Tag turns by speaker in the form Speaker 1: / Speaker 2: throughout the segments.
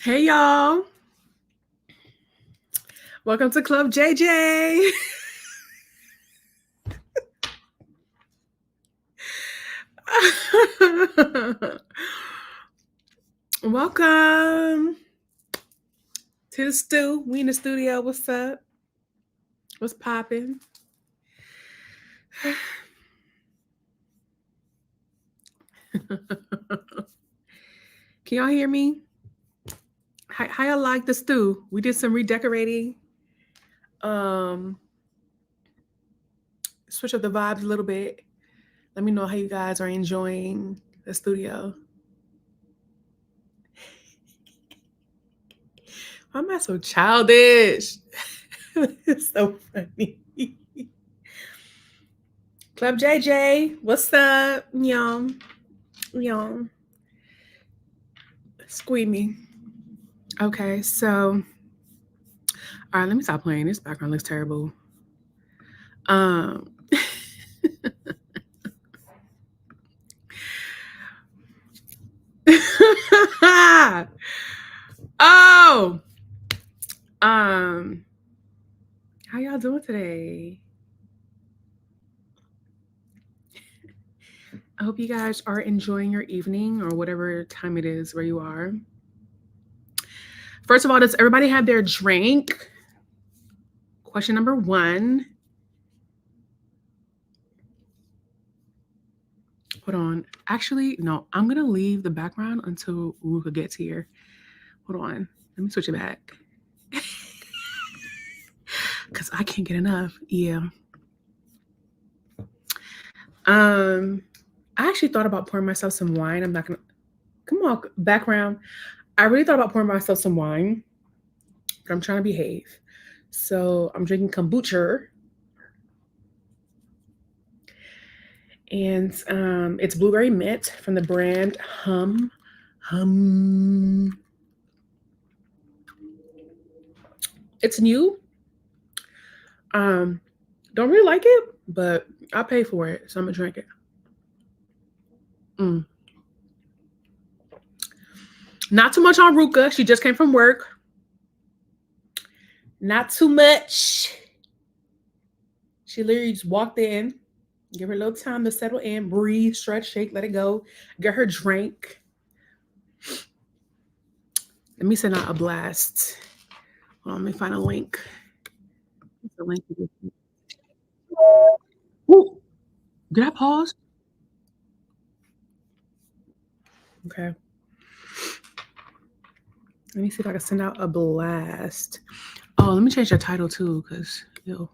Speaker 1: Hey, y'all. Welcome to Club JJ. Welcome to the stew. We in the studio. What's up? What's popping? Can y'all hear me? How y'all like the stew? We did some redecorating. Switch up the vibes a little bit. Let me know how you guys are enjoying the studio. Why am I so childish? It's so funny. Club JJ, what's up? Yum. Yum. Squeamy. Okay, so all right, let me stop playing. This background looks terrible. Oh, how y'all doing today? I hope you guys are enjoying your evening or whatever time it is where you are. First of all, does everybody have their drink? Question number 1. Hold on. Actually, no, I'm going to leave the background until Ruka gets here. Hold on. Let me switch it back. Because I can't get enough. Yeah. I actually thought about pouring myself some wine. I'm not going to. Come on, background. I really thought about pouring myself some wine. But I'm trying to behave. So I'm drinking kombucha. And it's blueberry mint from the brand Hum. It's new. Don't really like it, but I'll pay for it, so I'm gonna drink it. Not too much on Ruka. She just came from work. Not too much. She literally just walked in. Give her a little time to settle in, breathe, stretch, shake, let it go. Get her drink. Let me send out a blast. Hold on, let me find a link. The link. Ooh, did I pause? Okay. Let me see if I can send out a blast. Oh, let me change the title too, because yo.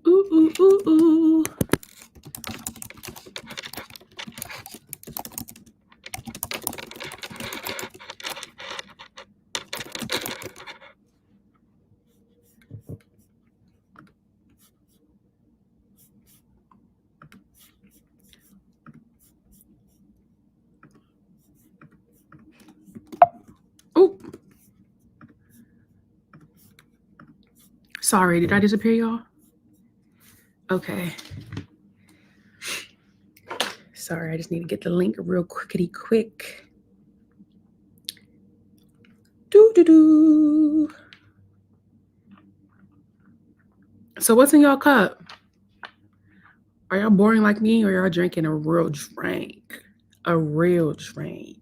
Speaker 1: Ooh, ooh, ooh, ooh. Ooh. Sorry, did I disappear, y'all? Okay. Sorry, I just need to get the link real quickity quick. Doo-doo-doo. So what's in y'all cup? Are y'all boring like me, or y'all drinking a real drink? A real drink.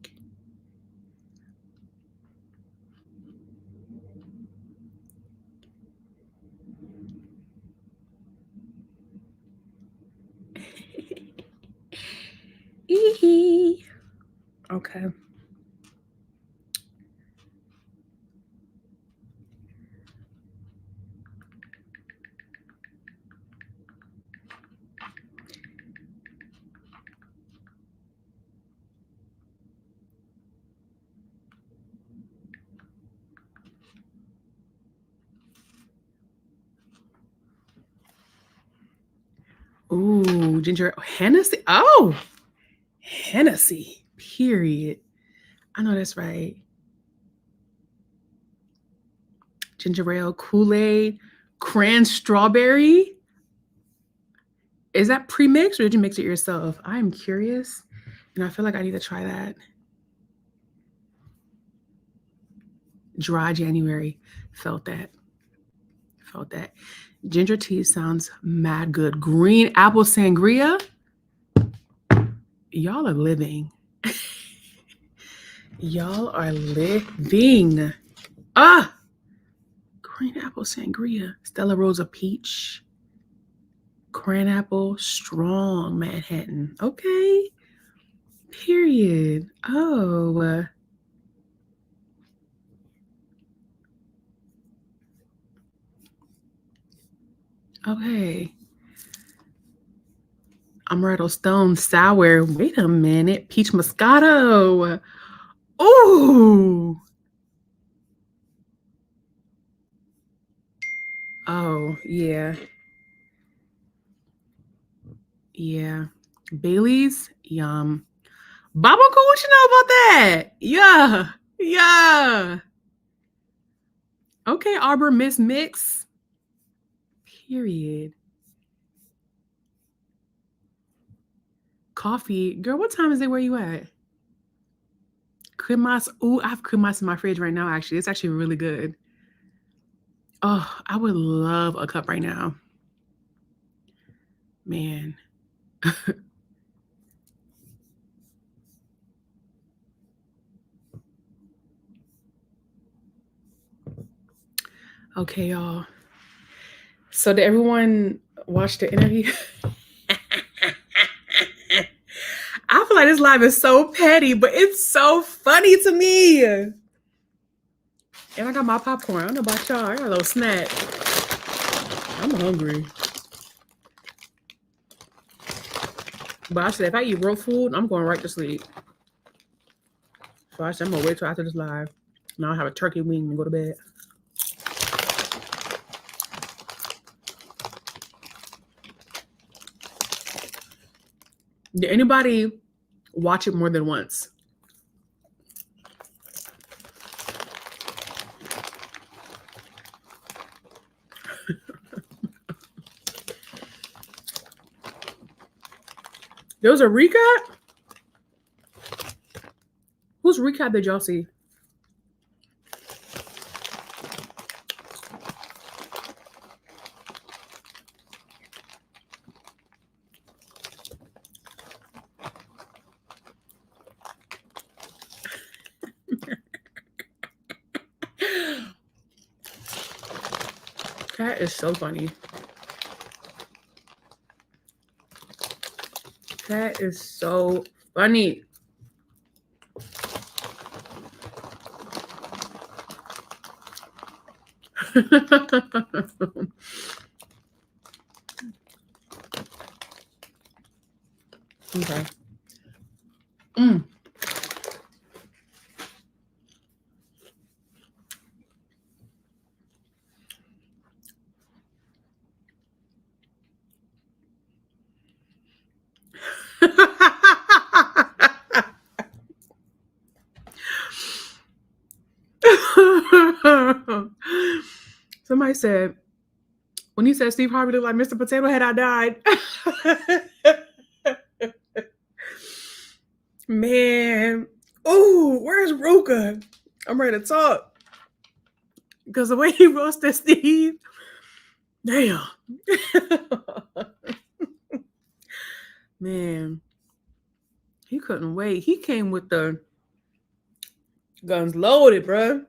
Speaker 1: Okay. Ooh, ginger Hennessy. Oh, Hennessy. Period. I know that's right. ginger ale, Kool-Aid, cran strawberry. Is that pre-mixed or did you mix it yourself? I'm curious, and I feel like I need to try that. Dry January. Felt that. Felt that. Ginger tea sounds mad good. Green apple sangria. Y'all are living. Y'all are living. Ah! Green apple sangria. Stella Rosa peach. Cran apple strong Manhattan. Okay. Period. Oh. Okay. Amaretto Stone sour. Wait a minute. Peach Moscato. Ooh. Oh, yeah. Yeah. Bailey's? Yum. Baba Cool, what you know about that? Yeah. Yeah. Okay, Arbor Miss Mix. Period. Coffee. Girl, what time is it where you at? Cremas. Ooh, I have cremas in my fridge right now, actually. It's actually really good. Oh, I would love a cup right now. Man. Okay, y'all. So did everyone watch the interview? I feel like this live is so petty, but it's so funny to me. And I got my popcorn. I don't know about y'all. I got a little snack. I'm hungry. But I said if I eat real food, I'm going right to sleep. So I said I'm gonna wait till after this live. Now I have a turkey wing and go to bed. Did anybody watch it more than once? There was a recap? Whose recap did y'all see? Katt is so funny. Katt is so funny. Okay. Somebody said, when he said Steve Harvey looked like Mr. Potato Head, I died. Man. Oh, where's Ruka? I'm ready to talk. Because the way he roasted Steve, damn. Man. He couldn't wait. He came with the guns loaded, bro.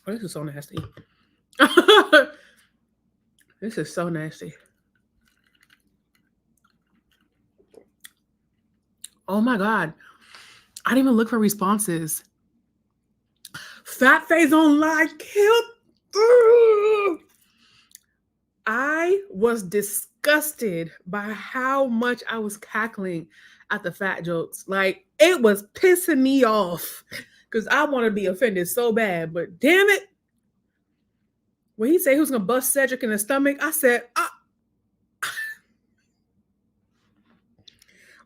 Speaker 1: Oh, this is so nasty. This is so nasty. Oh my God. I didn't even look for responses. Fat face online killed. I was disgusted by how much I was cackling at the fat jokes. Like, it was pissing me off because I want to be offended so bad. But damn it, when he said he was going to bust Cedric in the stomach, I said,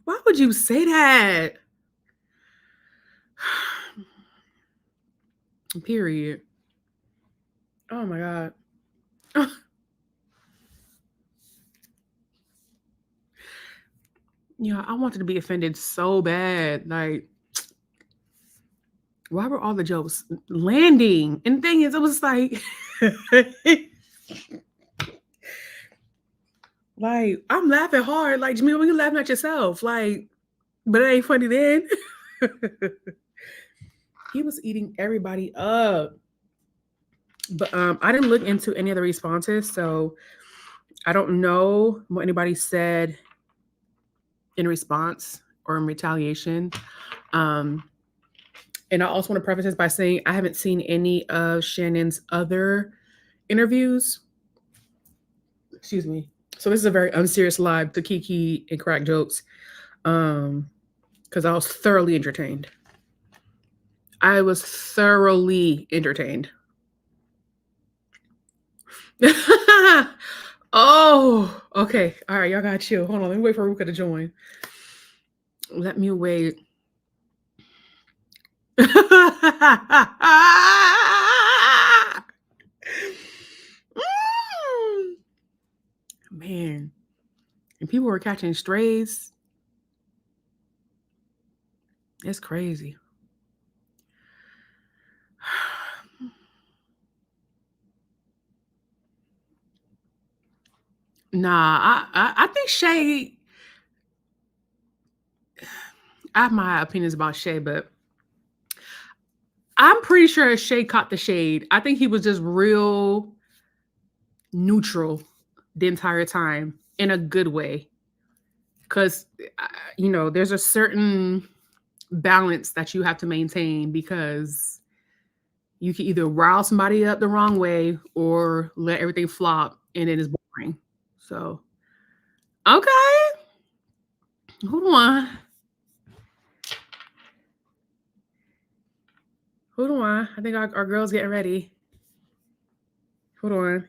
Speaker 1: Why would you say that? Period. Oh my God. Yeah, I wanted to be offended so bad. Like, why were all the jokes landing? And the thing is, it was like, like I'm laughing hard. Like, Jamil, when you laughing at yourself, like, but it ain't funny then. He was eating everybody up. But I didn't look into any of the responses, so I don't know what anybody said in response or in retaliation. Um, and I also want to preface this by saying I haven't seen any of Shannon's other interviews. Excuse me. So this is a very unserious live to Kiki and crack jokes. Because I was thoroughly entertained. I was thoroughly entertained. Oh, okay. All right, y'all gotta chill. Hold on. Let me wait for Ruka to join. Let me wait. Man, and people were catching strays. It's crazy. Nah, I think Shay. I have my opinions about Shay, but I'm pretty sure Shay caught the shade. I think he was just real neutral the entire time in a good way. Because, there's a certain balance that you have to maintain because you can either rile somebody up the wrong way or let everything flop and it is boring. So, okay. Hold on. Hold on. I think our girl's getting ready. Hold on.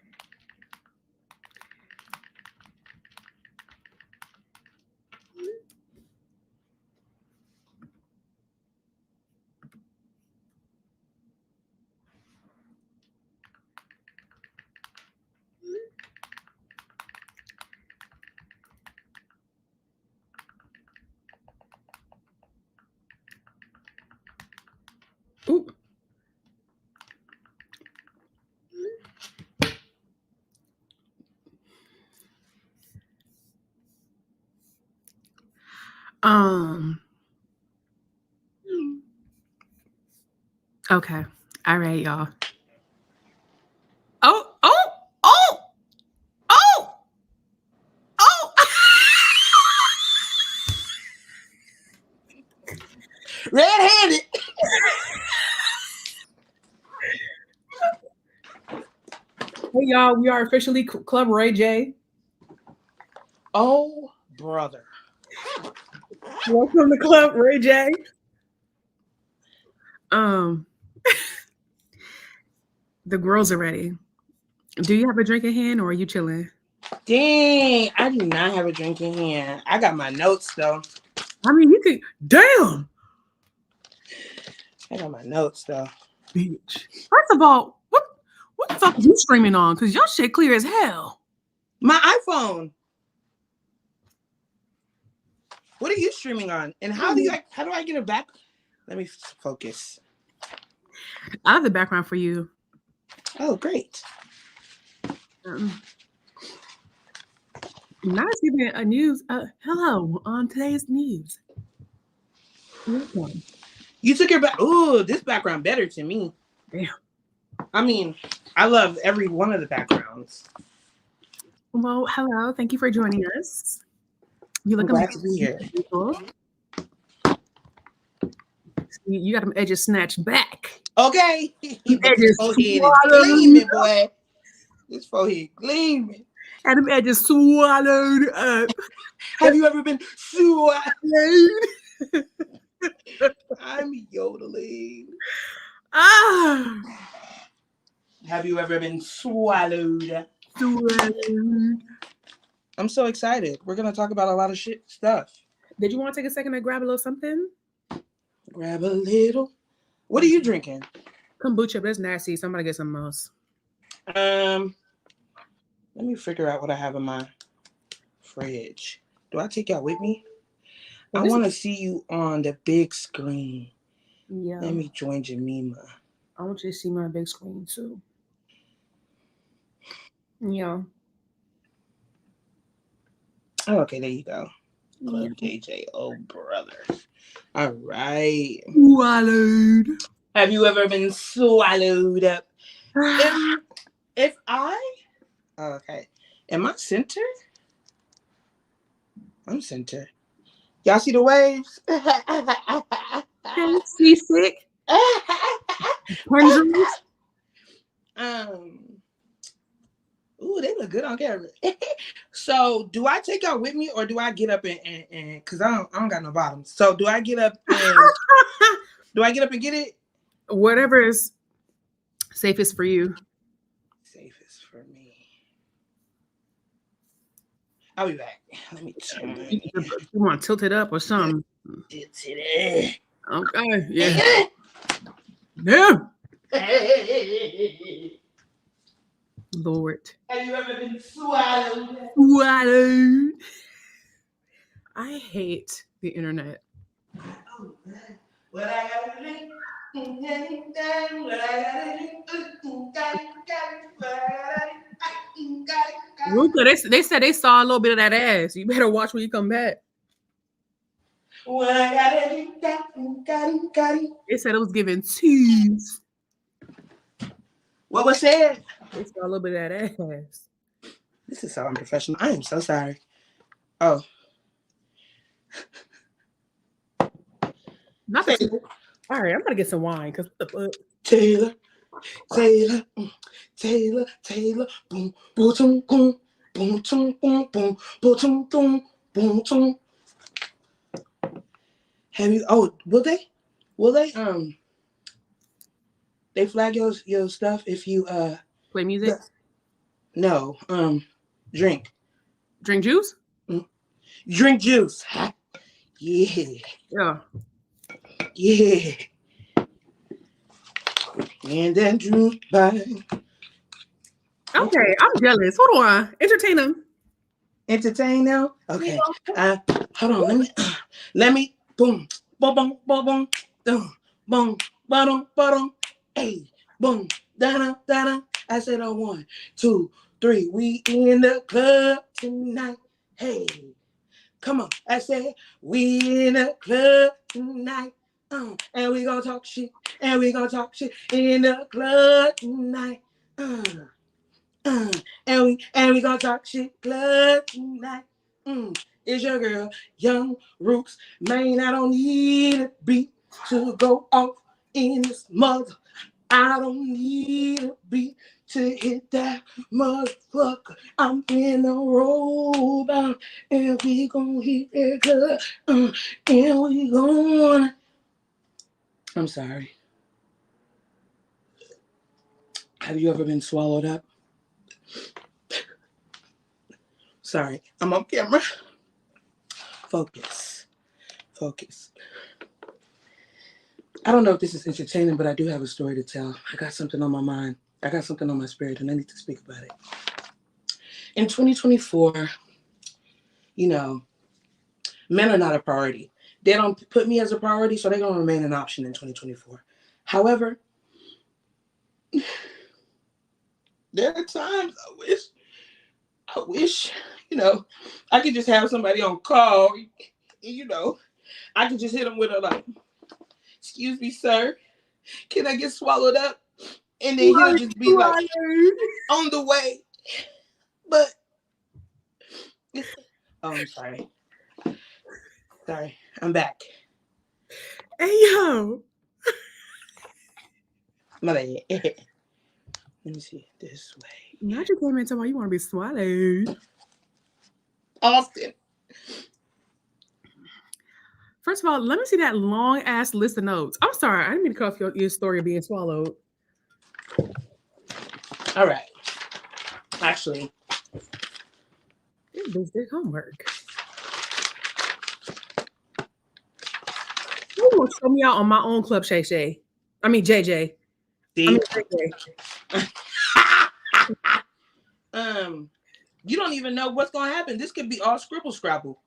Speaker 1: Ooh. Okay. All right, y'all. Oh, oh, oh, oh, oh.
Speaker 2: Red-handed.
Speaker 1: Hey, y'all. We are officially Club Ray J.
Speaker 2: Oh, brother.
Speaker 1: Welcome to Club Ray J. Um, the girls are ready. Do you have a drink in hand or are you chilling?
Speaker 2: Dang, I do not have a drink in hand. I got my notes though.
Speaker 1: I mean, you could. Damn,
Speaker 2: I got my notes though.
Speaker 1: bitch. First of all, what the fuck are you streaming on? Cause your shit clear as hell.
Speaker 2: My iPhone. What are you streaming on? And how do I get it back? Let me focus.
Speaker 1: I have the background for you.
Speaker 2: Oh, great.
Speaker 1: Now it's giving a news. Hello on today's news. Welcome.
Speaker 2: You took your back. Ooh, this background better to me.
Speaker 1: Damn.
Speaker 2: I mean, I love every one of the backgrounds.
Speaker 1: Well, hello. Thank you for joining us. You look
Speaker 2: glad to be here.
Speaker 1: You got them edges snatched back.
Speaker 2: Okay. But
Speaker 1: Edges
Speaker 2: this forehead is gleaming, boy. This forehead gleaming.
Speaker 1: And them edges swallowed up.
Speaker 2: Have you ever been swallowed? I'm yodeling.
Speaker 1: Ah.
Speaker 2: Have you ever been swallowed?
Speaker 1: Swallowed.
Speaker 2: I'm so excited. We're going to talk about a lot of stuff.
Speaker 1: Did you want to take a second to grab a little something?
Speaker 2: Grab a little. What are you drinking?
Speaker 1: Kombucha, but that's nasty. Somebody get something else.
Speaker 2: Um, Let me figure out what I have in my fridge. Do I take y'all with me?
Speaker 1: Well,
Speaker 2: I
Speaker 1: this
Speaker 2: want to see you on the big screen.
Speaker 1: yeah.
Speaker 2: Let me join Jemima.
Speaker 1: I want you to see my big screen too. Yeah.
Speaker 2: Oh, okay, there you go.
Speaker 1: Yeah.
Speaker 2: Club JJ. Oh, brother. All right.
Speaker 1: Swallowed.
Speaker 2: Have you ever been swallowed up? If I. Oh, okay. Am I center? I'm center. Y'all see the waves?
Speaker 1: Okay, seasick. Hundreds.
Speaker 2: um. Ooh, they look good on camera. So, do I take y'all with me, or do I get up and cause I don't got no bottoms. So, do I get up and get it?
Speaker 1: Whatever is safest for you.
Speaker 2: Safest for me. I'll be back. Let me turn
Speaker 1: You, you want to tilt it up or something?
Speaker 2: it.
Speaker 1: Okay, yeah. Yeah. Lord.
Speaker 2: Have you ever been swallowed?
Speaker 1: Swallowed. I hate the internet.
Speaker 2: Oh, what I gotta drink. What I
Speaker 1: Ruka, they said they saw a little bit of that ass. You better watch when you come back. They said it was giving tease.
Speaker 2: What was said?
Speaker 1: They saw a little bit of that ass.
Speaker 2: This is so unprofessional. I am so sorry. Oh,
Speaker 1: Not the two.
Speaker 2: Taylor,
Speaker 1: All right, I'm gonna get some wine because
Speaker 2: Taylor, Taylor, Taylor, Taylor, boom, boom, boom, boom, boom, boom, boom, boom, boom, boom, boom, boom. Have you? Oh, will they? Will they? They flag your stuff if you
Speaker 1: play music,
Speaker 2: no drink
Speaker 1: drink juice.
Speaker 2: Mm. Drink juice. Yeah,
Speaker 1: Yeah.
Speaker 2: yeah. And then juice by.
Speaker 1: Okay, I'm jealous. Hold on, entertain them.
Speaker 2: Entertain now. Okay. Hold on. Let me. Boom. Boom. Boom. Boom. Boom. Boom. Boom. Bottom. Bottom. Hey. Boom. Da da da da. I said on 1, 2, 3. We in the club tonight. Hey. Come on. I said we in the club tonight. And we gonna talk shit. And we gonna talk shit in the club tonight. And we gonna talk shit club tonight. It's your girl, Young Rooks. Man, I don't need a beat to go off in this mother. I don't need a beat to hit that motherfucker. I'm in a roll bound, and we gonna hit that club. And we gonna. I'm sorry. Have you ever been swallowed up? Sorry, I'm on camera. Focus. Focus. I don't know if this is entertaining, but I do have a story to tell. I got something on my mind. I got something on my spirit, and I need to speak about it. In 2024, you know, men are not a priority. They don't put me as a priority, so they're going to remain an option in 2024. However, there are times I wish, I could just have somebody on call, I could just hit them with a like, excuse me, sir, can I get swallowed up? And then he'll just be like, on the way. But, oh, I'm sorry. Sorry, I'm back.
Speaker 1: Hey yo.
Speaker 2: My bad. Let me see this way.
Speaker 1: Not you came in talking about you want to be swallowed.
Speaker 2: Austin.
Speaker 1: First of all, let me see that long ass list of notes. I'm sorry, I didn't mean to cut off your story of being swallowed.
Speaker 2: All right. Actually,
Speaker 1: This bitch did homework. gonna show me out on my own Club Shay Shay. I mean JJ.
Speaker 2: See?
Speaker 1: I mean JJ.
Speaker 2: You don't even know what's gonna happen. This could be all scribble scrabble.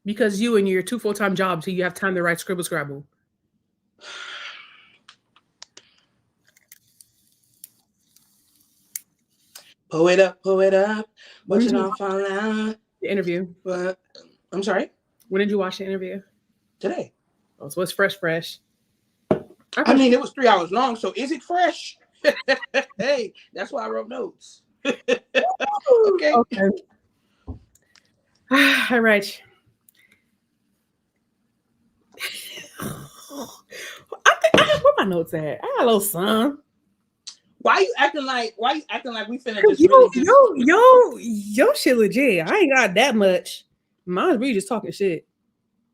Speaker 1: Because you and your 2 full-time jobs, so you have time to write scribble scrabble.
Speaker 2: Pull it up. Watch it all fall out.
Speaker 1: The interview.
Speaker 2: But I'm sorry.
Speaker 1: When did you watch the interview?
Speaker 2: Today.
Speaker 1: Oh, so it's fresh.
Speaker 2: I mean, it was 3 hours long, so is it fresh? Hey, that's why I wrote notes. Okay.
Speaker 1: All right. Where my notes at? I got a little son.
Speaker 2: Why you acting like we finna just
Speaker 1: Yo shit legit. I ain't got that much. Mine's really just talking shit.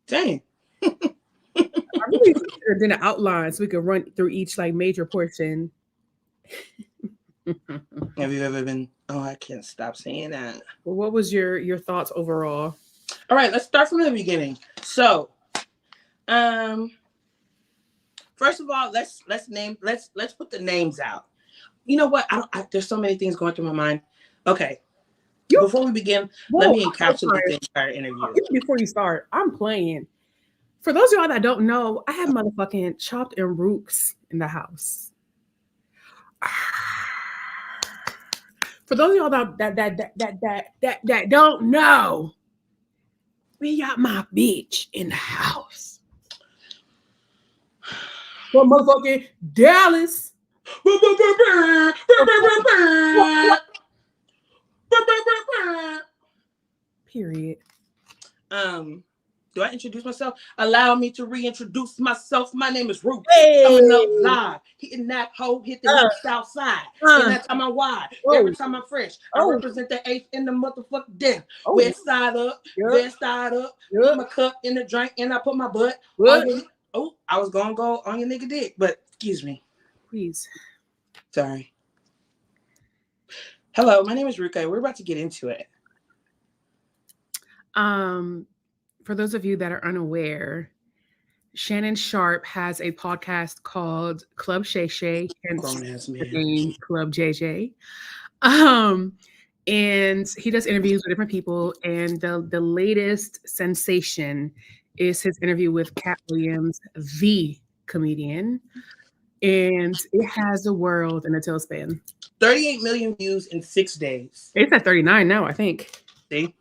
Speaker 2: Dang.
Speaker 1: I really should have done an outline so we could run through each like major portion.
Speaker 2: Have you ever been? Oh, I can't stop saying that.
Speaker 1: Well, what was your thoughts overall?
Speaker 2: All right, let's start from the beginning. So, first of all, let's put the names out. You know what? There's so many things going through my mind. Okay. Before we begin, let me encapsulate the entire interview.
Speaker 1: Before you start, I'm playing. For those of y'all that don't know, I have motherfucking chopped and rooks in the house. For those of y'all that don't know, we got my bitch in the house. From motherfucking Dallas. Period.
Speaker 2: Do I introduce myself? Allow me to reintroduce myself. My name is Ruka.
Speaker 1: Hey.
Speaker 2: Coming up live, hitting that hoe, hit the south side. And that's how I'm wide. Every time I'm fresh, I represent the 8th in the motherfucking death. West side up, west side up. Put my cup in the drink, and I put my butt. I was gonna go on your nigga dick, but excuse me.
Speaker 1: Please.
Speaker 2: Sorry. Hello, my name is Ruka. We're about to get into it.
Speaker 1: For those of you that are unaware, Shannon Sharp has a podcast called Club Shay Shay, hence the name Club JJ. And he does interviews with different people, and the latest sensation is his interview with Katt Williams, the comedian, and it has the world in a tailspin.
Speaker 2: 38 million views in 6 days.
Speaker 1: It's at 39 now, I think.
Speaker 2: See?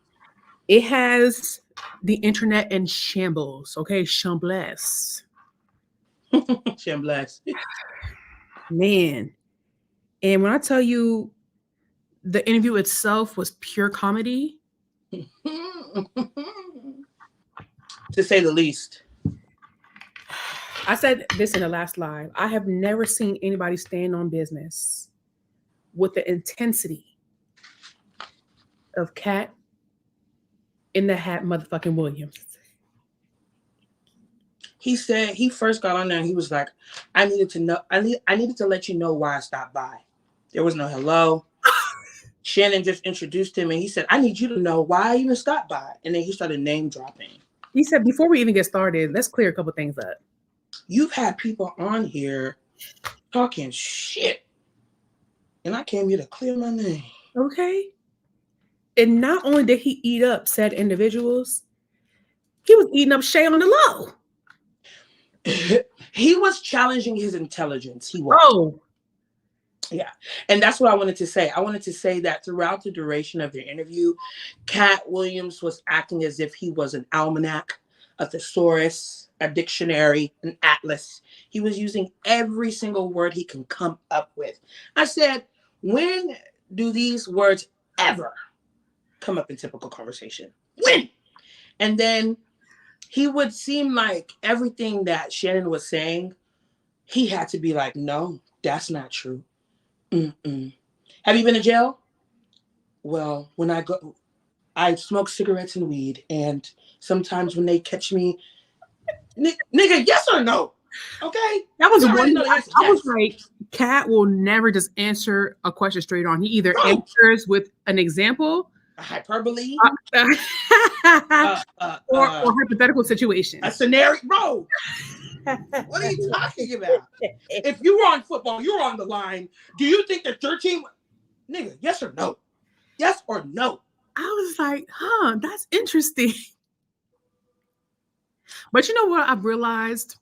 Speaker 1: It has the internet in shambles. Okay, shambles.
Speaker 2: Shambles.
Speaker 1: Man. And when I tell you the interview itself was pure comedy.
Speaker 2: To say the least.
Speaker 1: I said this in the last live. I have never seen anybody stand on business with the intensity of Katt in the hat motherfucking Williams.
Speaker 2: He said he first got on there and he was like, I needed to let you know why I stopped by. There was no hello. Shannon just introduced him and he said, I need you to know why I even stopped by. And then he started name dropping.
Speaker 1: He said, before we even get started, let's clear a couple things up.
Speaker 2: You've had people on here talking shit. And I came here to clear my name.
Speaker 1: Okay. And not only did he eat up said individuals, he was eating up Shay on the low.
Speaker 2: He was challenging his intelligence. He was.
Speaker 1: Oh.
Speaker 2: Yeah. And that's what I wanted to say. I wanted to say that throughout the duration of their interview, Katt Williams was acting as if he was an almanac, a thesaurus, a dictionary, an atlas. He was using every single word he can come up with. I said, when do these words ever come up in typical conversation? When? And then he would seem like everything that Shannon was saying, he had to be like, no, that's not true. Mm-mm. Have you been to jail? Well, when I smoke cigarettes and weed, and sometimes when they catch me, nigga, yes or no? Okay,
Speaker 1: that was one. I was like, Katt will never just answer a question straight on. He either answers with an example
Speaker 2: a hyperbole,
Speaker 1: or hypothetical situation.
Speaker 2: a scenario. Bro, what are you talking about? If you were on football, you were on the line. Do you think that your team, nigga, yes or no? Yes or no?
Speaker 1: I was like, that's interesting. But you know what I've realized?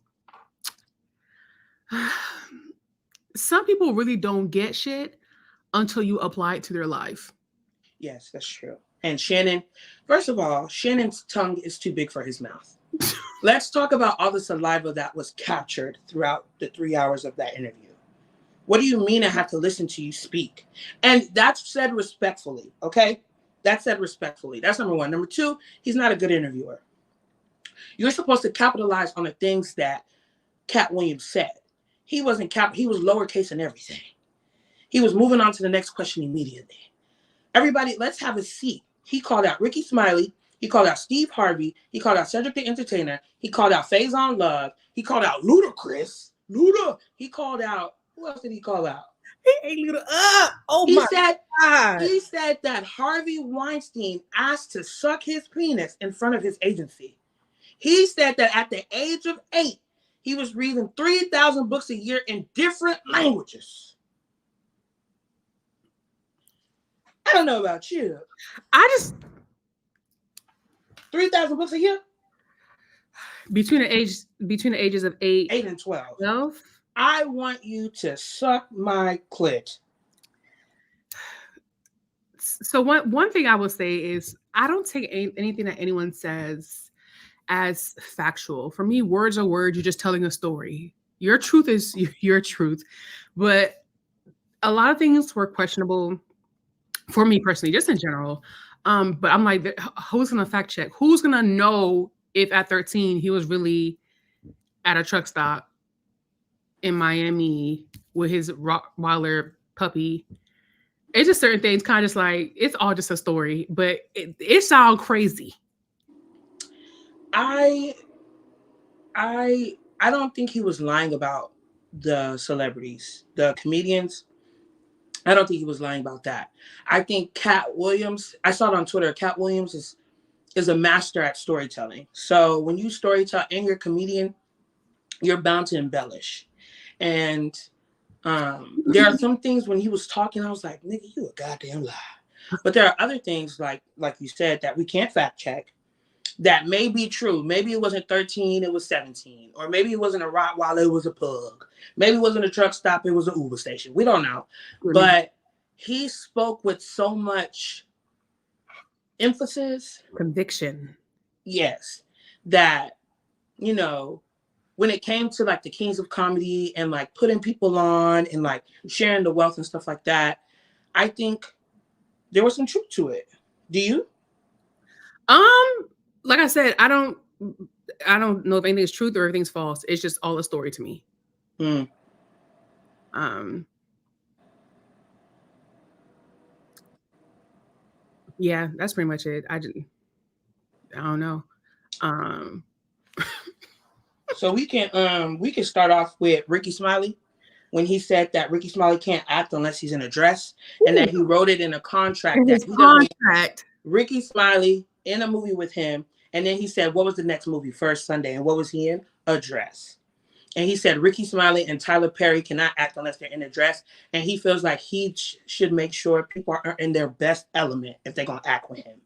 Speaker 1: Some people really don't get shit until you apply it to their life.
Speaker 2: Yes, that's true. And Shannon, first of all, Shannon's tongue is too big for his mouth. Let's talk about all the saliva that was captured throughout the 3 hours of that interview. What do you mean I have to listen to you speak? And that's said respectfully, okay? That's said respectfully. That's number one. Number two, he's not a good interviewer. You're supposed to capitalize on the things that Katt Williams said. He wasn't he was lowercase and everything. He was moving on to the next question immediately. Everybody, let's have a seat. He called out Ricky Smiley. He called out Steve Harvey. He called out Cedric the Entertainer. He called out Faison Love. He called out Ludacris. Luda. He called out, who else did he call out?
Speaker 1: He ate Luda up. Oh my God.
Speaker 2: He said that Harvey Weinstein asked to suck his penis in front of his agency. He said that at the age of 8, he was reading 3,000 books a year in different languages. I don't know about you. 3,000 books a year?
Speaker 1: Between the ages of 8
Speaker 2: and 12. I want you to suck my clit.
Speaker 1: So one thing I will say is I don't take anything that anyone says as factual. For me, words are words. You're just telling a story. Your truth is your truth. But a lot of things were questionable for me personally, just in general. But I'm like, who's going to fact check? Who's going to know if at 13 he was really at a truck stop in Miami with his Rottweiler puppy? It's just certain things kind of just like, it's all just a story, but it sounds crazy.
Speaker 2: I don't think he was lying about the celebrities, the comedians. I don't think he was lying about that. I think Katt Williams, I saw it on Twitter, Katt Williams is a master at storytelling. So when you storytell and you're a comedian, you're bound to embellish. And there are some things when he was talking, I was like, nigga, you a goddamn lie. But there are other things like you said that we can't fact check that may be true. Maybe it wasn't 13, it was 17. Or maybe it wasn't a Rottweiler, it was a pug. Maybe it wasn't a truck stop, it was an Uber station. We don't know. Mm-hmm. But he spoke with so much emphasis.
Speaker 1: Conviction.
Speaker 2: Yes. That, you know, when it came to like the kings of comedy and like putting people on and like sharing the wealth and stuff like that, I think there was some truth to it. Do you?
Speaker 1: Like I said, I don't know if anything's truth or everything's false. It's just all a story to me. Yeah, that's pretty much it. I don't know.
Speaker 2: So we can start off with Ricky Smiley when he said that Ricky Smiley can't act unless he's in a dress. Ooh. And that he wrote it in a contract that he doesn't Ricky Smiley in a movie with him. And then he said, what was the next movie? First Sunday. And what was he in? A dress. And he said Ricky Smiley and Tyler Perry cannot act unless they're in a dress. And he feels like he should make sure people are in their best element if they're going to act with him.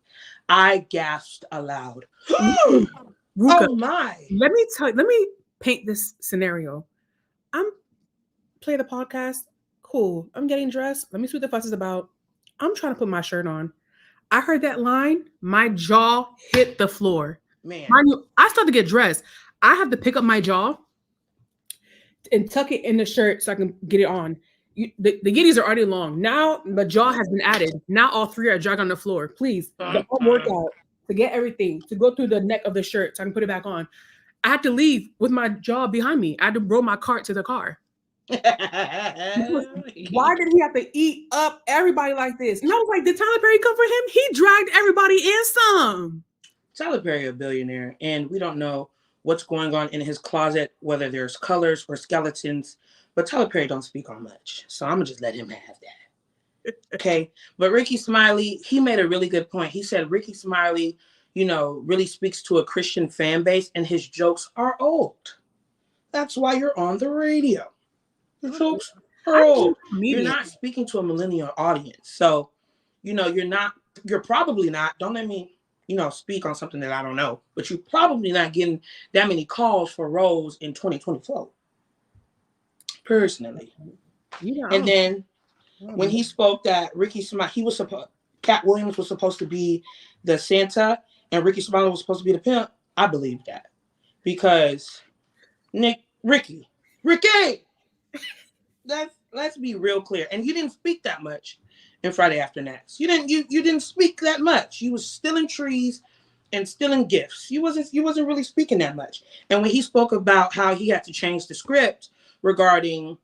Speaker 2: I gasped aloud.
Speaker 1: Ruka,
Speaker 2: oh my.
Speaker 1: Let me paint this scenario. I'm playing the podcast. Cool. I'm getting dressed. Let me see what the fuss is about. I'm trying to put my shirt on. I heard that line. My jaw hit the floor.
Speaker 2: Man.
Speaker 1: I start to get dressed. I have to pick up my jaw and tuck it in the shirt so I can get it on. The giddies are already long. Now the jaw has been added. Now all three are dragged on the floor. Please, the whole workout to get everything, to go through the neck of the shirt so I can put it back on. I had to leave with my jaw behind me. I had to roll my cart to the car. Why did he have to eat up everybody like this? And I was like, did Tyler Perry come for him? He dragged everybody in some.
Speaker 2: Tyler Perry, a billionaire, and we don't know what's going on in his closet, whether there's colors or skeletons, but Tyler Perry don't speak on much. So I'm gonna just let him have that. Okay. But Ricky Smiley, he made a really good point. He said Ricky Smiley, really speaks to a Christian fan base and his jokes are old. That's why you're on the radio. Your jokes are
Speaker 1: I didn't know
Speaker 2: old. You're
Speaker 1: comedian.
Speaker 2: not speaking to a millennial audience. So, you're probably not, don't let me, speak on something that I don't know, but you're probably not getting that many calls for roles in 2024, personally.
Speaker 1: Yeah,
Speaker 2: And then
Speaker 1: I don't
Speaker 2: when
Speaker 1: know.
Speaker 2: he spoke that Ricky Smiley, Katt Williams was supposed to be the Santa and Ricky Smiley was supposed to be the pimp, I believe that. Because Ricky, let's be real clear. And you didn't speak that much in Friday After Next. You didn't speak that much. You was stealing trees and stealing gifts. You wasn't really speaking that much. And when he spoke about how he had to change the script regarding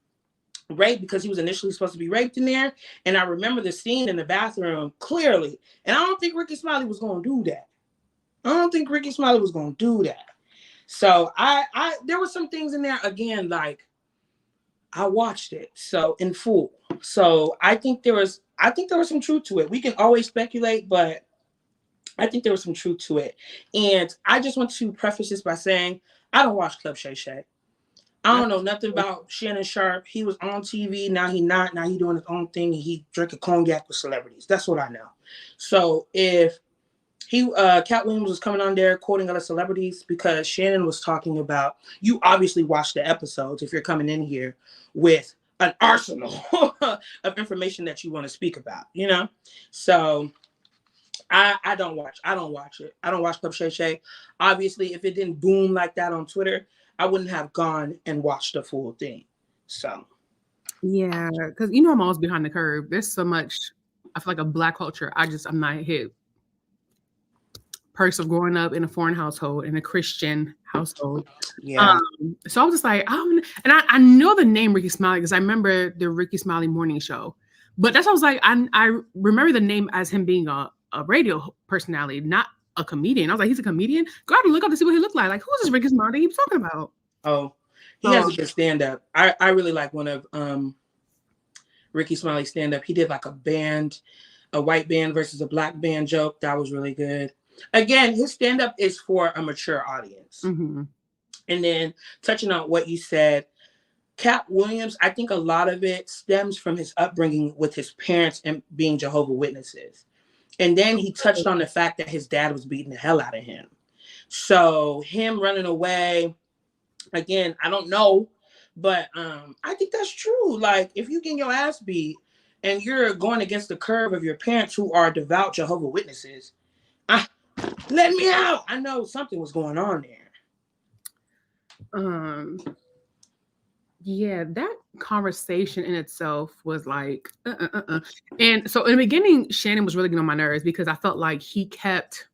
Speaker 2: rape because he was initially supposed to be raped in there, and I remember the scene in the bathroom clearly. And I don't think Ricky Smiley was going to do that. So I there were some things in there again, like I watched it so in full. So I think there was some truth to it. We can always speculate, but I think there was some truth to it. And I just want to preface this by saying I don't watch Club Shay Shay. I don't know nothing about Shannon Sharp. He was on TV. Now he not. Now he doing his own thing. And he drinking cognac with celebrities. That's what I know. So if Katt Williams was coming on there quoting other celebrities because Shannon was talking about, you obviously watched the episodes if you're coming in here with an arsenal of information that you want to speak about, So I don't watch it. I don't watch Club Shay Shay. Obviously, if it didn't boom like that on Twitter, I wouldn't have gone and watched the full thing. So
Speaker 1: Yeah, because I'm always behind the curve. There's so much. I feel like a Black culture. I'm not hit. Perks of growing up in a foreign household, in a Christian household.
Speaker 2: yeah.
Speaker 1: So I was just like, I know the name Ricky Smiley because I remember the Ricky Smiley morning show. But that's what I was like, I remember the name as him being a radio personality, not a comedian. I was like, he's a comedian? Go out and look up to see what he looked like. Like, who's this Ricky Smiley he's talking about?
Speaker 2: Oh, he has a good stand-up. I really like one of Ricky Smiley's stand-up. He did like a white band versus a black band joke. That was really good. Again, his stand-up is for a mature audience.
Speaker 1: Mm-hmm.
Speaker 2: And then touching on what you said, Katt Williams, I think a lot of it stems from his upbringing with his parents and being Jehovah's Witnesses. And then he touched on the fact that his dad was beating the hell out of him. So him running away, again, I don't know, but I think that's true. Like, if you get your ass beat and you're going against the curve of your parents who are devout Jehovah's Witnesses, let me out. I know something was going on there.
Speaker 1: Yeah, that conversation in itself was like, And so in the beginning, Shannon was really getting on my nerves because I felt like he kept,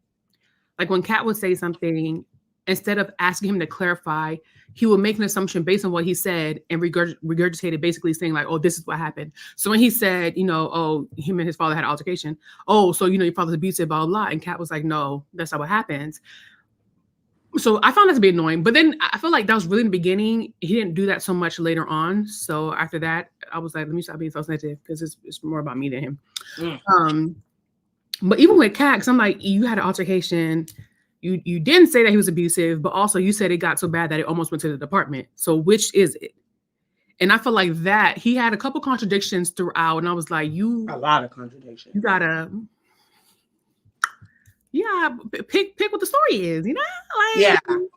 Speaker 1: like when Katt would say something, instead of asking him to clarify, he would make an assumption based on what he said and regurgitated, basically saying like, oh, this is what happened. So when he said, oh, him and his father had an altercation. Oh, so, your father's abusive, blah, blah, blah. And Katt was like, no, that's not what happens. So I found that to be annoying. But then I feel like that was really in the beginning. He didn't do that so much later on. So after that, I was like, let me stop being so sensitive because it's more about me than him. But even with Katt, because I'm like, you had an altercation. You didn't say that he was abusive, but also you said it got so bad that it almost went to the department. So which is it? And I feel like that he had a couple contradictions throughout. And I was like,
Speaker 2: a lot of contradictions.
Speaker 1: You gotta, pick what the story is, Like,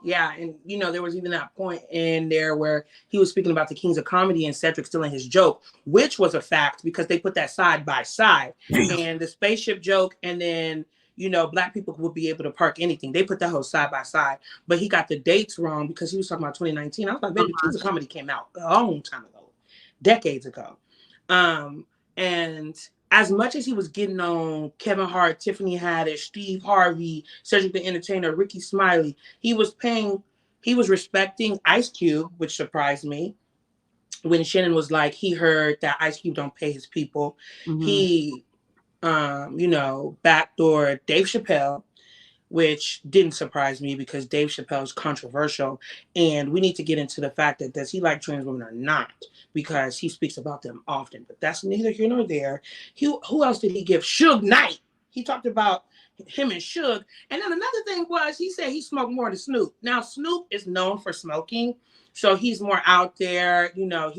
Speaker 2: yeah. And there was even that point in there where he was speaking about the Kings of Comedy and Cedric stealing his joke, which was a fact because they put that side by side. And the spaceship joke, and then Black people would be able to park anything. They put that whole side by side, but he got the dates wrong because he was talking about 2019. I was like, baby, the Kings of Comedy came out a long time ago, decades ago. And as much as he was getting on Kevin Hart, Tiffany Haddish, Steve Harvey, Cedric the Entertainer, Ricky Smiley, he was respecting Ice Cube, which surprised me. When Shannon was like, he heard that Ice Cube don't pay his people. Mm-hmm. He, backdoor Dave Chappelle. which didn't surprise me because Dave Chappelle's controversial. And we need to get into the fact that does he like trans women or not? Because he speaks about them often. But that's neither here nor there. Who else did he give? Suge Knight. He talked about him and Suge. And then another thing was he said he smoked more than Snoop. Now, Snoop is known for smoking. So he's more out there. You know,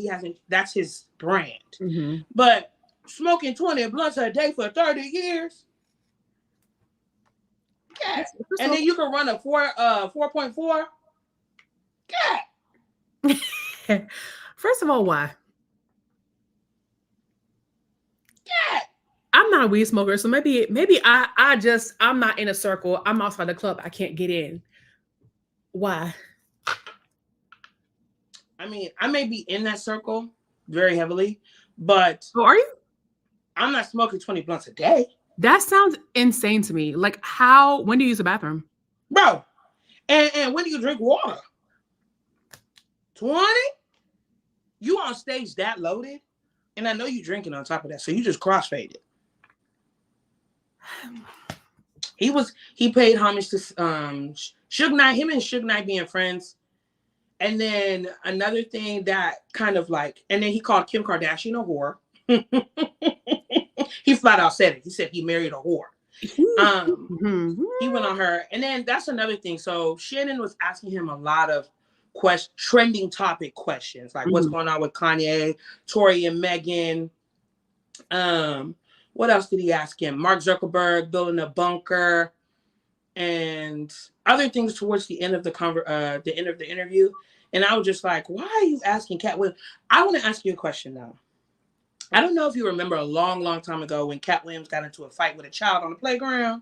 Speaker 2: that's his brand.
Speaker 1: Mm-hmm.
Speaker 2: But smoking 20 blunts a day for 30 years. Yeah. And then you can run a 4.4. Yeah.
Speaker 1: First of all, why?
Speaker 2: Yeah.
Speaker 1: I'm not a weed smoker, so maybe I'm not in a circle. I'm outside the club. I can't get in. Why?
Speaker 2: I mean, I may be in that circle very heavily, but
Speaker 1: are you?
Speaker 2: I'm not smoking 20 blunts a day.
Speaker 1: That sounds insane to me. Like when do you use the bathroom?
Speaker 2: Bro, and when do you drink water? 20? You on stage that loaded? And I know you drinking on top of that, so you just crossfaded. He paid homage to Suge Knight, him and Suge Knight being friends. And then another thing that kind of like, and then he called Kim Kardashian a whore. He flat out said it. He said he married a whore. He went on her. And then that's another thing. So Shannon was asking him a lot of trending topic questions, like what's going on with Kanye, Tory and Megan. What else did he ask him? Mark Zuckerberg building a bunker and other things towards the end of the end of the interview. And I was just like, why are you asking Katt Williams? I want to ask you a question now. I don't know if you remember a long, long time ago when Katt Williams got into a fight with a child on the playground.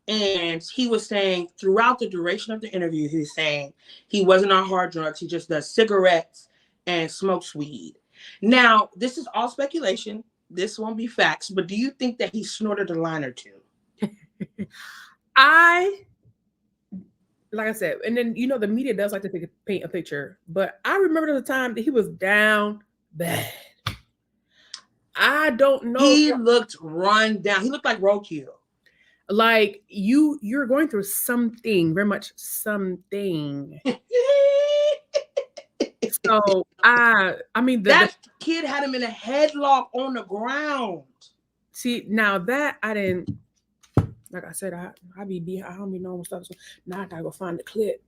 Speaker 2: And he was saying throughout the duration of the interview, he was saying he wasn't on hard drugs. He just does cigarettes and smokes weed. Now, this is all speculation. This won't be facts. But do you think that he snorted a line or two?
Speaker 1: Like I said, and then, you know, the media does like to paint a picture. But I remember the time that he was down bad. I don't know.
Speaker 2: He looked run down. He looked like roadkill.
Speaker 1: Like you're going through something, very much something. So I mean
Speaker 2: that kid had him in a headlock on the ground.
Speaker 1: See, now that I didn't, like I said, I don't be knowing stuff. So now I gotta go find the clip.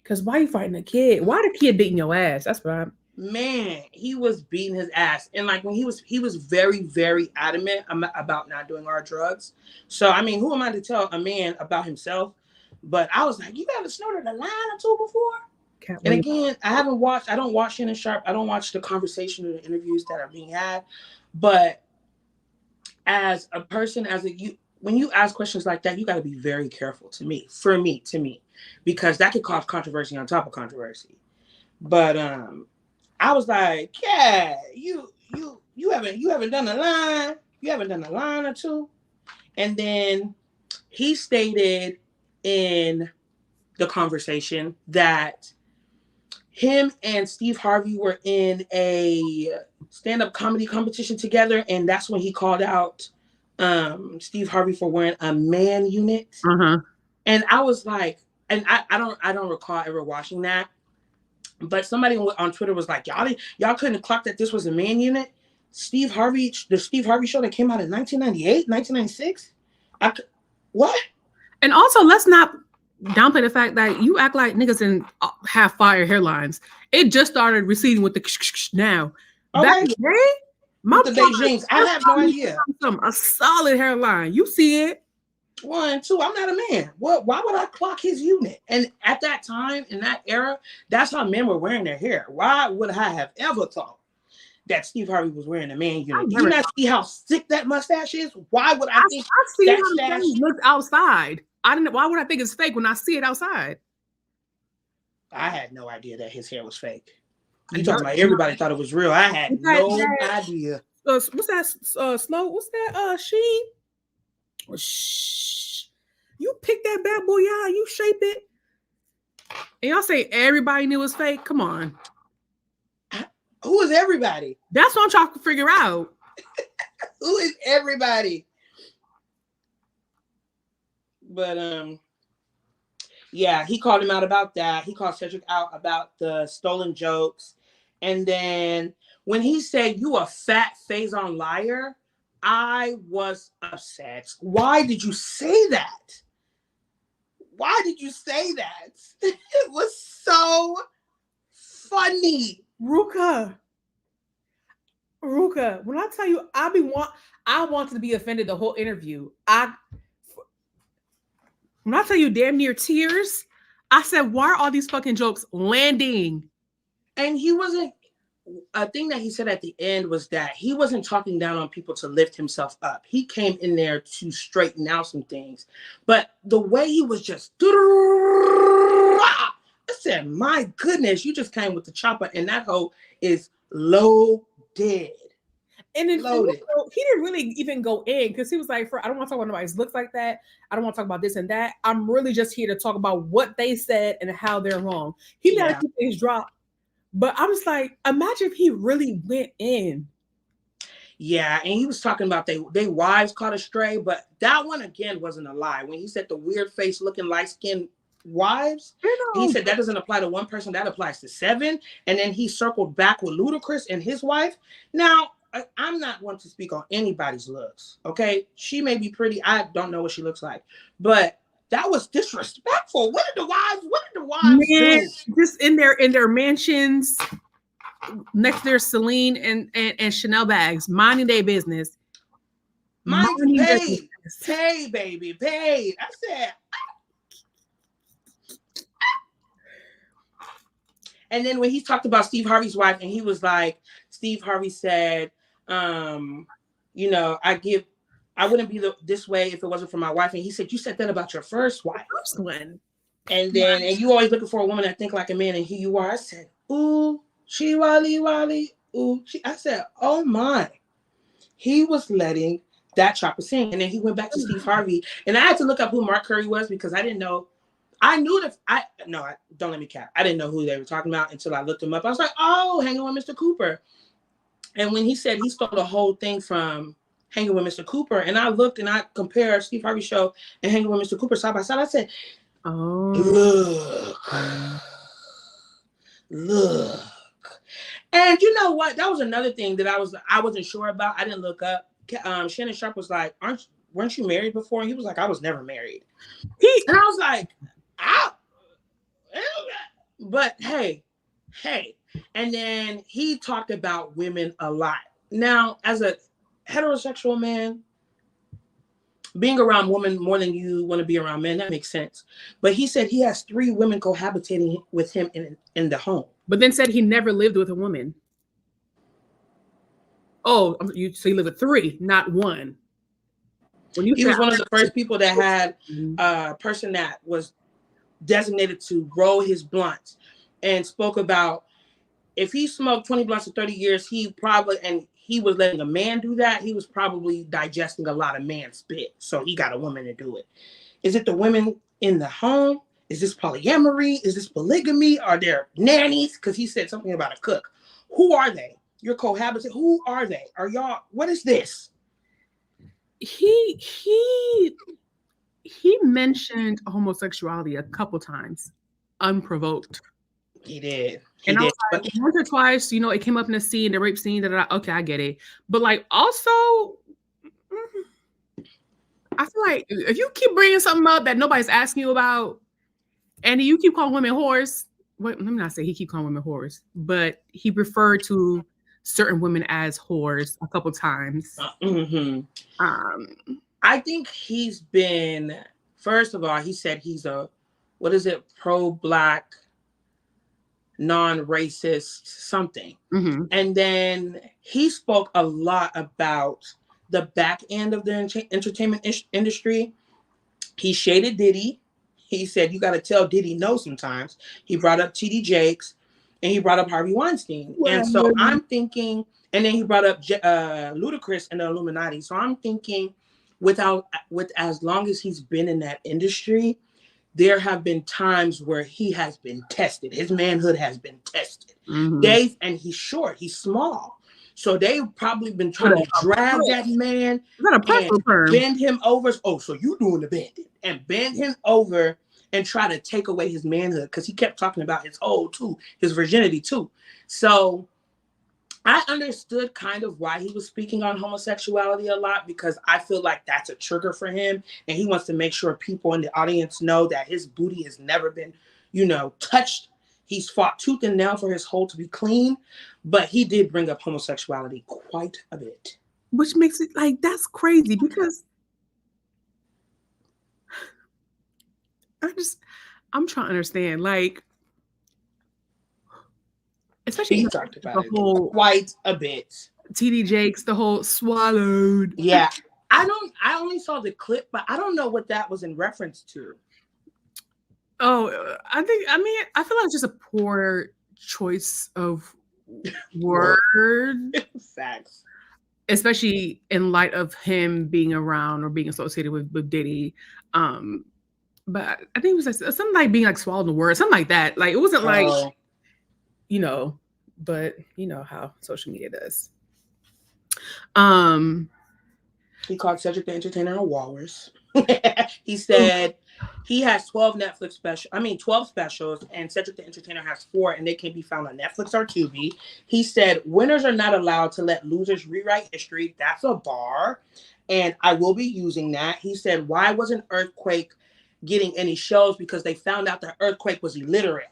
Speaker 1: Cause why you fighting a kid? Why the kid beating your ass? That's what
Speaker 2: Man, he was beating his ass. And like when he was very, very adamant about not doing hard drugs. So I mean, who am I to tell a man about himself? But I was like, you ever snorted a line or two before? And again, I don't watch Shannon Sharp. I don't watch the conversation or the interviews that are being had. But as a person, when you ask questions like that, you got to be very careful to me, because that could cause controversy on top of controversy. But I was like, yeah, you haven't done a line. You haven't done a line or two. And then he stated in the conversation that him and Steve Harvey were in a stand-up comedy competition together. And that's when he called out Steve Harvey for wearing a man unit. And I was like, and I don't recall ever watching that. But somebody on Twitter was like, y'all couldn't clock that this was a man unit. The Steve Harvey show that came out in 1998, 1996. What?
Speaker 1: And also, let's not downplay the fact that you act like niggas didn't have fire hairlines. It just started receding with the now.
Speaker 2: Okay.
Speaker 1: Back in the day,
Speaker 2: the Beijings, I have no idea.
Speaker 1: A solid hairline. You see it.
Speaker 2: 1, 2, I'm not a man. Why would I clock his unit? And at that time, in that era, that's how men were wearing their hair. Why would I have ever thought that Steve Harvey was wearing a man unit? Do you not see how thick that mustache is? Why would I think that stash
Speaker 1: looked outside? Why would I think it's fake when I see it outside?
Speaker 2: I had no idea that his hair was fake. You talking about everybody thought it was real. I had no idea.
Speaker 1: What's that? Slow? What's that? Sheen? You pick that bad boy out, you shape it, and y'all say everybody knew it was fake. Come on,
Speaker 2: who is everybody?
Speaker 1: That's what I'm trying to figure out.
Speaker 2: Who is everybody? But Yeah, he called him out about that. He called Cedric out about the stolen jokes. And then when he said, "You a fat Faison liar," I was upset. Why did you say that? Why did you say that? It was so funny.
Speaker 1: Ruka, when I tell you, I wanted to be offended the whole interview. When I tell you, damn near tears. I said, why are all these fucking jokes landing?
Speaker 2: And he wasn't, a thing that he said at the end was that he wasn't talking down on people to lift himself up. He came in there to straighten out some things. But the way he was just, I said, my goodness, you just came with the chopper, and that hoe is loaded.
Speaker 1: And then
Speaker 2: Loaded.
Speaker 1: he didn't really even go in because he was like, I don't want to talk about nobody's looks like that. I don't want to talk about this and that. I'm really just here to talk about what they said and how they're wrong. He let two things drop. But I was like, imagine if he really went in.
Speaker 2: Yeah, and he was talking about they wives caught astray, but that one again wasn't a lie. When he said the weird face looking light skinned wives, he said that doesn't apply to one person, that applies to 7. And then he circled back with Ludacris and his wife. Now, I'm not one to speak on anybody's looks. Okay, she may be pretty. I don't know what she looks like, but that was disrespectful. What did the wives do?
Speaker 1: Just in their mansions next to their Celine and Chanel bags, minding their business.
Speaker 2: Pay, baby, pay. I said. And then when he talked about Steve Harvey's wife, and he was like, Steve Harvey said, you know, I wouldn't be this way if it wasn't for my wife. And he said, you said that about your first wife.
Speaker 1: First one.
Speaker 2: And then, and you always looking for a woman that think like a man, and here you are. I said, ooh, she wally, ooh. I said, oh my. He was letting that chopper sing. And then he went back to Steve Harvey. And I had to look up who Mark Curry was because I didn't know. I knew don't let me cap. I didn't know who they were talking about until I looked him up. I was like, oh, Hanging with Mr. Cooper. And when he said he stole the whole thing from Hanging with Mr. Cooper, and I looked and I compared Steve Harvey's show and Hanging with Mr. Cooper side by side, I said, oh, look. And you know what? That was another thing that I wasn't sure about. I didn't look up. Shannon Sharp was like, weren't you married before? And he was like, I was never married. And I was like, but hey. And then he talked about women a lot. Now, as a heterosexual man, being around women more than you want to be around men, that makes sense. But he said he has 3 women cohabitating with him in the home.
Speaker 1: But then said he never lived with a woman. Oh, so you lived with 3, not 1.
Speaker 2: He was one of the first people that had a person that was designated to roll his blunts and spoke about if he smoked 20 blunts in 30 years, he was letting a man do that. He was probably digesting a lot of man spit. So he got a woman to do it. Is it the women in the home? Is this polyamory? Is this polygamy? Are there nannies? Because he said something about a cook. Who are they? Your cohabitant. Who are they? Are y'all? What is this?
Speaker 1: He mentioned homosexuality a couple times, unprovoked.
Speaker 2: He did.
Speaker 1: I was like, once or twice, you know, it came up in the scene, the rape scene. Okay, I get it. But like, also, I feel like if you keep bringing something up that nobody's asking you about, and you keep calling women whores. Let me not say he keep calling women whores, but he referred to certain women as whores a couple times.
Speaker 2: I think he's been. First of all, he said he's pro-black, non-racist something. And then he spoke a lot about the back end of the entertainment industry. He shaded Diddy. He said you got to tell Diddy no sometimes. He brought up T.D. Jakes and he brought up Harvey Weinstein. And so I'm thinking, and then he brought up Ludacris and the Illuminati. So I'm thinking with as long as he's been in that industry, there have been times where he has been tested. His manhood has been tested. And he's short, he's small. So they've probably been trying to drag that man and bend him over. Oh, so you doing the bending and bend him over and try to take away his manhood, because he kept talking about his his virginity too. So I understood kind of why he was speaking on homosexuality a lot, because I feel like that's a trigger for him. And he wants to make sure people in the audience know that his booty has never been, touched. He's fought tooth and nail for his hole to be clean. But he did bring up homosexuality quite a bit.
Speaker 1: Which makes it like, that's crazy, because I'm trying to understand, like, especially
Speaker 2: he talked about
Speaker 1: the whole
Speaker 2: quite a bit.
Speaker 1: TD Jakes, the whole swallowed.
Speaker 2: Yeah. I only saw the clip, but I don't know what that was in reference to.
Speaker 1: Oh, I feel like it's just a poor choice of word.
Speaker 2: Facts.
Speaker 1: Especially in light of him being around or being associated with Diddy. But I think it was like something like being like swallowed in the word, something like that. Like, it wasn't like, but you know how social media does.
Speaker 2: He called Cedric the Entertainer a walrus. He said he has 12 specials, and Cedric the Entertainer has 4, and they can be found on Netflix or Tubi. He said winners are not allowed to let losers rewrite history. That's a bar, and I will be using that. He said, why wasn't Earthquake getting any shows? Because they found out that Earthquake was illiterate.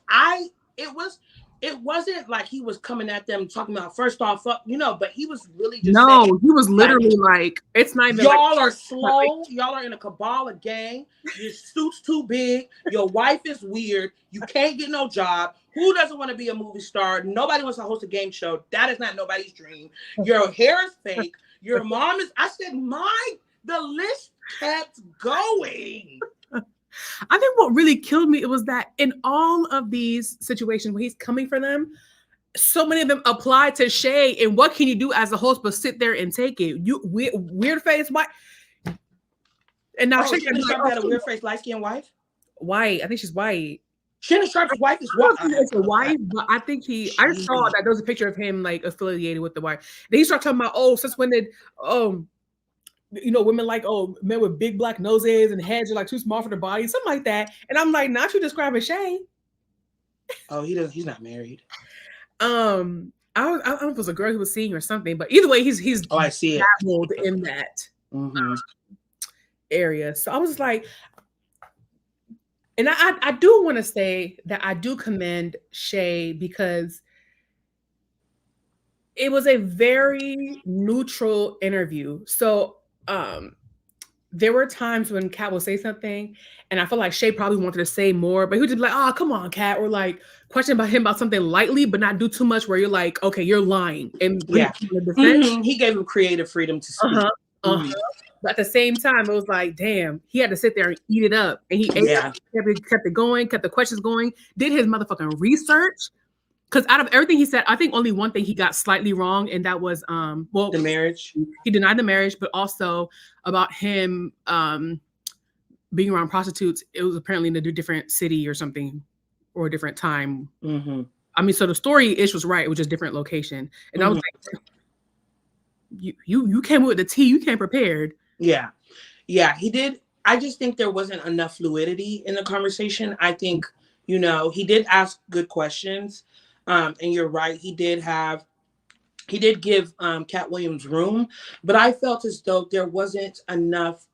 Speaker 2: It wasn't like he was coming at them talking about, first off, but he was really just saying,
Speaker 1: he was literally like, it's not even
Speaker 2: y'all are slow, y'all are in a cabal of gang, your suit's too big, your wife is weird, you can't get no job. Who doesn't want to be a movie star? Nobody wants to host a game show. That is not nobody's dream. Your hair is fake. Your mom is, I said, the list kept going.
Speaker 1: I think what really killed me, it was that in all of these situations where he's coming for them, so many of them apply to Shay. And what can you do as a host but sit there and take it? You weird face, white. And now Shay
Speaker 2: had a weird face, light skinned wife.
Speaker 1: White, I think she's white.
Speaker 2: Shannon Sharp's wife is white.
Speaker 1: It's a wife, but I think I saw that there was a picture of him like affiliated with the wife. Then he started talking about, since when did women like, men with big black noses and heads are like too small for their body, something like that. And I'm like, not you describing Shay.
Speaker 2: Oh, he's not married.
Speaker 1: I don't know if it was a girl he was seeing or something, but either way, he's
Speaker 2: I see
Speaker 1: dabbled in that area. So I was like, and I do want to say that I do commend Shay, because it was a very neutral interview. So there were times when Katt would say something, and I feel like Shay probably wanted to say more, but he would just be like, "Oh, come on, Katt," or like question about him about something lightly, but not do too much where you're like, "Okay, you're lying." And
Speaker 2: he gave him creative freedom to speak.
Speaker 1: But at the same time, it was like, damn, he had to sit there and eat it up, and he ate it, kept it going, kept the questions going, did his motherfucking research. Because out of everything he said, I think only one thing he got slightly wrong, and that was the
Speaker 2: marriage.
Speaker 1: He denied the marriage, but also about him being around prostitutes. It was apparently in a different city or something, or a different time. I mean, so the story-ish was right. It was just different location, and I was like, you came with the tea. You came prepared.
Speaker 2: Yeah, he did. I just think there wasn't enough fluidity in the conversation. I think he did ask good questions. And you're right, he did give Katt Williams room, but I felt as though there wasn't enough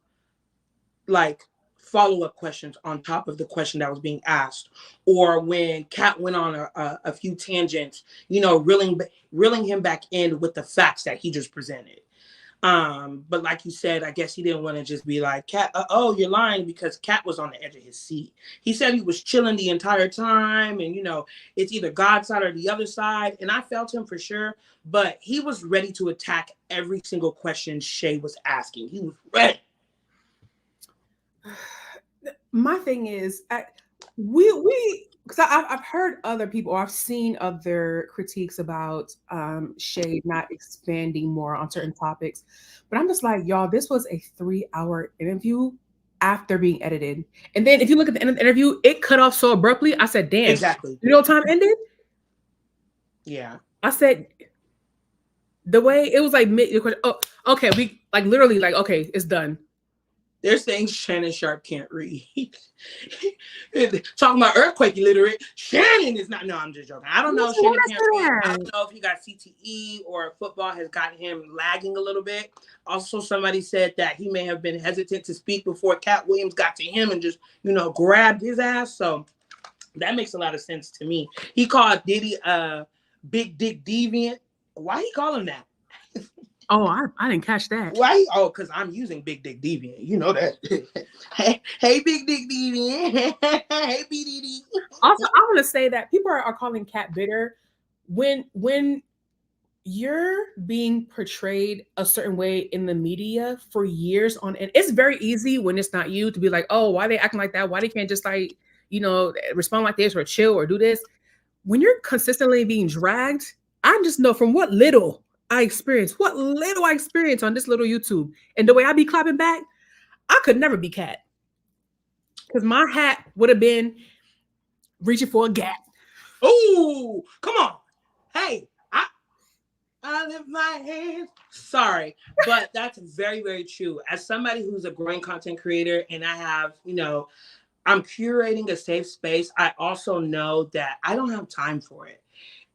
Speaker 2: like follow-up questions on top of the question that was being asked, or when Katt went on a few tangents, reeling him back in with the facts that he just presented. But like you said, I guess he didn't want to just be like, Katt, you're lying, because Katt was on the edge of his seat. He said he was chilling the entire time, and it's either God's side or the other side. And I felt him for sure, but he was ready to attack every single question Shay was asking. He was ready.
Speaker 1: My thing is, because I've heard other people, or I've seen other critiques about Shay not expanding more on certain topics, but I'm just like, y'all, this was a 3-hour interview after being edited, and then if you look at the end of the interview, it cut off so abruptly. I said, "Damn,
Speaker 2: exactly."
Speaker 1: You know what time ended?
Speaker 2: Yeah,
Speaker 1: I said the way it was like mid. Oh, okay, we like literally like, okay, it's done.
Speaker 2: They're saying Shannon Sharp can't read. Talking about earthquake illiterate. Shannon is not. No, I'm just joking. I don't know if Shannon can't read. I don't know if he got CTE or football has got him lagging a little bit. Also, somebody said that he may have been hesitant to speak before Katt Williams got to him and just, grabbed his ass. So that makes a lot of sense to me. He called Diddy Big Dick Deviant. Why he call him that?
Speaker 1: Oh, I didn't catch that.
Speaker 2: Why? Oh, because I'm using Big Dick Deviant. You know that. hey, Big Dick Deviant. Hey, BDD.
Speaker 1: Also, I want to say that people are calling Katt bitter when you're being portrayed a certain way in the media for years on end. It's very easy when it's not you to be like, oh, why they acting like that? Why they can't just respond like this or chill or do this? When you're consistently being dragged, I just know from what little I experience on this little YouTube and the way I be clapping back, I could never be Katt. Because my hat would have been reaching for a gap.
Speaker 2: Oh, come on. Hey, I lift my hands. Sorry, but that's very, very true. As somebody who's a growing content creator and I have, I'm curating a safe space, I also know that I don't have time for it.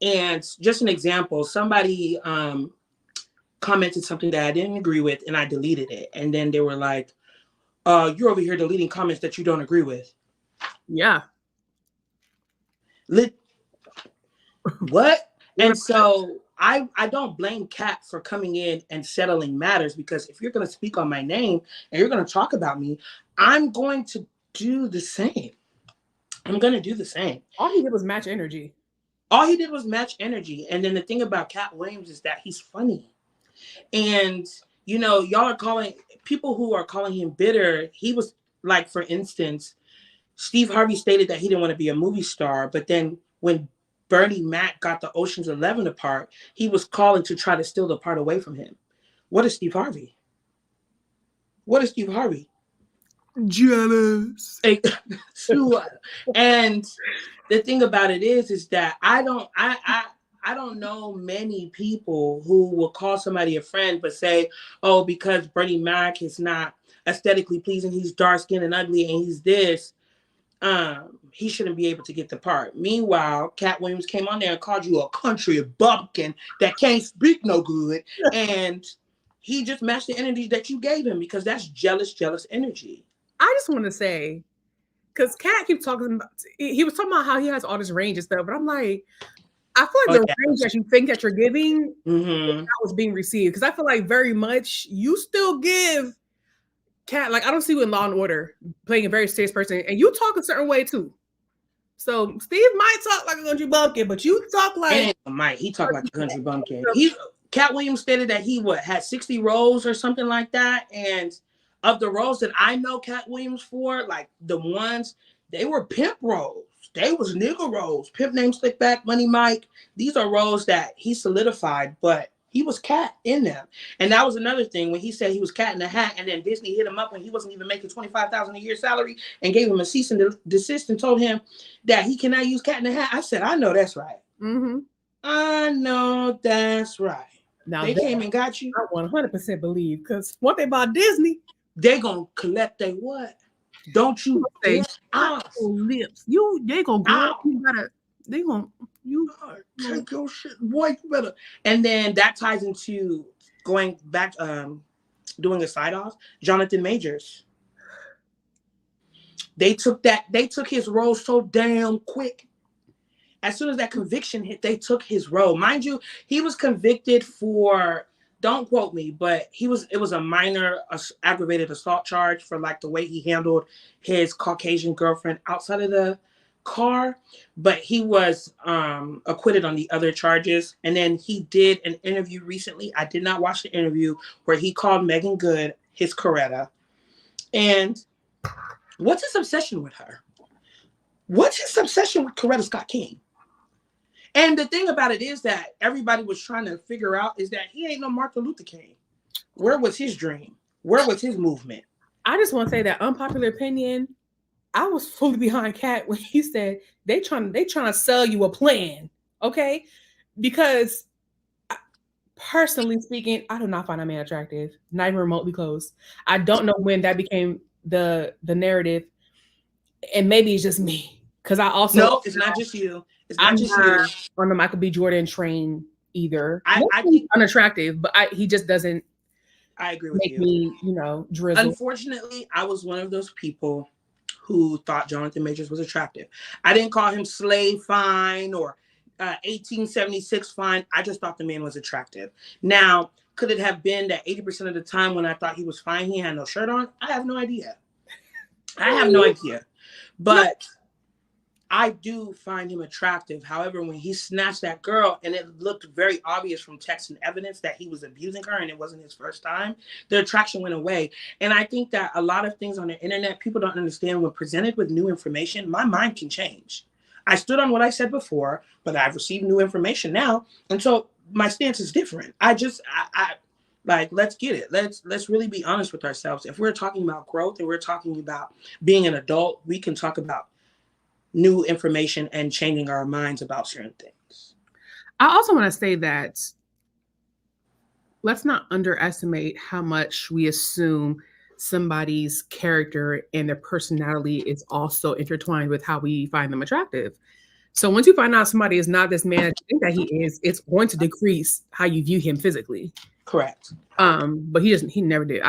Speaker 2: And just an example, somebody commented something that I didn't agree with and I deleted it. And then they were like, you're over here deleting comments that you don't agree with.
Speaker 1: Yeah.
Speaker 2: What? And so I don't blame Katt for coming in and settling matters, because if you're going to speak on my name and you're going to talk about me, I'm going to do the same. I'm going to do the same.
Speaker 1: All he did was match energy.
Speaker 2: And then the thing about Katt Williams is that he's funny. And, y'all are calling people who are calling him bitter. He was like, for instance, Steve Harvey stated that he didn't want to be a movie star. But then when Bernie Mac got the Ocean's 11 part, he was calling to try to steal the part away from him. What is Steve Harvey?
Speaker 1: Jealous.
Speaker 2: And the thing about it is that I don't know many people who will call somebody a friend but say, oh, because Bernie Mac is not aesthetically pleasing, he's dark skinned and ugly and he's this, he shouldn't be able to get the part. Meanwhile, Katt Williams came on there and called you a country bumpkin that can't speak no good. And he just matched the energy that you gave him, because that's jealous energy.
Speaker 1: I just want to say, because Katt keeps talking about, he was talking about how he has all this range and stuff, but I'm like, I feel like the range that you think that you're giving, that was being received. Because I feel like very much you still give Katt, like I don't see you in Law and Order playing a very serious person, and you talk a certain way too. So Steve might talk like a country bumpkin, but you talk like
Speaker 2: he talked like a country bumpkin. Katt Williams stated that he had 60 roles or something like that, and of the roles that I know Katt Williams for, like the ones, they were pimp roles. They was nigga roles. Pimp Name, Slickback, Money Mike. These are roles that he solidified, but he was Katt in them. And that was another thing when he said he was Katt in the Hat, and then Disney hit him up when he wasn't even making $25,000 a year salary and gave him a cease and desist and told him that he cannot use Katt in the Hat. I said, I know that's right.
Speaker 1: Mm-hmm.
Speaker 2: I know that's right. Now they came and got you.
Speaker 1: I 100% believe, because one thing about Disney,
Speaker 2: they gonna collect they what? Don't you
Speaker 1: say lips? They gonna go. They gonna
Speaker 2: take your shit, boy. You better. And then that ties into going back, doing a side off. Jonathan Majors. They took his role so damn quick. As soon as that conviction hit, they took his role. Mind you, he was convicted for, don't quote me, but it was a minor aggravated assault charge for like the way he handled his Caucasian girlfriend outside of the car, but he was acquitted on the other charges. And then he did an interview recently. I did not watch the interview, where he called Megan Good his Coretta. And what's his obsession with her? What's his obsession with Coretta Scott King? And the thing about it is that everybody was trying to figure out is that he ain't no Martin Luther King. Where was his dream? Where was his movement?
Speaker 1: I just want to say that unpopular opinion, I was fully behind Katt when he said they trying to sell you a plan, okay? Because personally speaking, I do not find that man attractive. Not even remotely close. I don't know when that became the narrative, and maybe it's just me because I also
Speaker 2: No, it's not just you. It's not
Speaker 1: I'm
Speaker 2: just
Speaker 1: not
Speaker 2: you.
Speaker 1: on the Michael B. Jordan train either.
Speaker 2: I
Speaker 1: Mostly
Speaker 2: think
Speaker 1: unattractive, but he just doesn't
Speaker 2: I agree with
Speaker 1: make
Speaker 2: you.
Speaker 1: me, drizzle.
Speaker 2: Unfortunately, I was one of those people who thought Jonathan Majors was attractive. I didn't call him slave fine or 1876 fine. I just thought the man was attractive. Now, could it have been that 80% of the time when I thought he was fine, he had no shirt on? I have no idea. I have no idea. But I do find him attractive. However, when he snatched that girl and it looked very obvious from text and evidence that he was abusing her and it wasn't his first time, the attraction went away. And I think that a lot of things on the internet, people don't understand when presented with new information, my mind can change. I stood on what I said before, but I've received new information now. And so my stance is different. I like, let's get it. Let's really be honest with ourselves. If we're talking about growth and we're talking about being an adult, we can talk about new information and changing our minds about certain things.
Speaker 1: I also want to say that let's not underestimate how much we assume somebody's character and their personality is also intertwined with how we find them attractive. So once you find out somebody is not this man that you think that he is, it's going to decrease how you view him physically.
Speaker 2: Correct.
Speaker 1: But he never did.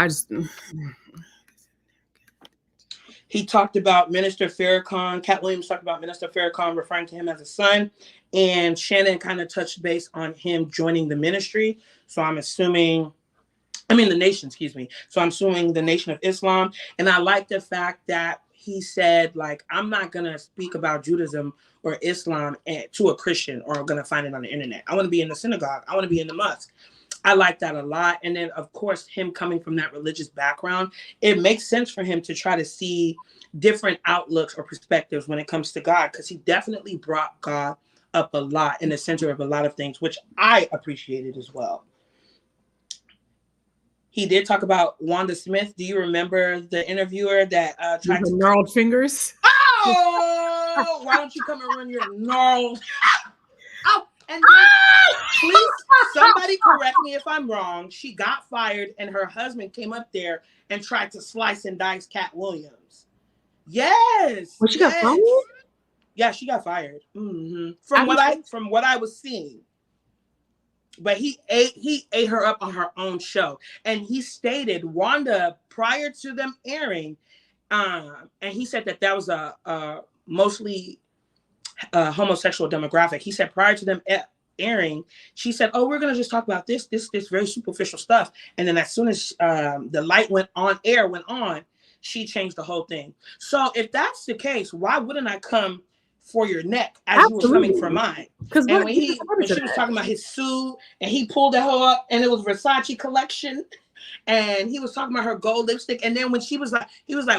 Speaker 2: He talked about Minister Farrakhan. Katt Williams talked about Minister Farrakhan, referring to him as a son. And Shannon kind of touched base on him joining the ministry. So I'm assuming, the nation, excuse me. So I'm assuming the Nation of Islam. And I like the fact that he said, like, I'm not going to speak about Judaism or Islam to a Christian or I'm going to find it on the internet. I want to be in the synagogue. I want to be in the mosque. I like that a lot. And then, of course, him coming from that religious background, it makes sense for him to try to see different outlooks or perspectives when it comes to God, because he definitely brought God up a lot in the center of a lot of things, which I appreciated as well. He did talk about Wanda Smith. Do you remember the interviewer that tried to
Speaker 1: gnarled fingers?
Speaker 2: Oh, why don't you come and run your gnarled? Oh, and then, please, somebody correct me if I'm wrong. She got fired, and her husband came up there and tried to slice and dice Katt Williams. Yes.
Speaker 1: Well, she got fired?
Speaker 2: Yeah, she got fired. Mm-hmm. From what I was seeing. But he ate her up on her own show, and he stated Wanda prior to them airing, and he said that was a mostly homosexual demographic. He said prior to them airing, she said, "Oh, we're gonna just talk about this very superficial stuff," and then as soon as the light went on, she changed the whole thing. So if that's the case, why wouldn't I come for your neck as Absolutely. You were coming for mine? Because when she was talking about his suit and he pulled the hoe up and it was Versace collection, and he was talking about her gold lipstick, and then when he was like,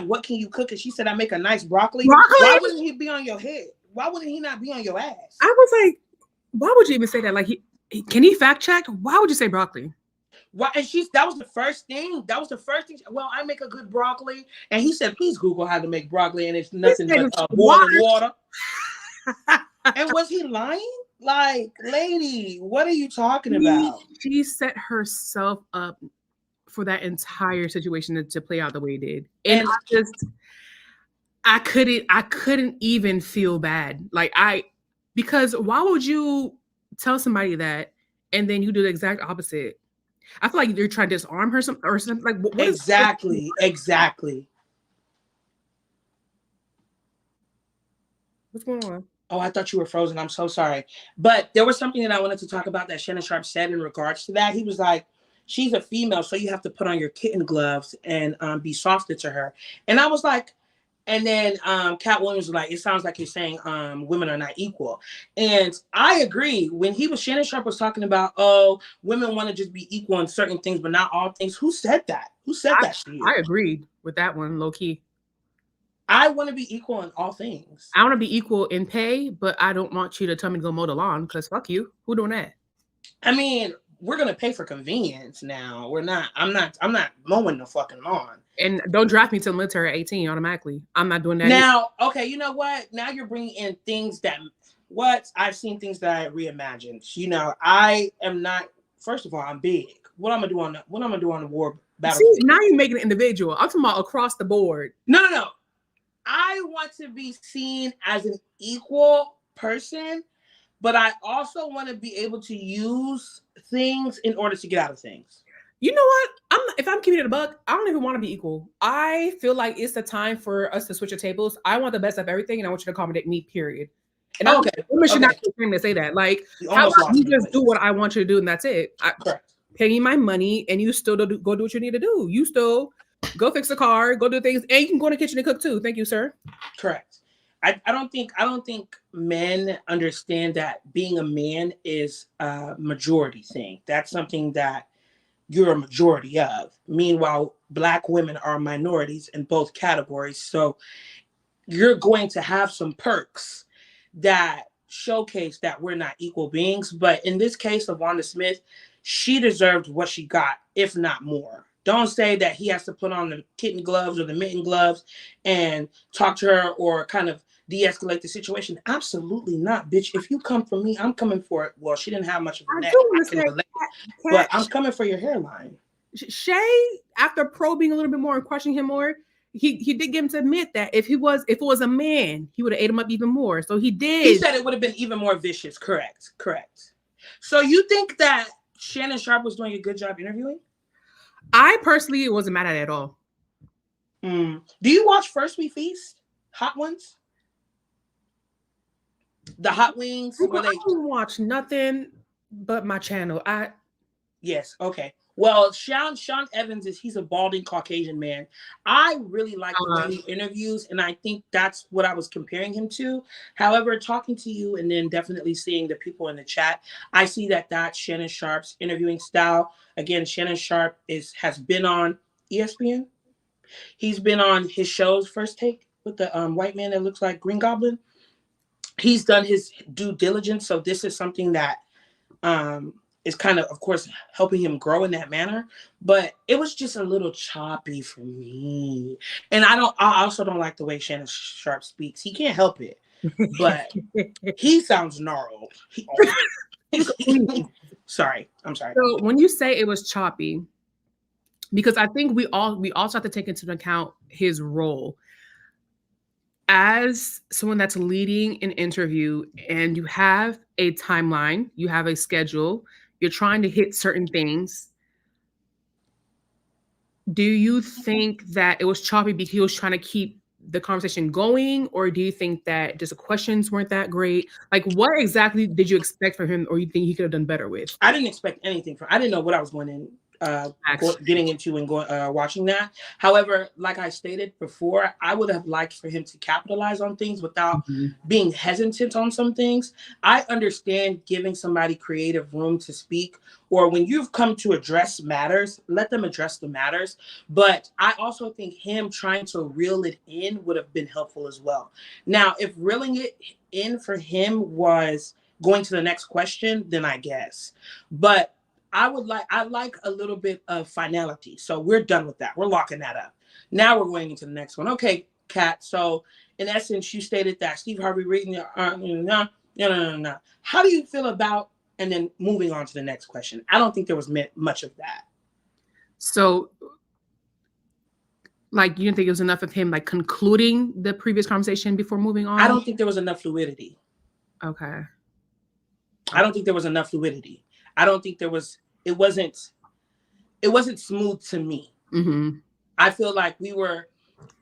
Speaker 2: "What can you cook?" and she said, "I make a nice broccoli." Why wouldn't he be on your head? Why wouldn't he not be on your ass?
Speaker 1: I was like, why would you even say that? Like, can he fact check? Why would you say broccoli?
Speaker 2: Why? And that was the first thing. Well, I make a good broccoli, and he said, "Please Google how to make broccoli," and it's nothing but boiling water. And was he lying? Like, lady, what are you talking about?
Speaker 1: She set herself up for that entire situation to play out the way it did, and I couldn't even feel bad. Like, because why would you tell somebody that and then you do the exact opposite? I feel like you're trying to disarm her or something. Like, what
Speaker 2: exactly.
Speaker 1: What's going on?
Speaker 2: Oh, I thought you were frozen. I'm so sorry. But there was something that I wanted to talk about that Shannon Sharp said in regards to that. He was like, she's a female, so you have to put on your kitten gloves and be softer to her. And I was like, and then Katt Williams was like, it sounds like you're saying women are not equal. And I agree. When Shannon Sharp was talking about, oh, women want to just be equal in certain things, but not all things. Who said that? Who said that to you?
Speaker 1: I agreed with that one, low key.
Speaker 2: I want to be equal in all things.
Speaker 1: I want to be equal in pay, but I don't want you to tell me to go mow the lawn because fuck you. Who doing that?
Speaker 2: I mean, we're gonna pay for convenience now. I'm not mowing the fucking lawn.
Speaker 1: And don't draft me to the military at 18 automatically. I'm not doing that.
Speaker 2: Now, okay, you know what? Now you're bringing in things I've seen things that I reimagined. I am not first of all, I'm big. What I'm gonna do on the war
Speaker 1: See,
Speaker 2: battlefield?
Speaker 1: now you're making it individual. I'm talking about across the board.
Speaker 2: No. I want to be seen as an equal person, but I also want to be able to use things in order to get out of things.
Speaker 1: You know what? If I'm keeping it a buck, I don't even want to be equal. I feel like it's the time for us to switch the tables. I want the best of everything, and I want you to accommodate me. Period. And
Speaker 2: Okay.
Speaker 1: I should not be ashamed to say that. Like, how about you just do what I want you to do, and that's it.
Speaker 2: Correct.
Speaker 1: Pay me my money, and you still go do what you need to do. You still go fix the car, go do things, and you can go in the kitchen and cook too. Thank you, sir.
Speaker 2: Correct. I don't think men understand that being a man is a majority thing. That's something that you're a majority of. Meanwhile, Black women are minorities in both categories. So you're going to have some perks that showcase that we're not equal beings. But in this case of Wanda Smith, she deserved what she got, if not more. Don't say that he has to put on the kitten gloves or the mitten gloves and talk to her or kind of de-escalate the situation. Absolutely not, bitch. If you come for me, I'm coming for it. Well, she didn't have much of a neck, but I'm coming for your hairline.
Speaker 1: Shay, after probing a little bit more and questioning him more, he did get him to admit that if it was a man, he would have ate him up even more. So he did.
Speaker 2: He said it would have been even more vicious. Correct. So you think that Shannon Sharpe was doing a good job interviewing?
Speaker 1: I personally wasn't mad at it at all.
Speaker 2: Do you watch First We Feast? Hot Ones? The hot wings?
Speaker 1: I don't watch nothing but my channel.
Speaker 2: Yes, okay. Well, Sean Evans he's a balding Caucasian man. I really like the way he interviews, and I think that's what I was comparing him to. However, talking to you and then definitely seeing the people in the chat, I see that that's Shannon Sharpe's interviewing style. Again, Shannon Sharpe has been on ESPN. He's been on his shows, First Take, with the white man that looks like Green Goblin. He's done his due diligence, so this is something that is kind of course, helping him grow in that manner. But it was just a little choppy for me. And I also don't like the way Shannon Sharpe speaks. He can't help it. But he sounds gnarled. Sorry. I'm sorry.
Speaker 1: So when you say it was choppy, because I think we also have to take into account his role. As someone that's leading an interview and you have a timeline, you have a schedule, you're trying to hit certain things. Do you think that it was choppy because he was trying to keep the conversation going? Or do you think that just the questions weren't that great? Like, what exactly did you expect from him or you think he could have done better with?
Speaker 2: I didn't expect anything I didn't know what I was going in. Getting into and watching that. However, like I stated before, I would have liked for him to capitalize on things without being hesitant on some things. I understand giving somebody creative room to speak, or when you've come to address matters, let them address the matters. But I also think him trying to reel it in would have been helpful as well. Now, if reeling it in for him was going to the next question, then I guess. But I like a little bit of finality. So we're done with that. We're locking that up. Now we're going into the next one. Okay, Katt. So in essence, you stated that Steve Harvey reading no. How do you feel about, and then moving on to the next question? I don't think there was much of that.
Speaker 1: So like, you didn't think it was enough of him like concluding the previous conversation before moving on?
Speaker 2: I don't think there was enough fluidity.
Speaker 1: Okay.
Speaker 2: I don't think there was enough fluidity. I don't think there was, it wasn't smooth to me. I feel like we were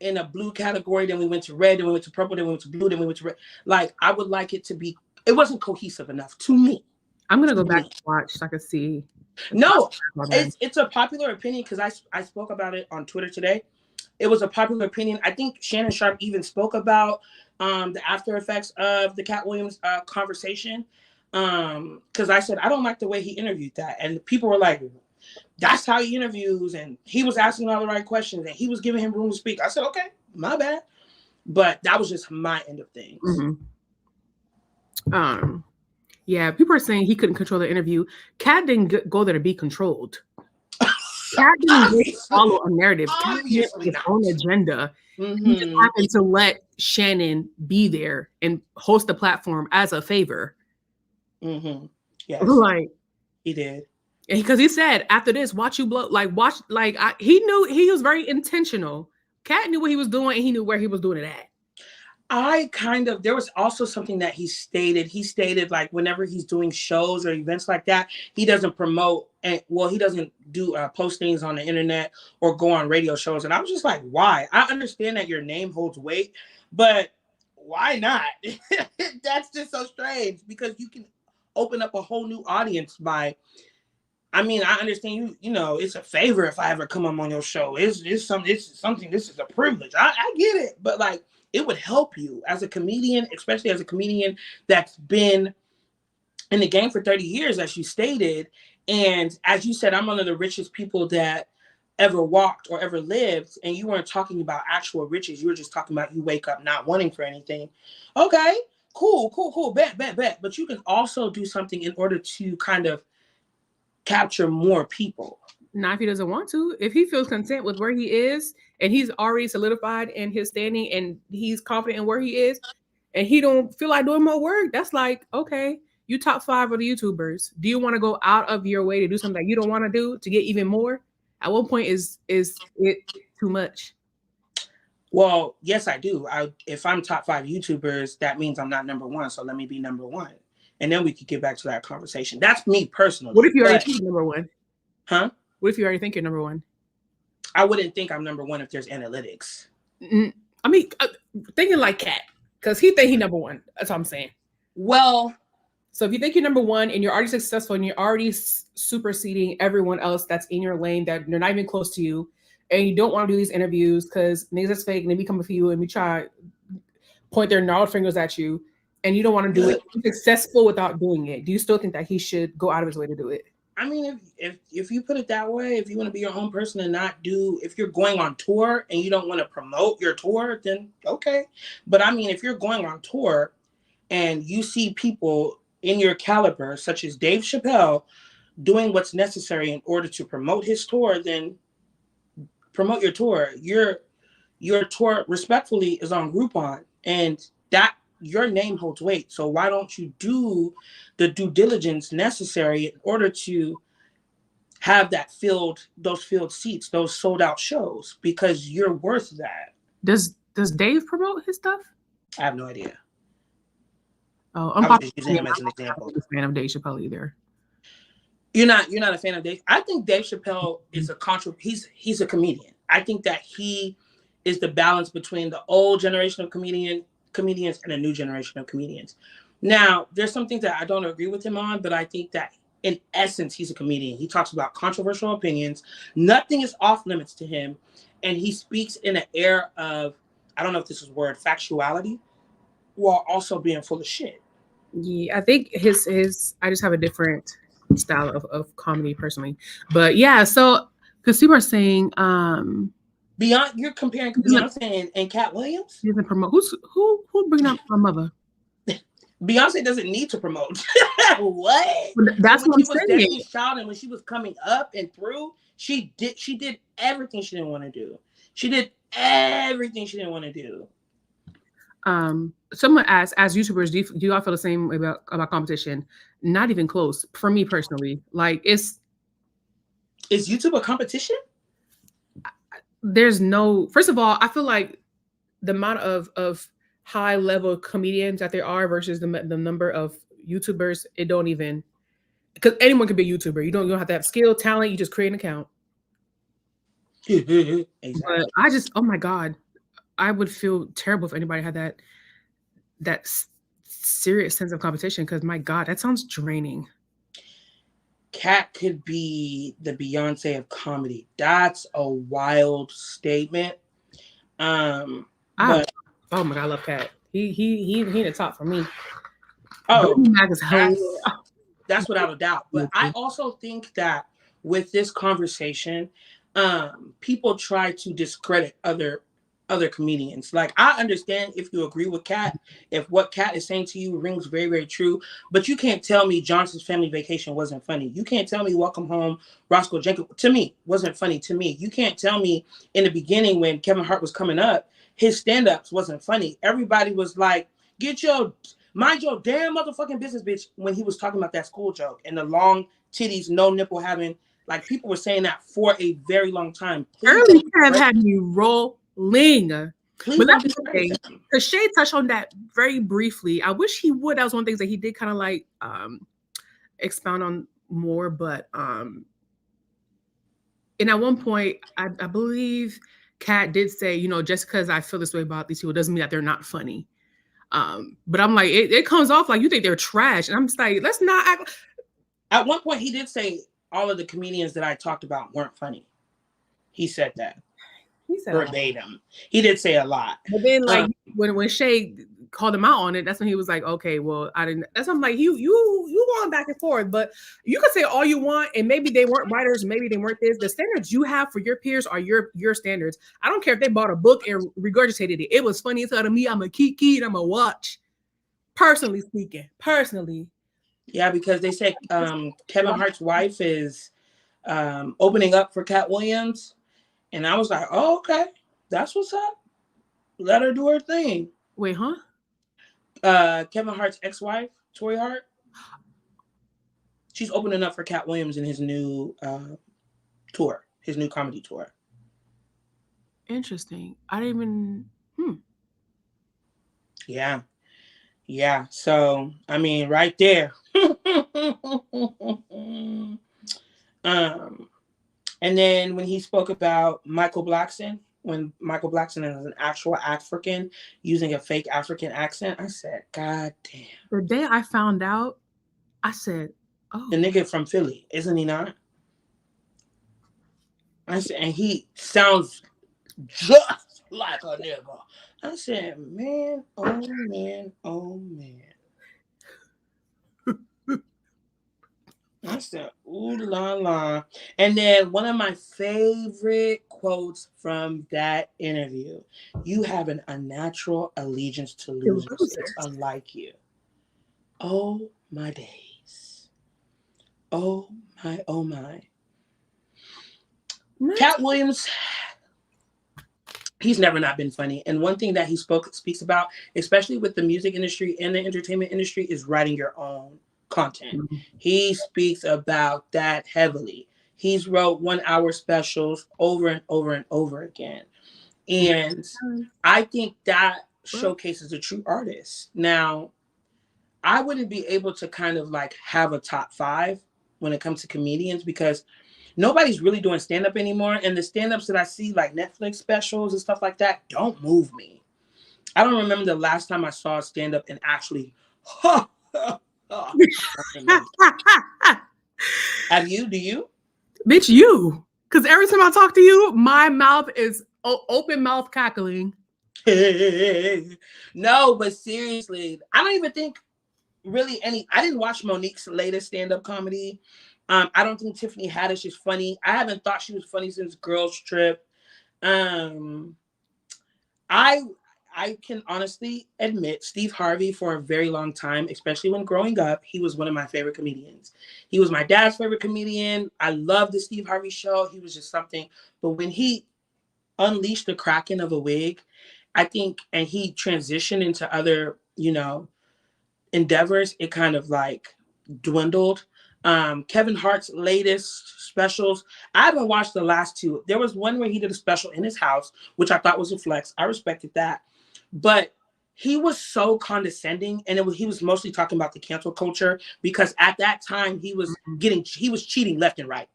Speaker 2: in a blue category, then we went to red, then we went to purple, then we went to blue, then we went to red. Like, I would like it to be, it wasn't cohesive enough to me.
Speaker 1: I'm going to go back and watch so I can see.
Speaker 2: No, it's a popular opinion because I spoke about it on Twitter today. It was a popular opinion. I think Shannon Sharpe even spoke about the after effects of the Katt Williams conversation. Because I said, I don't like the way he interviewed that. And people were like, that's how he interviews. And he was asking all the right questions and he was giving him room to speak. I said, okay, my bad. But that was just my end of things.
Speaker 1: Yeah, people are saying he couldn't control the interview. Katt didn't go there to be controlled. Katt didn't follow a narrative. Katt had his own agenda. He just happened to let Shannon be there and host the platform as a favor.
Speaker 2: Yes,
Speaker 1: like
Speaker 2: he did.
Speaker 1: Because he said after this, watch you blow. Like watch, like he knew he was very intentional. Katt knew what he was doing, and he knew where he was doing it at.
Speaker 2: There was also something that he stated. He stated like whenever he's doing shows or events like that, he doesn't promote and he doesn't do postings on the internet or go on radio shows. And I was just like, why? I understand that your name holds weight, but why not? That's just so strange because you can open up a whole new audience by. I mean, I understand you. You know, it's a favor if I ever come up on your show. It's something. This is a privilege. I get it, but like, it would help you as a comedian, especially as a comedian that's been in the game for 30 years, as you stated. And as you said, I'm one of the richest people that ever walked or ever lived. And you weren't talking about actual riches. You were just talking about you wake up not wanting for anything. Okay, cool. Bet. But you can also do something in order to kind of capture more people.
Speaker 1: Not if he doesn't want to. If he feels content with where he is and he's already solidified in his standing and he's confident in where he is and he don't feel like doing more work, that's like, okay, you top 5 of the YouTubers. Do you want to go out of your way to do something that you don't want to do to get even more? At what point is it too much?
Speaker 2: Well, yes, I do. If I'm top 5 YouTubers, that means I'm not number 1. So let me be number 1. And then we could get back to that conversation. That's me personally.
Speaker 1: What if you already think you're number 1?
Speaker 2: Huh?
Speaker 1: What if you already think you're number 1?
Speaker 2: I wouldn't think I'm number 1 if there's analytics.
Speaker 1: I mean, thinking like Katt, because he think he number 1. That's what I'm saying.
Speaker 2: Well,
Speaker 1: so if you think you're number 1 and you're already successful and you're already superseding everyone else that's in your lane that they're not even close to you, and you don't want to do these interviews because niggas is fake and they become for you and we try point their gnarled fingers at you, and you don't want to do it, successful without doing it, do you still think that he should go out of his way to do it?
Speaker 2: I mean, if you put it that way, if you want to be your own person and not do, if you're going on tour and you don't want to promote your tour, then okay. But I mean, if you're going on tour and you see people in your caliber, such as Dave Chappelle, doing what's necessary in order to promote his tour, then promote your tour. Your tour, respectfully, is on Groupon, and that your name holds weight. So why don't you do the due diligence necessary in order to have those filled seats, those sold out shows, because you're worth that.
Speaker 1: Does Dave promote his stuff?
Speaker 2: I have no idea.
Speaker 1: Oh,
Speaker 2: I'm just using him as an example.
Speaker 1: I'm not a fan of Dave Chappelle either.
Speaker 2: You're not a fan of Dave. I think Dave Chappelle is he's a comedian. I think that he is the balance between the old generation of comedians and a new generation of comedians. Now, there's some things that I don't agree with him on, but I think that in essence, he's a comedian. He talks about controversial opinions. Nothing is off limits to him. And he speaks in an air of, I don't know if this is a word, factuality, while also being full of shit.
Speaker 1: Yeah, I think his I just have a different style of comedy personally. But yeah, so because people are saying
Speaker 2: you're comparing Beyonce and Katt Williams?
Speaker 1: He doesn't promote. Who bringing up my mother?
Speaker 2: Beyonce doesn't need to promote. What?
Speaker 1: That's what I'm saying.
Speaker 2: And when she was coming up and through, she did everything she didn't want to do. She did everything she didn't want to do.
Speaker 1: Someone asked, as YouTubers, do y'all feel the same way about competition? Not even close. For me personally, like is
Speaker 2: YouTube a competition?
Speaker 1: There's no. First of all, I feel like the amount of high level comedians that there are versus the number of YouTubers, it don't even, because anyone can be a YouTuber. You don't have to have skill, talent. You just create an account.
Speaker 2: Exactly.
Speaker 1: But I just, oh my God, I would feel terrible if anybody had that serious sense of competition, because my God, that sounds draining.
Speaker 2: Katt could be the Beyonce of comedy. That's a wild statement.
Speaker 1: Oh my God, I love Katt. He in the top for me.
Speaker 2: Oh, that's without a doubt. But I also think that with this conversation, people try to discredit other comedians. Like, I understand if you agree with Katt, if what Katt is saying to you rings very, very true, but you can't tell me Johnson's Family Vacation wasn't funny. You can't tell me Welcome Home, Roscoe Jenkins, to me, wasn't funny to me. You can't tell me in the beginning when Kevin Hart was coming up, his stand-ups wasn't funny. Everybody was like, mind your damn motherfucking business, bitch, when he was talking about that school joke and the long titties, no nipple having. Like, people were saying that for a very long time. Please
Speaker 1: Early
Speaker 2: don't
Speaker 1: have
Speaker 2: discredit
Speaker 1: had me rolling.
Speaker 2: Please
Speaker 1: But
Speaker 2: don't
Speaker 1: that's the
Speaker 2: discredit
Speaker 1: thing.
Speaker 2: them.
Speaker 1: Because Shay touched on that very briefly. I wish he would. That was one of the things that he did kind of like expound on more. But and at one point, I believe Katt did say, you know, just because I feel this way about these people doesn't mean that they're not funny. But I'm like, it comes off like you think they're trash. And I'm just like, let's not act.
Speaker 2: At one point, he did say all of the comedians that I talked about weren't funny. He said that.
Speaker 1: He said
Speaker 2: verbatim. He did say a lot.
Speaker 1: But then, like, when Shay called him out on it, that's when he was like, okay, well, I didn't. That's when I'm like, you going back and forth, but you can say all you want, and maybe they weren't writers, maybe they weren't this. The standards you have for your peers are your standards. I don't care if they bought a book and regurgitated it. It was funny as hell to me. I'm a kiki and I'm a watch. Personally speaking, personally.
Speaker 2: Yeah, because they said Kevin Hart's wife is opening up for Katt Williams. And I was like, oh, okay. That's what's up. Let her do her thing.
Speaker 1: Wait, huh?
Speaker 2: Kevin Hart's ex-wife, Tori Hart. She's opening up for Katt Williams in his new tour, his new comedy tour.
Speaker 1: Interesting. I didn't even.
Speaker 2: Yeah. Yeah. So, I mean, right there. And then when he spoke about Michael Blackson, when Michael Blackson is an actual African using a fake African accent, I said, God damn.
Speaker 1: The day I found out, I said, oh.
Speaker 2: The nigga from Philly, isn't he not? I said, and he sounds just like a nigga. I said, man, oh man, oh man. I said, ooh la la. And then one of my favorite quotes from that interview, you have an unnatural allegiance to losers. It's unlike you. Oh my days. Oh my, oh my. Katt Williams, he's never not been funny. And one thing that he speaks about, especially with the music industry and the entertainment industry, is writing your own content. Mm-hmm. He speaks about that heavily. He's wrote 1 hour specials over and over and over again. And I think that showcases a true artist. Now, I wouldn't be able to kind of like have a top 5 when it comes to comedians because nobody's really doing stand-up anymore. And the stand-ups that I see, like Netflix specials and stuff like that, don't move me. I don't remember the last time I saw a stand-up and actually, have you? Do you?
Speaker 1: Bitch, you. Because every time I talk to you, my mouth is open mouth cackling.
Speaker 2: No, but seriously, I don't even think really I didn't watch Monique's latest stand-up comedy. I don't think Tiffany Haddish is funny. I haven't thought she was funny since Girls Trip. I can honestly admit Steve Harvey for a very long time, especially when growing up, he was one of my favorite comedians. He was my dad's favorite comedian. I loved the Steve Harvey show. He was just something. But when he unleashed the kraken of a wig, I think, and he transitioned into other, endeavors, it kind of like dwindled. Kevin Hart's latest specials, I haven't watched the last 2. There was one where he did a special in his house, which I thought was a flex. I respected that. But he was so condescending, and he was mostly talking about the cancel culture because at that time he was cheating left and right.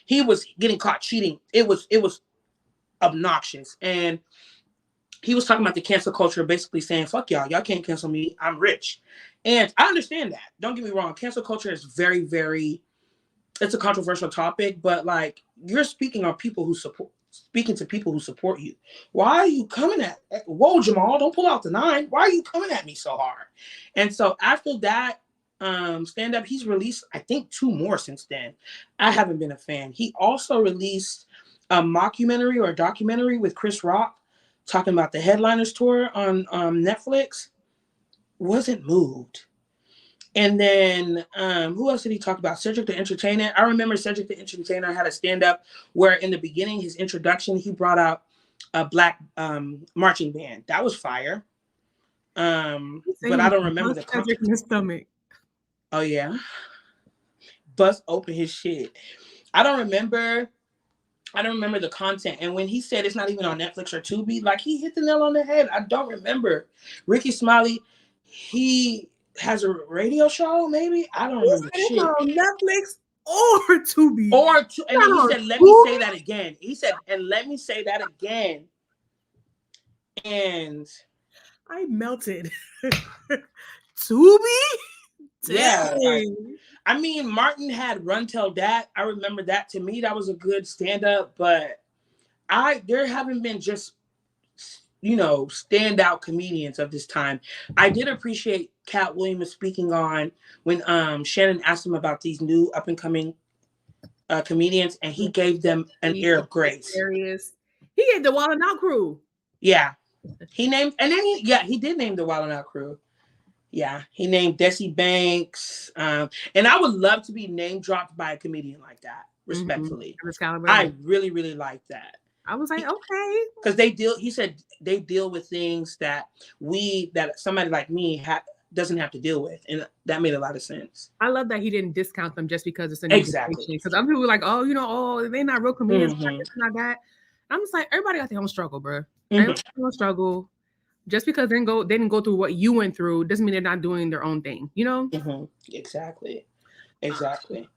Speaker 2: He was getting caught cheating. It was obnoxious. And he was talking about the cancel culture, basically saying, fuck y'all can't cancel me. I'm rich. And I understand that. Don't get me wrong. Cancel culture is very, very, it's a controversial topic, but like you're speaking to people who support you. Why are you coming whoa, Jamal, don't pull out the 9. Why are you coming at me so hard? And so after that stand-up, he's released, I think 2 more since then. I haven't been a fan. He also released a mockumentary or a documentary with Chris Rock talking about the Headliners tour on Netflix. Wasn't moved. And then who else did he talk about? Cedric the Entertainer. I remember Cedric the Entertainer had a stand-up where in the beginning, his introduction, he brought out a black marching band. That was fire. But I don't remember the
Speaker 1: Cedric in his stomach.
Speaker 2: Oh, yeah? bust open his shit. I don't remember the content. And when he said it's not even on Netflix or Tubi, like he hit the nail on the head. I don't remember. Ricky Smiley, he has a radio show, maybe? I don't remember
Speaker 1: It's
Speaker 2: shit.
Speaker 1: on Netflix or Tubi.
Speaker 2: And then he said, let me say that again. He said, and let me say that again. And
Speaker 1: I melted. Tubi?
Speaker 2: yeah, like, I mean, Martin had Run Tell Dat. I remember that. To me, that was a good stand-up, but there haven't been just, standout comedians of this time. I did appreciate Katt Williams speaking on when Shannon asked him about these new up-and-coming comedians, and he gave them an air of grace.
Speaker 1: Hilarious. He gave the Wild 'N Out crew.
Speaker 2: Yeah. He named, and then he did name the Wild 'N Out crew. Yeah, he named Desi Banks. And I would love to be name dropped by a comedian like that, respectfully.
Speaker 1: Mm-hmm.
Speaker 2: I really, really like that.
Speaker 1: I was like, okay.
Speaker 2: Because he said they deal with things that somebody like me doesn't have to deal with. And that made a lot of sense.
Speaker 1: I love that he didn't discount them just because it's a new generation. Because other people were like, they're not real comedians.
Speaker 2: Mm-hmm.
Speaker 1: It's not that. I'm just like, everybody got their own struggle, bro. Everybody got their own struggle. Just because they didn't go through what you went through doesn't mean they're not doing their own thing,
Speaker 2: Mm-hmm. Exactly.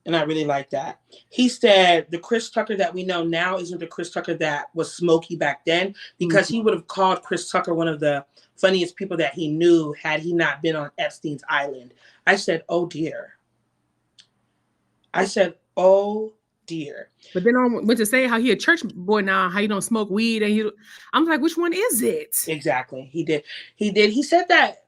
Speaker 2: And I really like that. He said the Chris Tucker that we know now isn't the Chris Tucker that was smoky back then, because he would have called Chris Tucker one of the funniest people that he knew had he not been on Epstein's island. I said, oh dear.
Speaker 1: But then I went to say how he a church boy now, how you don't smoke weed, and I'm like, which one is it?
Speaker 2: Exactly. He did. He said that.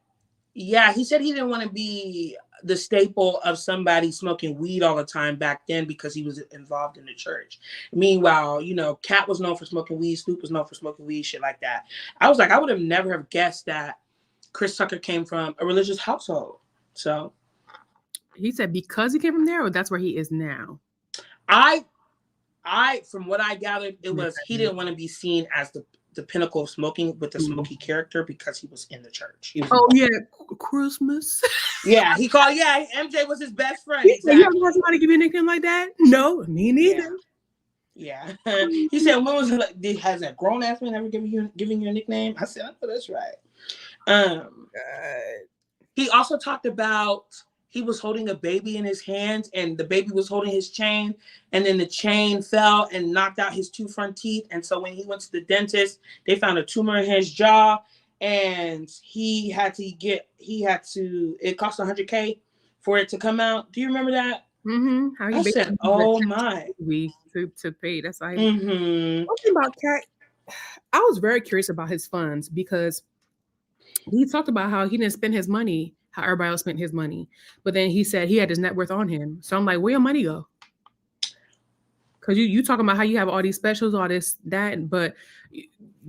Speaker 2: Yeah, he said he didn't want to be the staple of somebody smoking weed all the time back then because he was involved in the church. Meanwhile, Katt was known for smoking weed, Snoop was known for smoking weed, shit like that. I was like, I would have never have guessed that Chris Tucker came from a religious household. So
Speaker 1: he said because he came from there, or that's where he is now.
Speaker 2: From what I gathered, it was he didn't want to be seen as the pinnacle of smoking with the smoky character because he was in the church.
Speaker 1: Christmas.
Speaker 2: Yeah, MJ was his best friend.
Speaker 1: Exactly. You ever had somebody give you a nickname like that? No, me neither.
Speaker 2: Yeah. He said, when was it? Has a grown ass man ever giving you a nickname? I said, oh, that's right. He also talked about he was holding a baby in his hands and the baby was holding his chain, and then the chain fell and knocked out his 2 front teeth. And so when he went to the dentist, they found a tumor in his jaw, and it cost $100K for it to come out. Do you remember that?
Speaker 1: Mm-hmm.
Speaker 2: I said, oh my.
Speaker 1: To pay. That's why. One thing about Katt, I was very curious about his funds because he talked about how he didn't spend his money how everybody else spent his money. But then he said he had his net worth on him. So I'm like, where your money go? Because you talking about how you have all these specials, all this, that, but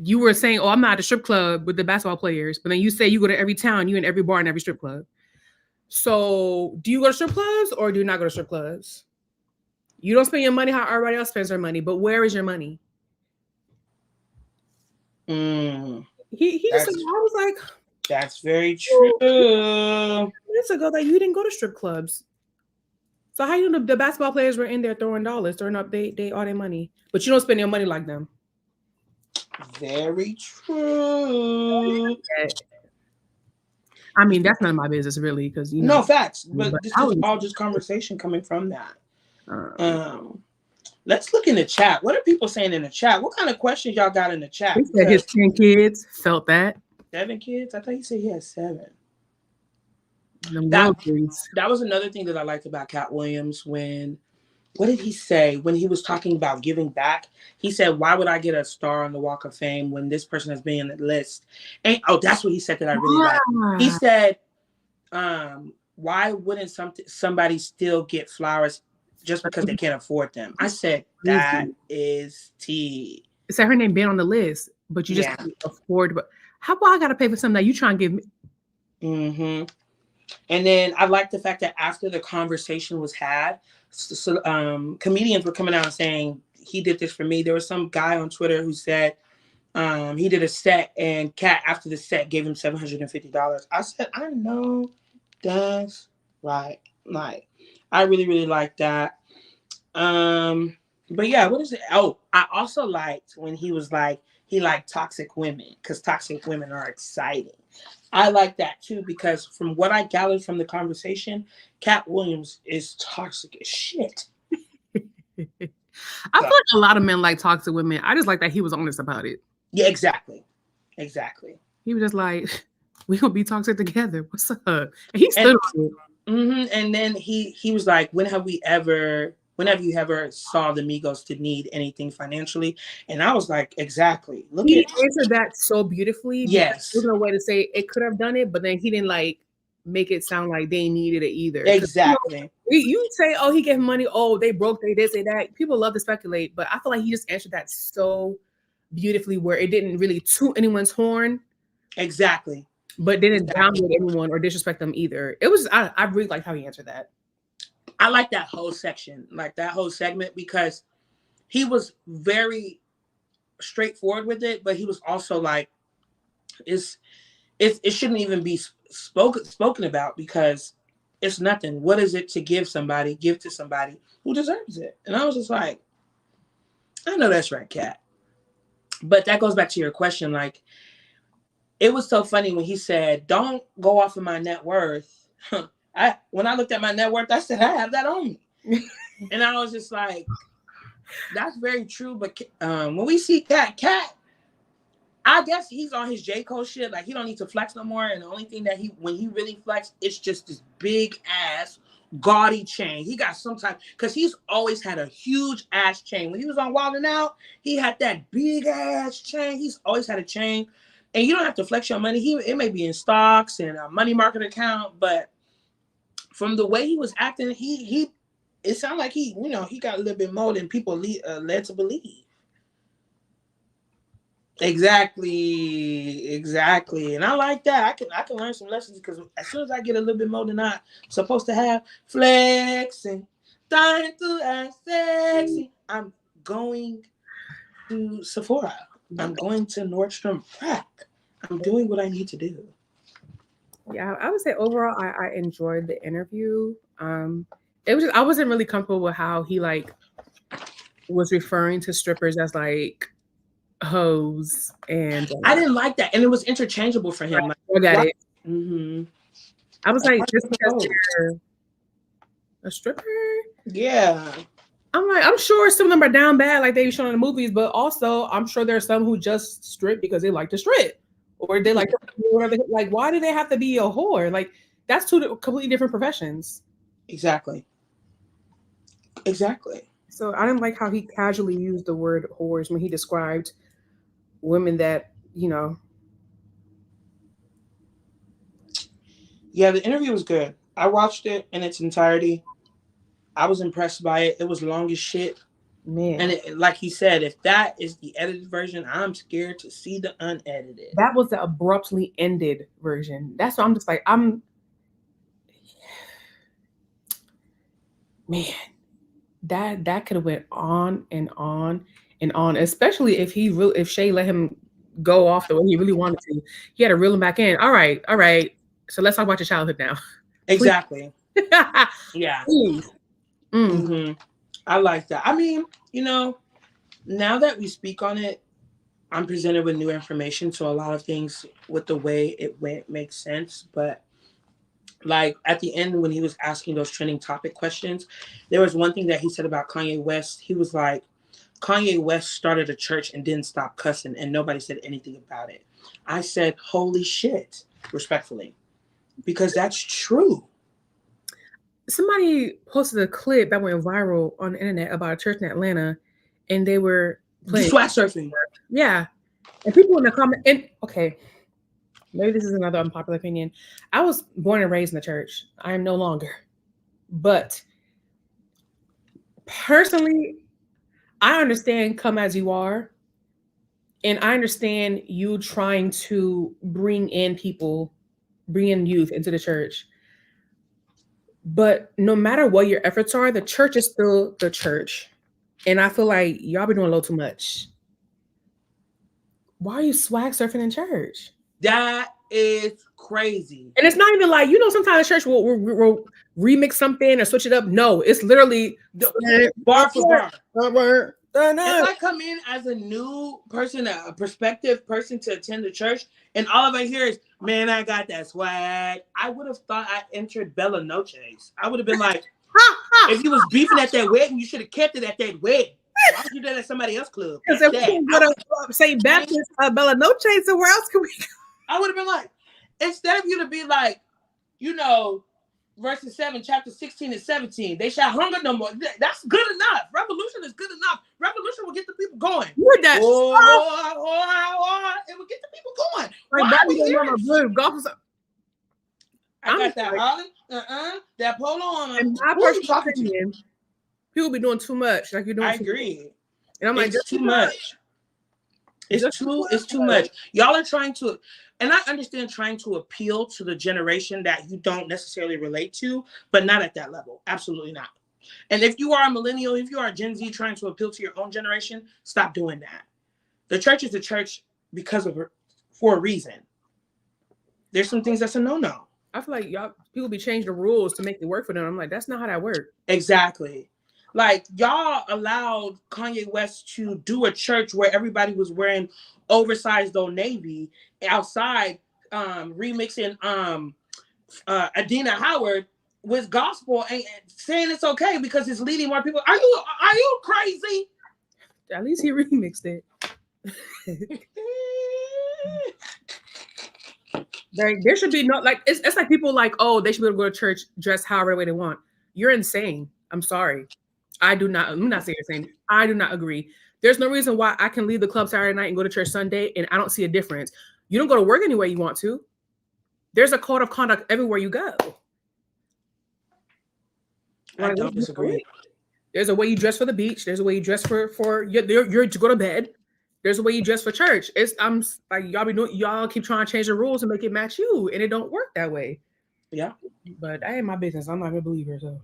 Speaker 1: you were saying, oh, I'm not at a strip club with the basketball players. But then you say you go to every town, you in every bar and every strip club. So do you go to strip clubs or do you not go to strip clubs? You don't spend your money how everybody else spends their money, but where is your money? He just said, I was like,
Speaker 2: that's very true.
Speaker 1: Minutes ago that you didn't go to strip clubs. So how you know the basketball players were in there throwing dollars, throwing up they all their money, but you don't spend your money like them?
Speaker 2: Very true.
Speaker 1: I mean, that's none of my business really, because
Speaker 2: no facts, but this is all just conversation coming from that. Let's look in the chat. What are people saying in the chat? What kind of questions y'all got in the chat?
Speaker 1: He said his 10 kids felt that.
Speaker 2: 7 kids? I thought he said he had 7. That was another thing that I liked about Katt Williams. What did he say when he was talking about giving back? He said, why would I get a star on the Walk of Fame when this person has been on the list? And that's what he said that I really liked. He said, why wouldn't somebody still get flowers just because they can't afford them? I said, that is tea.
Speaker 1: It said her name been on the list, but you just can't afford. But how about I got to pay for something that you trying to give me?
Speaker 2: Mm-hmm. And then I like the fact that after the conversation was had, comedians were coming out and saying, he did this for me. There was some guy on Twitter who said he did a set and Katt, after the set, gave him $750. I said, I know that's right. Like, I really, really like that. But yeah, what is it? Oh, I also liked when he was like, he liked toxic women because toxic women are exciting. I like that too because from what I gathered from the conversation, Cat Williams is toxic as shit.
Speaker 1: I feel like a lot of men like toxic women. I just like that he was honest about it.
Speaker 2: Yeah, exactly. Exactly.
Speaker 1: He was just like, we gonna be toxic together. What's up? And he stood on it.
Speaker 2: And then he was like, whenever you ever saw the Migos to need anything financially? And I was like, exactly. Look
Speaker 1: He
Speaker 2: at
Speaker 1: answered that so beautifully because
Speaker 2: yes.
Speaker 1: there's no way to say it could have done it, but then he didn't like make it sound like they needed it either.
Speaker 2: Exactly.
Speaker 1: You say, oh, he gave money, oh, they broke, they this, they that. People love to speculate, but I feel like he just answered that so beautifully where it didn't really toot anyone's horn.
Speaker 2: Exactly.
Speaker 1: But didn't downgrade anyone or disrespect them either. It was I really like how he answered that.
Speaker 2: I like that whole section, like that whole segment, because he was very straightforward with it, but he was also like, it shouldn't even be spoken about because it's nothing. What is it to give to somebody who deserves it? And I was just like, I know that's right, Cat. But that goes back to your question. Like, it was so funny when he said, "Don't go off of my net worth." When I looked at my net worth, I said, "I have that on me," and I was just like, "That's very true." But when we see Cat, I guess he's on his J. Cole shit. Like, he don't need to flex no more. And the only thing that when he really flex, it's just this big ass gaudy chain. He got some type, because he's always had a huge ass chain. When he was on Wild 'N Out, he had that big ass chain. He's always had a chain. And you don't have to flex your money. It may be in stocks and a money market account, but from the way he was acting, it sounded like he got a little bit more than people led to believe. Exactly. And I like that. I can learn some lessons because as soon as I get a little bit more than I'm supposed to have, flexing, dying to act sexy, I'm going to Sephora. I'm going to Nordstrom Rack. I'm doing what I need to do.
Speaker 1: Yeah, I would say overall I enjoyed the interview. It was just, I wasn't really comfortable with how he like was referring to strippers as like hoes and
Speaker 2: I didn't like that, and it was interchangeable for him. Like,
Speaker 1: I got it.
Speaker 2: Mm-hmm.
Speaker 1: I was like, just because they're a stripper,
Speaker 2: yeah.
Speaker 1: I'm like, I'm sure some of them are down bad, like they shown in the movies, but also I'm sure there's some who just strip because they like to strip, or they like whatever. Like, why do they have to be a whore? Like, that's two completely different professions.
Speaker 2: Exactly.
Speaker 1: So I didn't like how he casually used the word whores when he described women that, you know.
Speaker 2: Yeah, the interview was good. I watched it in its entirety. I was impressed by it. It was long as shit.
Speaker 1: Man.
Speaker 2: And like he said, if that is the edited version, I'm scared to see the unedited.
Speaker 1: That was the abruptly ended version. That's why I'm just like, man, that could have went on and on and on, especially if Shay let him go off the way he really wanted to. He had to reel him back in. All right. So let's talk about your childhood now.
Speaker 2: Exactly. Yeah.
Speaker 1: Mm-hmm.
Speaker 2: I like that. I mean, now that we speak on it, I'm presented with new information, so a lot of things with the way it went makes sense. But like at the end when he was asking those trending topic questions, there was one thing that he said about Kanye West. He was like, Kanye West started a church and didn't stop cussing, and nobody said anything about it. I said, holy shit, respectfully, because that's true.
Speaker 1: Somebody posted a clip that went viral on the internet about a church in Atlanta, and they were
Speaker 2: playing swag surfing.
Speaker 1: Yeah. And people in the comment, and okay, maybe this is another unpopular opinion. I was born and raised in the church. I am no longer. But personally, I understand come as you are. And I understand you trying to bring in youth into the church. But no matter what your efforts are, the church is still the church. And I feel like y'all be doing a little too much. Why are you swag surfing in church?
Speaker 2: That is crazy.
Speaker 1: And it's not even like, sometimes the church will remix something or switch it up. No, it's literally
Speaker 2: bar for bar.
Speaker 1: If
Speaker 2: I come in as a new person, a prospective person to attend the church, and all I hear is, man, I got that swag, I would have thought I entered Bella Noche's. I would have been like, if you was beefing at that wedding, you should have kept it at that wedding. Why would you do that at somebody else's club?
Speaker 1: Because if we can go to St. Baptist Bella Noche, so where else can we go?
Speaker 2: I would have been like, instead of you to be like, verses 7, chapter 16 and 17, they shall hunger no more. That's good enough. Revolution is good enough. Revolution will get the people going. It will get the people going.
Speaker 1: Like,
Speaker 2: I got that Holly, that polo on.
Speaker 1: And my personal opinion, people be doing too much. Like, you're doing.
Speaker 2: I agree.
Speaker 1: And I'm like,
Speaker 2: it's too much. It's too much. Y'all are trying to, and I understand trying to appeal to the generation that you don't necessarily relate to, but not at that level. Absolutely not. And if you are a millennial, if you are a Gen Z trying to appeal to your own generation, stop doing that. The church is the church for a reason. There's some things that's a no-no.
Speaker 1: I feel like people be changing the rules to make it work for them. I'm like, that's not how that works.
Speaker 2: Exactly. Like, y'all allowed Kanye West to do a church where everybody was wearing oversized Old Navy outside, remixing Adina Howard with gospel and saying it's okay because it's leading more people. Are you crazy?
Speaker 1: At least he remixed it. There should be no, like, it's like people like, oh, they should be able to go to church dressed however way they want. You're insane. I'm sorry. I'm not saying you're insane. I do not agree. There's no reason why I can leave the club Saturday night and go to church Sunday and I don't see a difference. You don't go to work any way you want to. There's a code of conduct everywhere you go.
Speaker 2: I don't disagree.
Speaker 1: There's a way you dress for the beach. There's a way you dress for your to go to bed. There's a way you dress for church. I'm like, y'all keep trying to change the rules and make it match you, and it don't work that way.
Speaker 2: Yeah.
Speaker 1: But that ain't my business. I'm not a believer, so.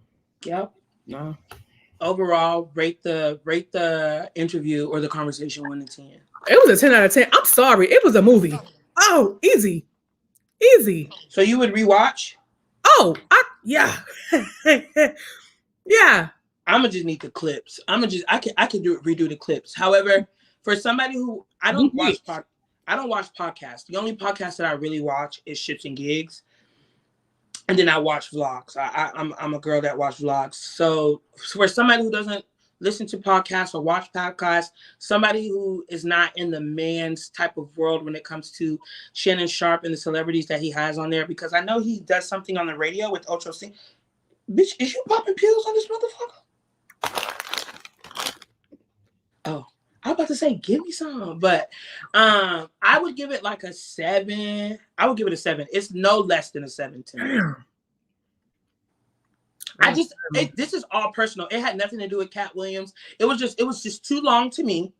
Speaker 2: Yep.
Speaker 1: No.
Speaker 2: Overall, rate the interview or the conversation 1 to 10.
Speaker 1: It was a 10 out of 10. I'm sorry. It was a movie. Oh, easy.
Speaker 2: So you would rewatch?
Speaker 1: Oh, yeah. Yeah.
Speaker 2: I'ma just need the clips. I can redo the clips. However, for somebody who I don't watch podcasts. The only podcast that I really watch is Ships and Gigs. And then I watch vlogs. I'm a girl that watches vlogs. So for somebody who doesn't listen to podcasts or watch podcasts, somebody who is not in the man's type of world when it comes to Shannon Sharp and the celebrities that he has on there, because I know he does something on the radio with Ocho C. Bitch, is you popping pills on this motherfucker? Oh, I was about to say, give me some. But I would give it like a 7. I would give it a 7. It's no less than a 7 to me. This is all personal. It had nothing to do with Katt Williams. It was just too long to me,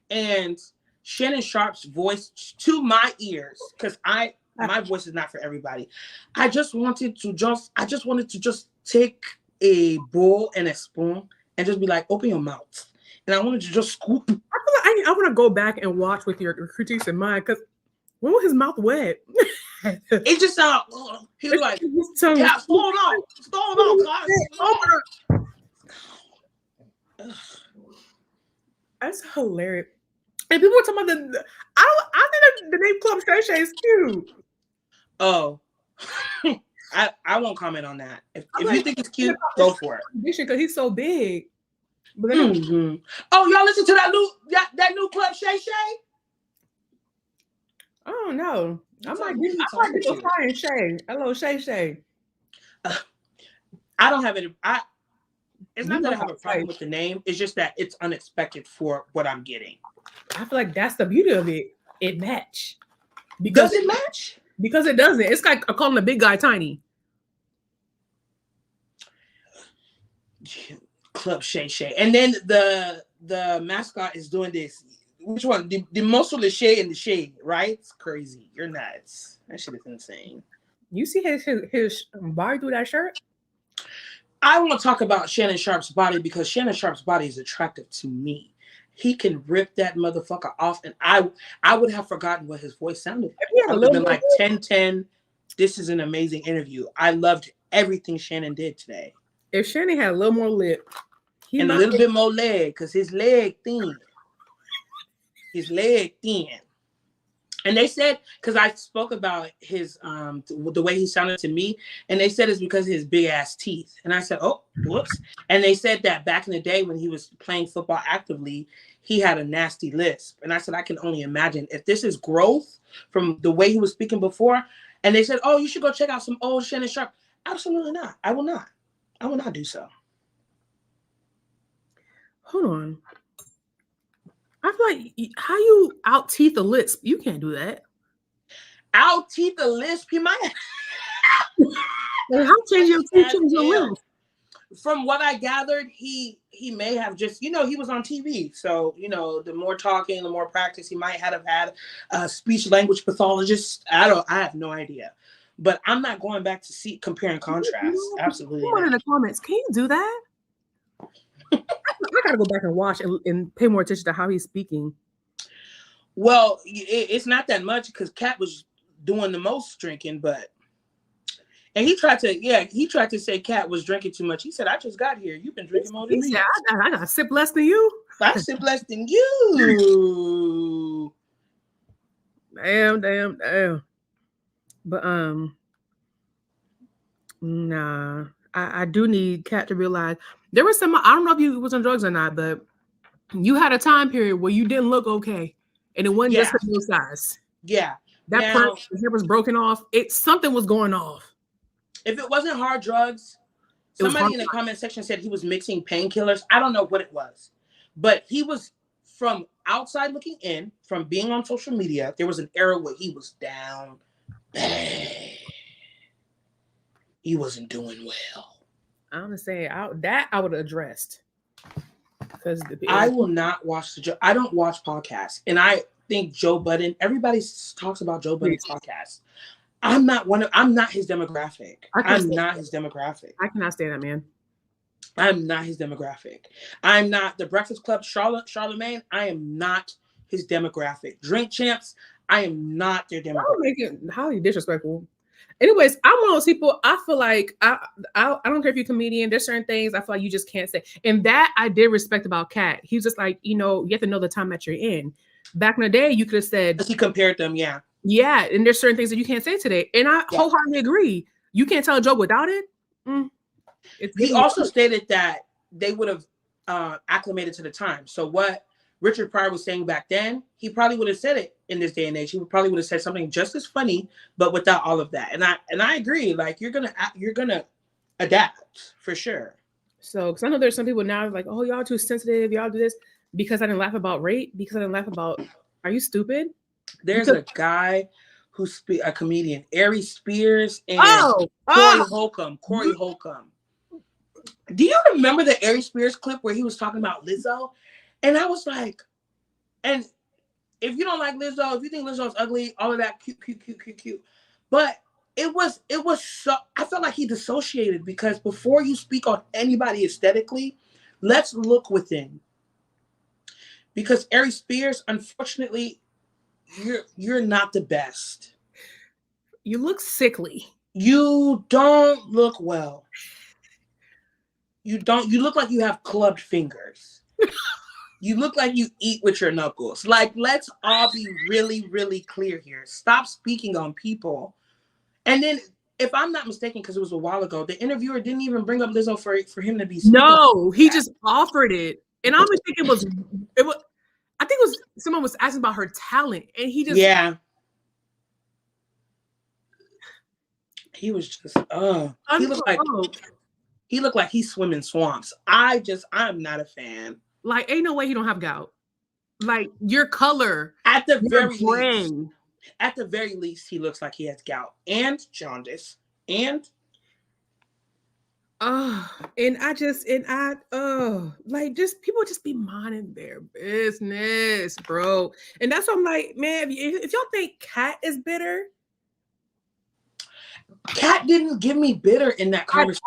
Speaker 2: and Shannon Sharp's voice to my ears, because my voice is not for everybody. I just wanted to just take a bowl and a spoon and just be like, open your mouth. And I wanted to just scoop.
Speaker 1: I feel like I want to go back and watch with your critiques in mind, because when was his mouth wet?
Speaker 2: It just sounded. He was like, "Yeah, slow on, guys."
Speaker 1: That's hilarious. And people were talking about I think the name Club Shay Shay is cute.
Speaker 2: Oh, I won't comment on that. If you think it's cute, go for it.
Speaker 1: Because he's so big. But
Speaker 2: oh, y'all listen to that new Club Shay Shay?
Speaker 1: I don't know. I might get a fire Shay. Hello, Shay Shay.
Speaker 2: I don't have it. It's not that I have a problem with the name. It's just that it's unexpected for what I'm getting.
Speaker 1: I feel like that's the beauty of it. It match.
Speaker 2: Does it match?
Speaker 1: Because it doesn't. It's like calling the big guy tiny.
Speaker 2: Club Shay Shay. And then the mascot is doing this. Which one? The muscle, the shade, and the shade, right? It's crazy. You're nuts. That shit is insane.
Speaker 1: You see his body through that shirt?
Speaker 2: I want to talk about Shannon Sharp's body because Shannon Sharp's body is attractive to me. he can rip that motherfucker off, and I would have forgotten what his voice sounded like.
Speaker 1: He had
Speaker 2: I
Speaker 1: a
Speaker 2: would have
Speaker 1: little
Speaker 2: been like 10-10. This is an amazing interview. I loved everything Shannon did today.
Speaker 1: If Shannon had a little more lip, he
Speaker 2: And a
Speaker 1: might
Speaker 2: little bit more leg, because his leg thin. His leg thin. And they said, because I spoke about his the way he sounded to me, and they said it's because of his big ass teeth. And I said, oh, whoops. And they said that back in the day when he was playing football actively, he had a nasty lisp. And I said, I can only imagine if this is growth from the way he was speaking before. And they said, oh, you should go check out some old Shannon Sharp. Absolutely not. I will not. I will not do so.
Speaker 1: Hold on. I feel like how you out teeth a lisp? You can't do that.
Speaker 2: Out teeth a lisp? He might.
Speaker 1: Like, how change your teeth change your lisp?
Speaker 2: From what I gathered, he may have just, he was on TV. So, the more talking, the more practice, he might have had a speech language pathologist. I have no idea. But I'm not going back to see compare and contrast. Absolutely.
Speaker 1: Someone in the comments, can you do that? I gotta go back and watch and pay more attention to how he's speaking.
Speaker 2: Well, it's not that much because Katt was doing the most drinking, and he tried to say Katt was drinking too much. He said, I just got here. You've been drinking more than me.
Speaker 1: Said, I got a sip less than you.
Speaker 2: I sip less than you.
Speaker 1: Damn. But nah. I do need Katt to realize there was some. I don't know if you was on drugs or not, but you had a time period where you didn't look okay, and it wasn't just for your size.
Speaker 2: Yeah,
Speaker 1: that hair was broken off. Something was going off.
Speaker 2: If it wasn't hard drugs, somebody in the comment section said he was mixing painkillers. I don't know what it was, but he was, from outside looking in, from being on social media, there was an era where he was down bad. He wasn't doing well.
Speaker 1: I'm gonna say I would have addressed, because
Speaker 2: I will not watch I don't watch podcasts, and I think Joe Budden. Everybody talks about Joe Budden's podcast. I'm not his demographic. I'm not his demographic.
Speaker 1: I cannot stand that man.
Speaker 2: I'm not his demographic. I'm not the Breakfast Club. Charlemagne. I am not his demographic. Drink Champs. I am not their demographic.
Speaker 1: I'll make it highly disrespectful. Anyways, I'm one of those people. I feel like I don't care if you're a comedian. There's certain things I feel like you just can't say. And that I did respect about Katt. He was just like, you have to know the time that you're in. Back in the day, you could have said.
Speaker 2: He compared them, yeah.
Speaker 1: Yeah, and there's certain things that you can't say today. And I wholeheartedly agree. You can't tell a joke without it.
Speaker 2: He also stated that they would have acclimated to the time. So what Richard Pryor was saying back then, he probably would have said it in this day and age. He probably would have said something just as funny, but without all of that. And I agree. Like, you're gonna adapt for sure.
Speaker 1: So, because I know there's some people now like, oh, y'all too sensitive. Y'all do this because I didn't laugh about rape. Because I didn't laugh about. Are you stupid?
Speaker 2: There's a guy who's a comedian, Ari Spears and Corey Holcomb. Do you remember the Ari Spears clip where he was talking about Lizzo? And I was like, and if you don't like Lizzo, if you think Lizzo's ugly, all of that cute. But it was so, I felt like he dissociated, because before you speak on anybody aesthetically, let's look within. Because Ari Spears, unfortunately, you're not the best.
Speaker 1: You look sickly.
Speaker 2: You don't look well. You look like you have clubbed fingers. You look like you eat with your knuckles. Like, let's all be really, really clear here. Stop speaking on people. And then, if I'm not mistaken, because it was a while ago, the interviewer didn't even bring up Lizzo for him to be.
Speaker 1: No, he just offered it. And I was thinking it was. I think it was someone was asking about her talent, and he just he was just he looked like he's swimming swamps. I'm not a fan. Like, ain't no way he don't have gout. Like, your color
Speaker 2: at the very least, he looks like he has gout and jaundice and.
Speaker 1: Like, just people just be minding their business, bro. And that's what I'm like, man. If y'all think Katt is bitter,
Speaker 2: Katt didn't give me bitter in that conversation.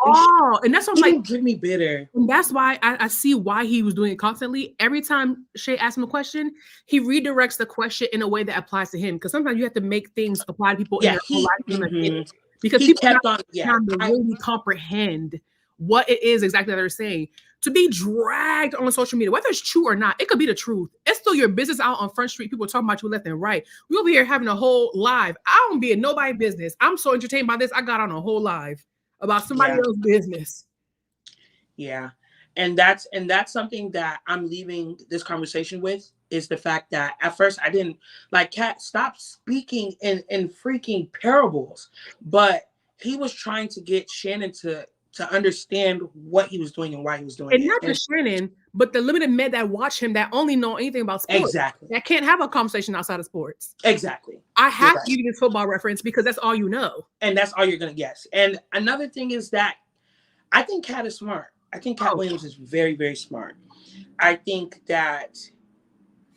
Speaker 1: And that's what
Speaker 2: he
Speaker 1: I'm like.
Speaker 2: Didn't give me bitter.
Speaker 1: And that's why I see why he was doing it constantly. Every time Shay asks him a question, he redirects the question in a way that applies to him. Because sometimes you have to make things apply to people in their own life. Because people
Speaker 2: kept on,
Speaker 1: time to really comprehend what it is exactly that they're saying. To be dragged on social media, whether it's true or not, it could be the truth. It's still your business out on Front Street. People talking about you left and right. We over here having a whole live. I don't be in nobody's business. I'm so entertained by this. I got on a whole live about somebody else's business.
Speaker 2: Yeah. And that's something that I'm leaving this conversation with, is the fact that at first I didn't like Katt stopped speaking in freaking parables, but he was trying to get Shannon to understand what he was doing and why he was doing
Speaker 1: it.
Speaker 2: And
Speaker 1: not just Shannon, but the limited men that watch him that only know anything about sports.
Speaker 2: Exactly.
Speaker 1: That can't have a conversation outside of sports.
Speaker 2: Exactly.
Speaker 1: I have to give you this football reference because that's all you know.
Speaker 2: And that's all you're going to guess. And another thing is that I think Katt is smart. I think Katt Williams is very, very smart. I think that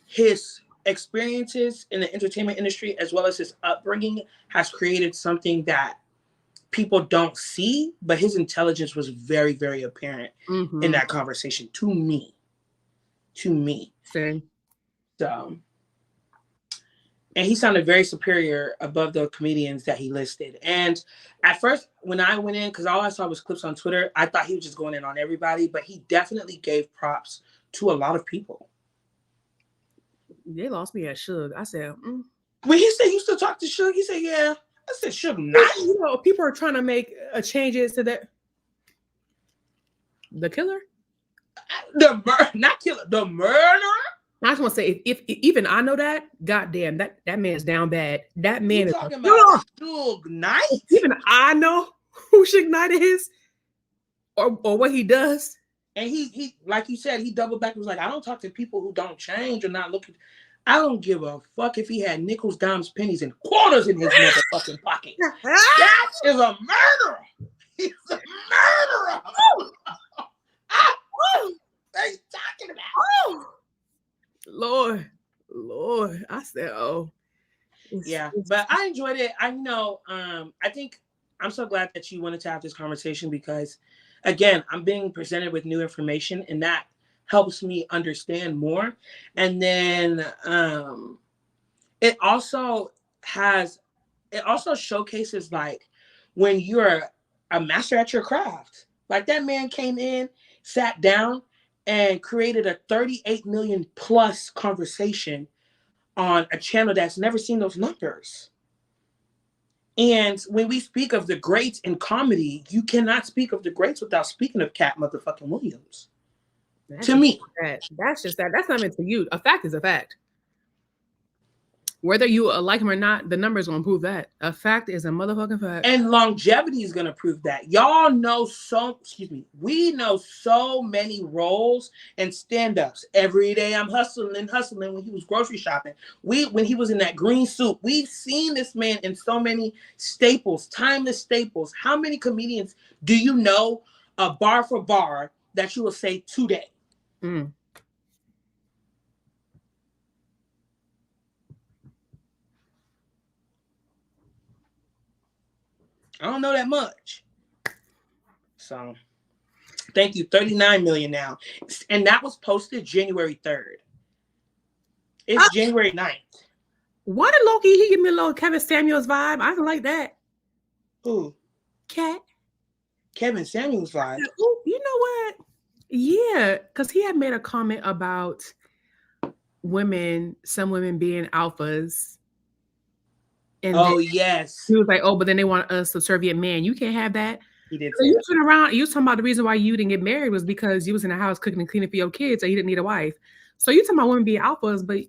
Speaker 2: his experiences in the entertainment industry, as well as his upbringing, has created something that people don't see, but his intelligence was very, very apparent in that conversation to me.
Speaker 1: Same.
Speaker 2: So, and he sounded very superior above the comedians that he listed. And at first, when I went in, because all I saw was clips on Twitter, I thought he was just going in on everybody, but he definitely gave props to a lot of people.
Speaker 1: They lost me at Suge. I said,
Speaker 2: When he said he used to talk to Suge, he said, yeah. I said, Suge, nice.
Speaker 1: You know, people are trying to make changes to that. The killer?
Speaker 2: Not killer, the murderer?
Speaker 1: I just want to say, if even I know that, goddamn, that man's down bad. That man is
Speaker 2: talking about Suge Knight.
Speaker 1: Even I know who Suge Knight is, or what he does.
Speaker 2: And he like you said, he doubled back and was like, I don't talk to people who don't change or not looking. I don't give a fuck if he had nickels, dimes, pennies, and quarters in his motherfucking pocket. That is a murderer. He's a murderer. What are you talking about?
Speaker 1: Lord, I said,
Speaker 2: yeah, but I enjoyed it. I know. I think I'm so glad that you wanted to have this conversation because, again, I'm being presented with new information, and that helps me understand more. And then it also showcases like when you're a master at your craft. Like that man came in, sat down, and created a 38 million plus conversation on a channel that's never seen those numbers. And when we speak of the greats in comedy, you cannot speak of the greats without speaking of Katt motherfucking Williams. To me.
Speaker 1: That's just that. That's not meant to you. A fact is a fact. Whether you like him or not, the numbers gonna prove that. A fact is a motherfucking fact.
Speaker 2: And longevity is gonna prove that. Y'all know we know so many roles and stand-ups. Every day I'm hustling when he was grocery shopping. When he was in that green suit, we've seen this man in so many staples, timeless staples. How many comedians do you know bar for bar that you will say today? I don't know that much. So, thank you. 39 million now. And that was posted January 3rd. It's January 9th.
Speaker 1: Why did Loki, he give me a little Kevin Samuels vibe? I don't like that.
Speaker 2: Who?
Speaker 1: Katt.
Speaker 2: Kevin Samuels vibe.
Speaker 1: Ooh, you know what? Yeah, because he had made a comment about some women being alphas. And
Speaker 2: yes.
Speaker 1: He was like, but then they want a subservient man. You can't have that.
Speaker 2: He did.
Speaker 1: So you turn around, you was talking about the reason why you didn't get married was because you was in the house cooking and cleaning for your kids, so you didn't need a wife. So you talking about women being alphas, but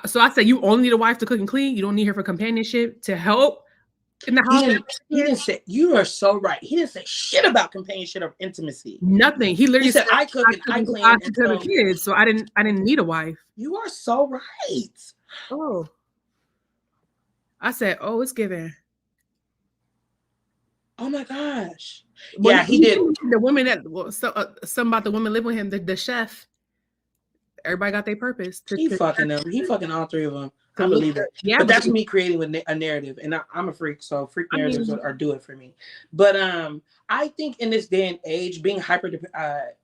Speaker 1: so I said you only need a wife to cook and clean. You don't need her for companionship to help in the house.
Speaker 2: He didn't say. You are so right. He didn't say shit about companionship or intimacy.
Speaker 1: Nothing. He literally
Speaker 2: said, "I cook and I clean
Speaker 1: to the kids, so I didn't need a wife."
Speaker 2: You are so right.
Speaker 1: Oh, I said, it's given.
Speaker 2: Oh my gosh! Yeah, he did.
Speaker 1: The women that some about the women living with him, the chef. everybody got their purpose.
Speaker 2: He fucking them. He fucking all three of them. I
Speaker 1: look
Speaker 2: believe it.
Speaker 1: yeah,
Speaker 2: but that's me creating with a narrative, and I'm a freak, so freak narratives are do it for me. But I think in this day and age, being hyper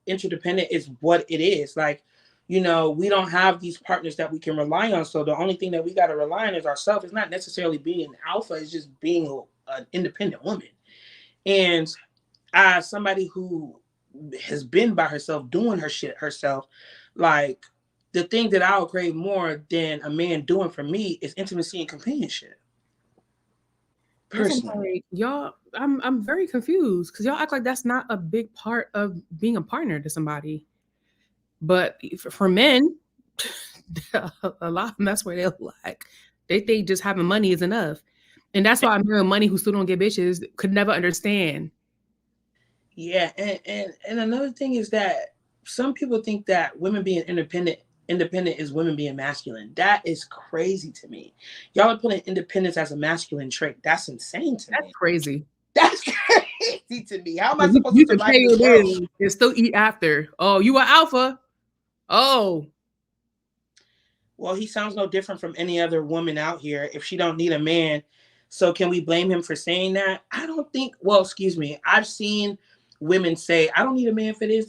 Speaker 2: interdependent is what it is. Like, you know, we don't have these partners that we can rely on. So the only thing that we got to rely on is ourselves. It's not necessarily being an alpha. It's just being an independent woman. And as somebody who has been by herself, doing her shit herself, like, the thing that I'll crave more than a man doing for me is intimacy and companionship.
Speaker 1: Personally, y'all, I'm very confused because y'all act like that's not a big part of being a partner to somebody. But for men, a lot of them, that's where they're like, they think just having money is enough. And that's why men with money who still don't get bitches could never understand.
Speaker 2: Yeah, and another thing is that some people think that women being independent is women being masculine. That is crazy to me. Y'all are putting independence as a masculine trait. That's insane to me.
Speaker 1: That's crazy.
Speaker 2: That's crazy to me. How am I supposed to survive in this world?
Speaker 1: And still eat after? Oh, you are alpha. Oh.
Speaker 2: Well, he sounds no different from any other woman out here if she don't need a man. So can we blame him for saying that? I don't think, well, excuse me. I've seen women say, I don't need a man for this,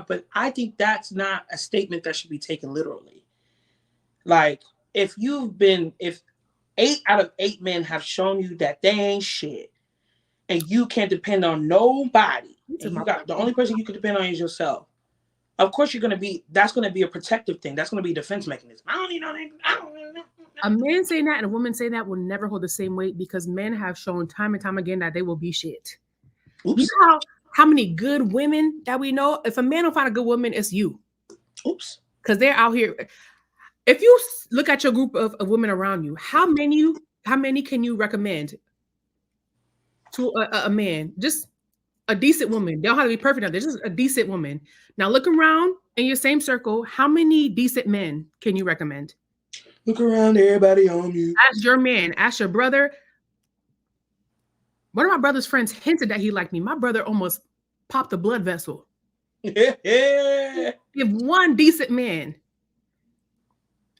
Speaker 2: but I think that's not a statement that should be taken literally. Like, if 8 out of 8 men have shown you that they ain't shit, and you can't depend on nobody, and you got the only person you can depend on is yourself, of course that's gonna be a protective thing. That's gonna be a defense mechanism. I don't need no nigga.
Speaker 1: A man saying that and a woman saying that will never hold the same weight because men have shown time and time again that they will be shit. Oops. You know how many good women that we know? If a man don't find a good woman, it's you.
Speaker 2: Oops.
Speaker 1: Because they're out here. If you look at your group of women around you, how many can you recommend to a man? Just a decent woman. They don't have to be perfect out there. Just a decent woman. Now look around in your same circle. How many decent men can you recommend?
Speaker 2: Look around, everybody on you.
Speaker 1: Ask your man. Ask your brother. One of my brother's friends hinted that he liked me. My brother almost popped a blood vessel. Give one decent man.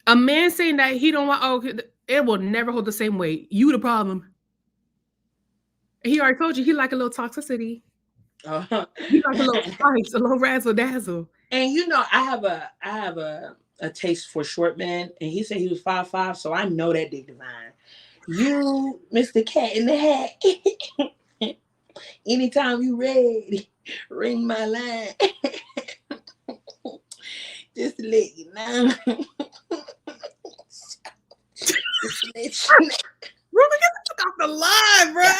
Speaker 1: A man saying that he don't want, it will never hold the same weight. You the problem. He already told you he like a little toxicity. He like a little spice, a little razzle dazzle.
Speaker 2: And you know, I have a taste for short men, and he said he was 5'5", so I know that dick divine. You, Mr. Cat in the Hat. Anytime you ready, ring my line. Just to let you know.
Speaker 1: Ruka, get the fuck off the line, bro.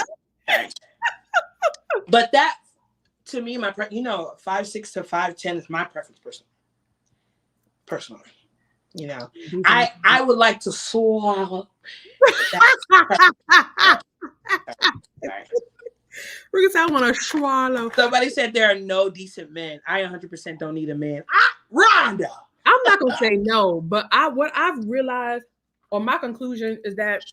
Speaker 2: But that, to me, 5'6" to 5'10" is my preference, personally. You know, I would like to swallow.
Speaker 1: Ruka said, I want to swallow.
Speaker 2: Somebody said there are no decent men. I 100% don't need a man. Rhonda.
Speaker 1: I'm not gonna say no, but what I've realized, or my conclusion, is that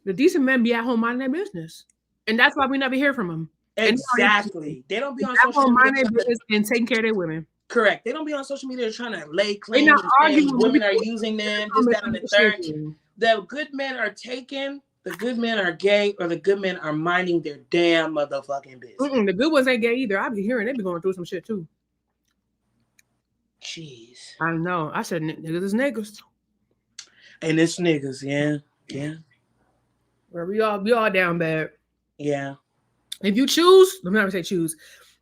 Speaker 1: the decent men be at home minding their business, and that's why we never hear from them.
Speaker 2: Exactly. They don't be on social media
Speaker 1: and taking care of their women.
Speaker 2: Correct. They don't be on social media trying to lay claim and say women are using them, this, that, and the third. The good men are taken, the good men are gay, or the good men are minding their damn motherfucking business.
Speaker 1: The good ones ain't gay either. I be hearing they be going through some shit too.
Speaker 2: Jeez.
Speaker 1: I know. I said niggas is niggas.
Speaker 2: And it's niggas, yeah.
Speaker 1: Well, we all down bad.
Speaker 2: Yeah.
Speaker 1: If you choose, let me never say choose.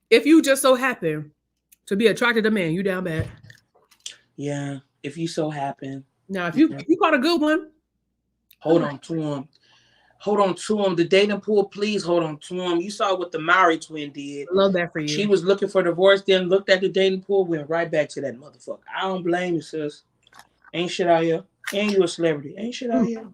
Speaker 1: If you just so happen to be attracted to men, you down bad.
Speaker 2: Yeah. If you so happen.
Speaker 1: Now, if you caught a good one,
Speaker 2: hold on to him. Hold on to him. The dating pool, please hold on to him. You saw what the Maury twin did.
Speaker 1: I love that for you.
Speaker 2: She was looking for divorce, then looked at the dating pool, went right back to that motherfucker. I don't blame you, sis. Ain't shit out here. And you a celebrity. Ain't shit out here.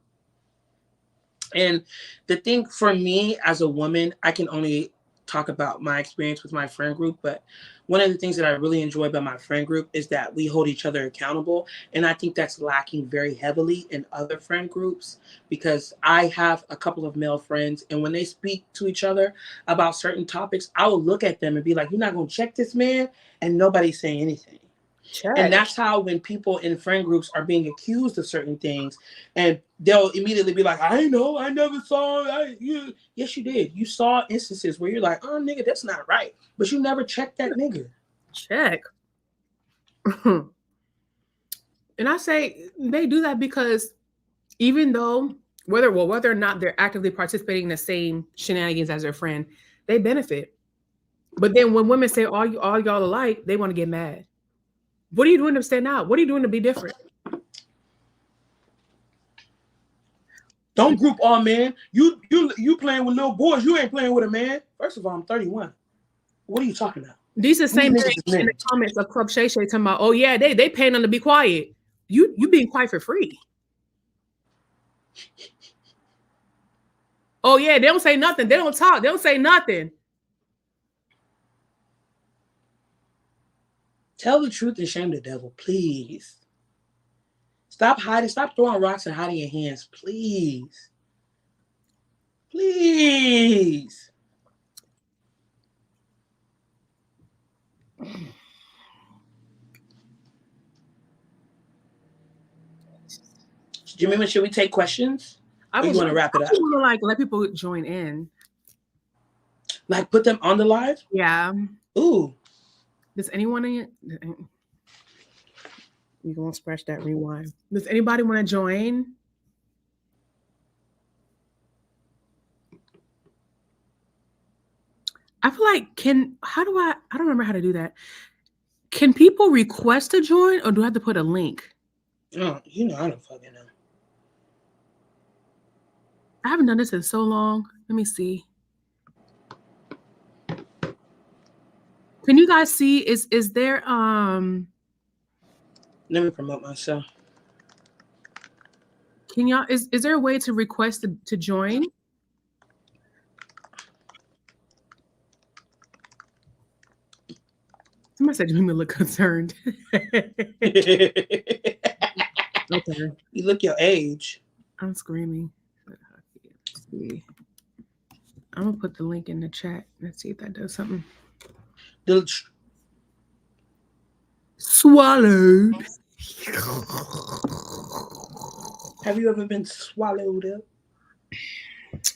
Speaker 2: And the thing for me as a woman, I can only talk about my experience with my friend group, but one of the things that I really enjoy about my friend group is that we hold each other accountable. And I think that's lacking very heavily in other friend groups, because I have a couple of male friends, and when they speak to each other about certain topics, I will look at them and be like, you're not going to check this man? And nobody's saying anything.
Speaker 1: Check.
Speaker 2: And that's how when people in friend groups are being accused of certain things, and they'll immediately be like, I know, I never saw you. Yes, you did. You saw instances where you're like, oh, nigga, that's not right. But you never checked that nigga.
Speaker 1: Check. And I say they do that because even though whether or not they're actively participating in the same shenanigans as their friend, they benefit. But then when women say all y'all alike, they want to get mad. What are you doing to stand out? What are you doing to be different?
Speaker 2: Don't group all men. You playing with little boys. You ain't playing with a man. First of all, I'm 31. What are you talking about?
Speaker 1: These are the same things in the comments of Club Shay Shay talking about, oh yeah, they paying them to be quiet. You being quiet for free. Oh yeah, they don't say nothing. They don't talk. They don't say nothing.
Speaker 2: Tell the truth and shame the devil, please. Stop hiding. Stop throwing rocks and hiding your hands, please. Please. Jimmy, should we take questions? Or you want to wrap it up?
Speaker 1: I want to like let people join in.
Speaker 2: Like put them on the live?
Speaker 1: Yeah.
Speaker 2: Ooh.
Speaker 1: Does anyone in you gonna scratch that rewind? Does anybody want to join? I feel like I don't remember how to do that. Can people request to join or do I have to put a link?
Speaker 2: Oh, you know, I don't fucking know.
Speaker 1: I haven't done this in so long. Let me see. Can you guys see? Is there
Speaker 2: Let me promote myself.
Speaker 1: Can y'all is there a way to request to join? Somebody said you look concerned. Okay.
Speaker 2: You look your age.
Speaker 1: I'm screaming. Let's see. I'm gonna put the link in the chat. Let's see if that does something. Swallowed.
Speaker 2: Have you ever been swallowed up?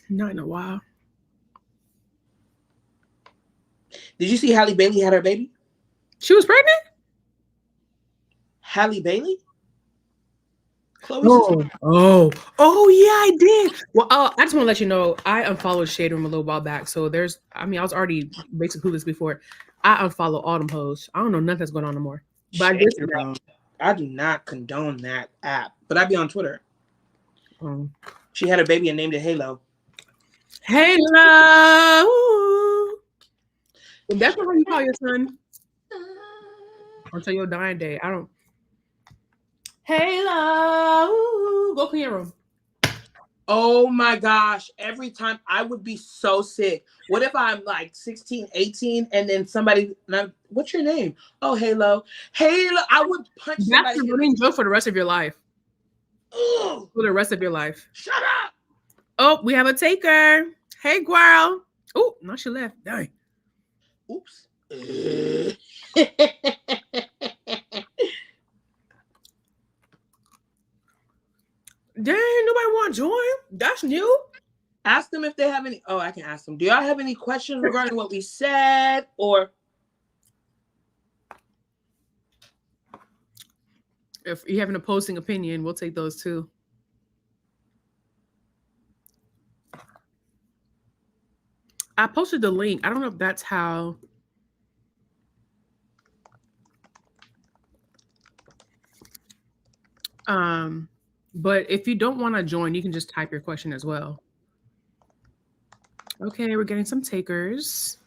Speaker 1: Not in a while.
Speaker 2: Did you see Halle Bailey had her baby?
Speaker 1: She was pregnant?
Speaker 2: Halle Bailey?
Speaker 1: Oh, yeah, I did. Well, I just want to let you know, I unfollowed Shade Room a little while back. So I was already basically clueless before. I unfollow all them hoes. I don't know nothing that's going on no more. But
Speaker 2: I do not condone that app. But I be on Twitter. She had a baby and named it Halo.
Speaker 1: Halo. Well, that's not how you call your son. Until your dying day. I don't. Halo. Go clean your room.
Speaker 2: Oh my gosh. Every time I would be so sick. What if I'm like 16, 18 and then somebody, what's your name? Oh, Halo. Halo. I would punch somebody.
Speaker 1: That's a running joke for the rest of your life.
Speaker 2: Ugh.
Speaker 1: For the rest of your life.
Speaker 2: Shut up.
Speaker 1: Oh, we have a taker. Hey, girl. Oh, no, she left. Dang.
Speaker 2: Oops.
Speaker 1: Dang, nobody want to join? That's new.
Speaker 2: Ask them if they have any. Oh, I can ask them. Do y'all have any questions regarding what we said? Or
Speaker 1: if you have an opposing opinion, we'll take those too. I posted the link. I don't know if that's how. But if you don't want to join, you can just type your question as well. Okay, we're getting some takers.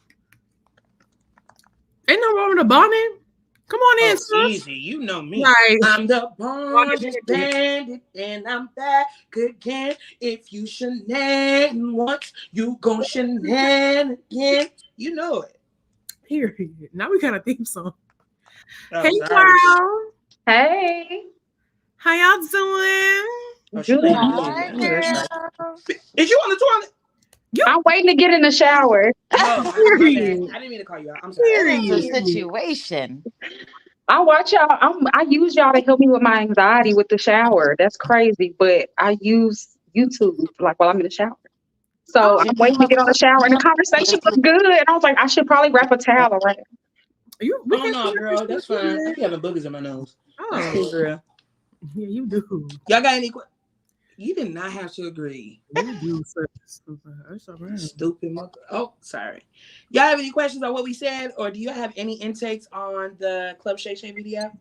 Speaker 1: Ain't no wrong with the bonnet. Come on in, sis.
Speaker 2: Easy, you know me.
Speaker 1: Right.
Speaker 2: I'm the bonnet bandit, and I'm back again. If you shenan once, you gon' shenan again. You know it.
Speaker 1: Period. Now we got a theme song.
Speaker 2: Oh,
Speaker 1: hey,
Speaker 2: sorry.
Speaker 1: girl.
Speaker 3: Hey.
Speaker 1: How y'all doing?
Speaker 2: Oh,
Speaker 3: Good.
Speaker 2: Is you on the toilet?
Speaker 3: I'm waiting to get in the shower.
Speaker 2: Oh, I didn't mean to call you out. I'm sorry.
Speaker 4: It's a situation.
Speaker 3: I watch y'all. I use y'all to help me with my anxiety with the shower. That's crazy, but I use YouTube like while I'm in the shower. So
Speaker 1: Oh,
Speaker 3: I'm waiting to get on the shower, and the conversation was good. And I was like, I should probably wrap a towel around.
Speaker 1: we
Speaker 2: Oh
Speaker 1: can
Speaker 2: no,
Speaker 1: see
Speaker 2: girl,
Speaker 1: your
Speaker 2: that's
Speaker 1: picture.
Speaker 2: fine. I be having boogers in my nose. That's
Speaker 1: Oh,
Speaker 2: cool, girl.
Speaker 1: yeah, you do.
Speaker 2: Y'all got any? You did not have to agree.
Speaker 1: You do, sis. That's all right.
Speaker 2: Stupid mother. Oh, sorry. Y'all have any questions on what we said, or do you have any intakes on the Club Shay Shay video?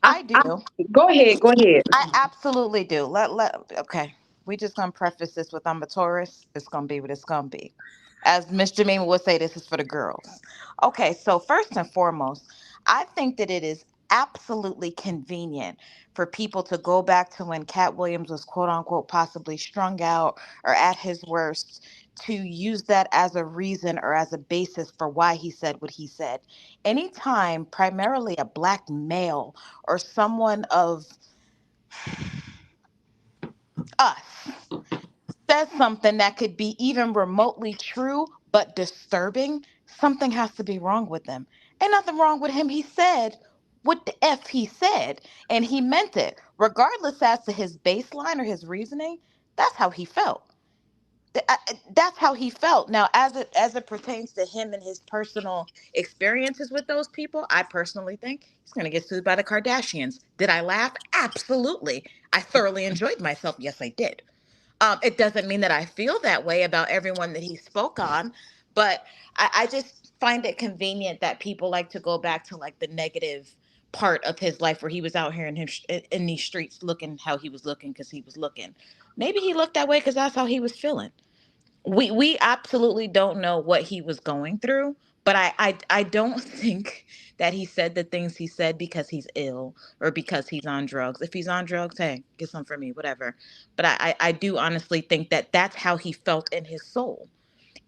Speaker 3: I,
Speaker 4: I
Speaker 3: I,
Speaker 4: do.
Speaker 3: go ahead, go ahead.
Speaker 4: I absolutely do. Okay. We just gonna preface this with I'm a Taurus. It's gonna be what it's gonna be. As Miss Jamima would say, this is for the girls. Okay, so first and foremost, I think that it is absolutely convenient for people to go back to when Cat Williams was quote unquote possibly strung out or at his worst to use that as a reason or as a basis for why he said what he said. Anytime primarily a black male or someone of us says something that could be even remotely true but disturbing, something has to be wrong with them. Ain't nothing wrong with him. He said what the F he said, and he meant it. Regardless as to his baseline or his reasoning, that's how he felt. That's how he felt. Now, as it pertains to him and his personal experiences with those people, I personally think he's going to get sued by the Kardashians. Did I laugh? Absolutely. I thoroughly enjoyed myself. Yes, I did. It doesn't mean that I feel that way about everyone that he spoke on, but I just find it convenient that people like to go back to like the negative part of his life where he was out here in these streets looking how he was looking because he was looking. Maybe he looked that way because that's how he was feeling. We absolutely don't know what he was going through, but I don't think that he said the things he said because he's ill or because he's on drugs. If he's on drugs, hey, get some for me, whatever. But I do honestly think that that's how he felt in his soul.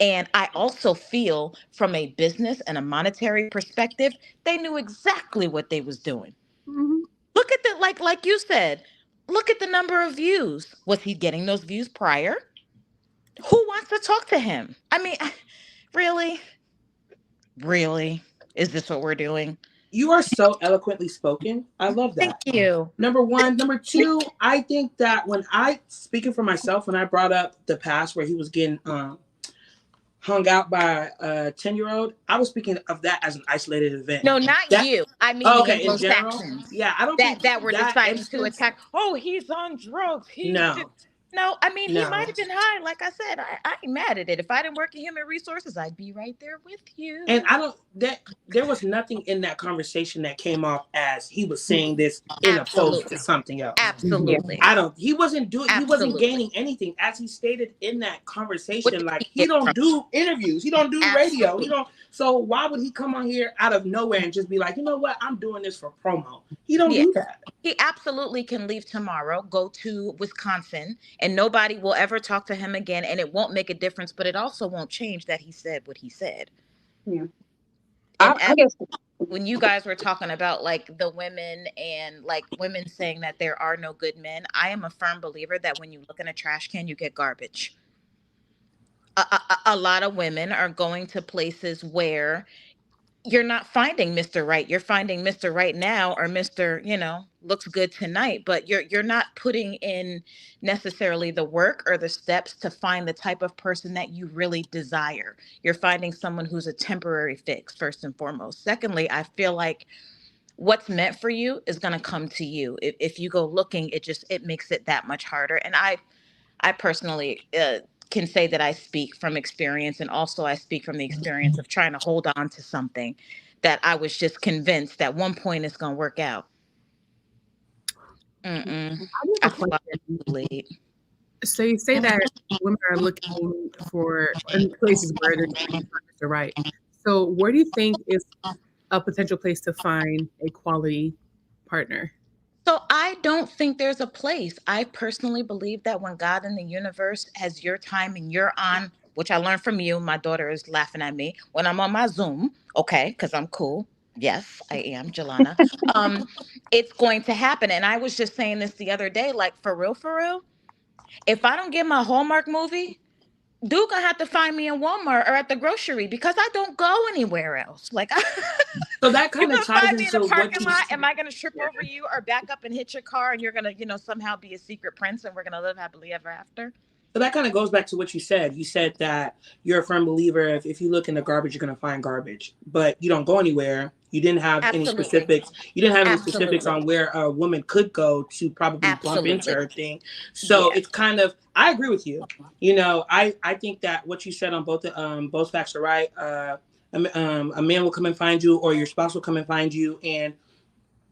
Speaker 4: And I also feel from a business and a monetary perspective, they knew exactly what they was doing.
Speaker 1: Mm-hmm.
Speaker 4: Look at the like you said, look at the number of views. Was he getting those views prior? Who wants to talk to him? I mean, really? Really? Is this what we're doing?
Speaker 2: You are so eloquently spoken. I love
Speaker 4: Thank
Speaker 2: that.
Speaker 4: you.
Speaker 2: Number one. Number two, I think that when I, speaking for myself, when I brought up the past where he was getting hung out by a 10-year-old, I was speaking of that as an isolated event.
Speaker 4: No, not
Speaker 2: That,
Speaker 4: you. I mean
Speaker 2: oh,
Speaker 4: the
Speaker 2: okay, in general,
Speaker 4: Anglo-Saxons
Speaker 2: yeah, I don't think
Speaker 4: that were
Speaker 2: that
Speaker 4: deciding to
Speaker 2: instance,
Speaker 4: attack. Oh, he's on drugs. He's just
Speaker 2: no,
Speaker 4: no. I mean, he might
Speaker 2: no.
Speaker 4: have been high. Like I said, I ain't mad at it. If I didn't work in human resources, I'd be right there with
Speaker 2: And
Speaker 4: you.
Speaker 2: I don't, that there was nothing in that conversation that came off as he was saying this in opposed to
Speaker 4: Absolutely.
Speaker 2: something else.
Speaker 3: Yeah.
Speaker 4: Absolutely.
Speaker 2: I don't. He wasn't
Speaker 4: Absolutely.
Speaker 2: gaining anything, as he stated in that
Speaker 4: What
Speaker 2: conversation.
Speaker 4: did
Speaker 2: Like
Speaker 4: he
Speaker 2: he
Speaker 4: get
Speaker 2: don't
Speaker 4: from
Speaker 2: do interviews, he don't do radio, he
Speaker 4: absolutely?
Speaker 2: don't. So why would he come on here out of nowhere and just be like, you know what, I'm doing this for promo? He don't
Speaker 4: Yeah.
Speaker 2: do that.
Speaker 4: He absolutely can leave tomorrow, go to Wisconsin, and nobody will ever talk to him again, and it won't make a difference, but it also won't change that he said what he said.
Speaker 3: Yeah.
Speaker 4: And
Speaker 3: I guess.
Speaker 4: when you guys were talking about like the women and like women saying that there are no good men, I am a firm believer that when you look in a trash can, you get garbage. A lot of women are going to places where you're not finding Mr. Right. You're finding Mr. Right now or Mr. Looks good tonight, but you're not putting in necessarily the work or the steps to find the type of person that you really desire. You're finding someone who's a temporary fix first and foremost. Secondly, I feel like what's meant for you is going to come to you. If you go looking, it makes it that much harder. And I personally can say that I speak from experience, and also I speak from the experience of trying to hold on to something that I was just convinced at one point it's going to work out. Mm-mm.
Speaker 1: I do
Speaker 4: I
Speaker 1: have a
Speaker 4: thought it
Speaker 1: question.
Speaker 4: was too late.
Speaker 1: So you say that women are looking for in places where they're trying to find Mr. Right. So where do you think is a potential place to find a quality partner?
Speaker 4: So I don't think there's a place. I personally believe that when God in the universe has your time and you're on, which I learned from you, my daughter is laughing at me when I'm on my Zoom, okay, because I'm cool. Yes, I am, Jelana. Um, it's going to happen. And I was just saying this the other day, like for real, if I don't get my Hallmark movie, Duke gonna have to find me in Walmart or at the grocery because I don't go anywhere else. Like,
Speaker 2: So that
Speaker 4: you
Speaker 2: kind of
Speaker 4: gonna
Speaker 2: ties
Speaker 4: find me in a
Speaker 2: into what
Speaker 4: parking
Speaker 2: you
Speaker 4: lot? Am I gonna trip over you or back up and hit your car and you're gonna, somehow be a secret prince and we're gonna live happily ever after?
Speaker 2: So that kind of goes back to what you said. You said that you're a firm believer if you look in the garbage, you're going to find garbage, but you don't go anywhere. You didn't have any
Speaker 4: Absolutely.
Speaker 2: specifics. You didn't have any specifics
Speaker 4: Absolutely.
Speaker 2: on where a woman could go to probably bump into
Speaker 4: Absolutely.
Speaker 2: her thing. So
Speaker 4: Yeah.
Speaker 2: it's kind of, I agree with you. I think that what you said on both facts are right. A man will come and find you, or your spouse will come and find you, and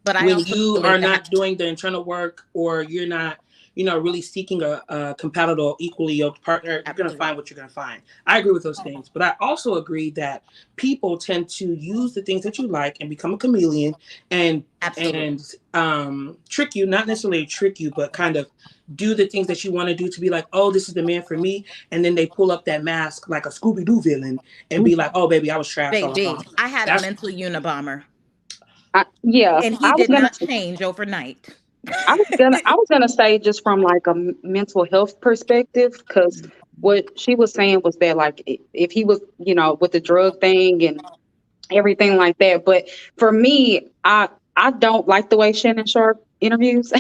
Speaker 4: But I
Speaker 2: when
Speaker 4: also
Speaker 2: you are
Speaker 4: believe
Speaker 2: not
Speaker 4: that.
Speaker 2: doing the internal work, or you're not, really seeking a compatible, equally yoked partner, you're going to
Speaker 4: Absolutely.
Speaker 2: find what you're going to find. I agree with those things. But I also agree that people tend to use the things that you like and become a chameleon and
Speaker 4: Absolutely.
Speaker 2: trick you, not necessarily trick you, but kind of do the things that you want to do to be like, oh, this is the man for me. And then they pull up that mask like a Scooby-Doo villain and be like, oh, baby, I was trash all
Speaker 4: Baby,
Speaker 2: along.
Speaker 4: I had a
Speaker 2: That's
Speaker 4: mental Unabomber,
Speaker 3: Yeah,
Speaker 4: and he
Speaker 3: I was
Speaker 4: did
Speaker 3: gonna
Speaker 4: not change overnight.
Speaker 3: I was gonna say just from like a mental health perspective, because what she was saying was that like if he was, with the drug thing and everything like that. But for me, I don't like the way Shannon Sharp interviews.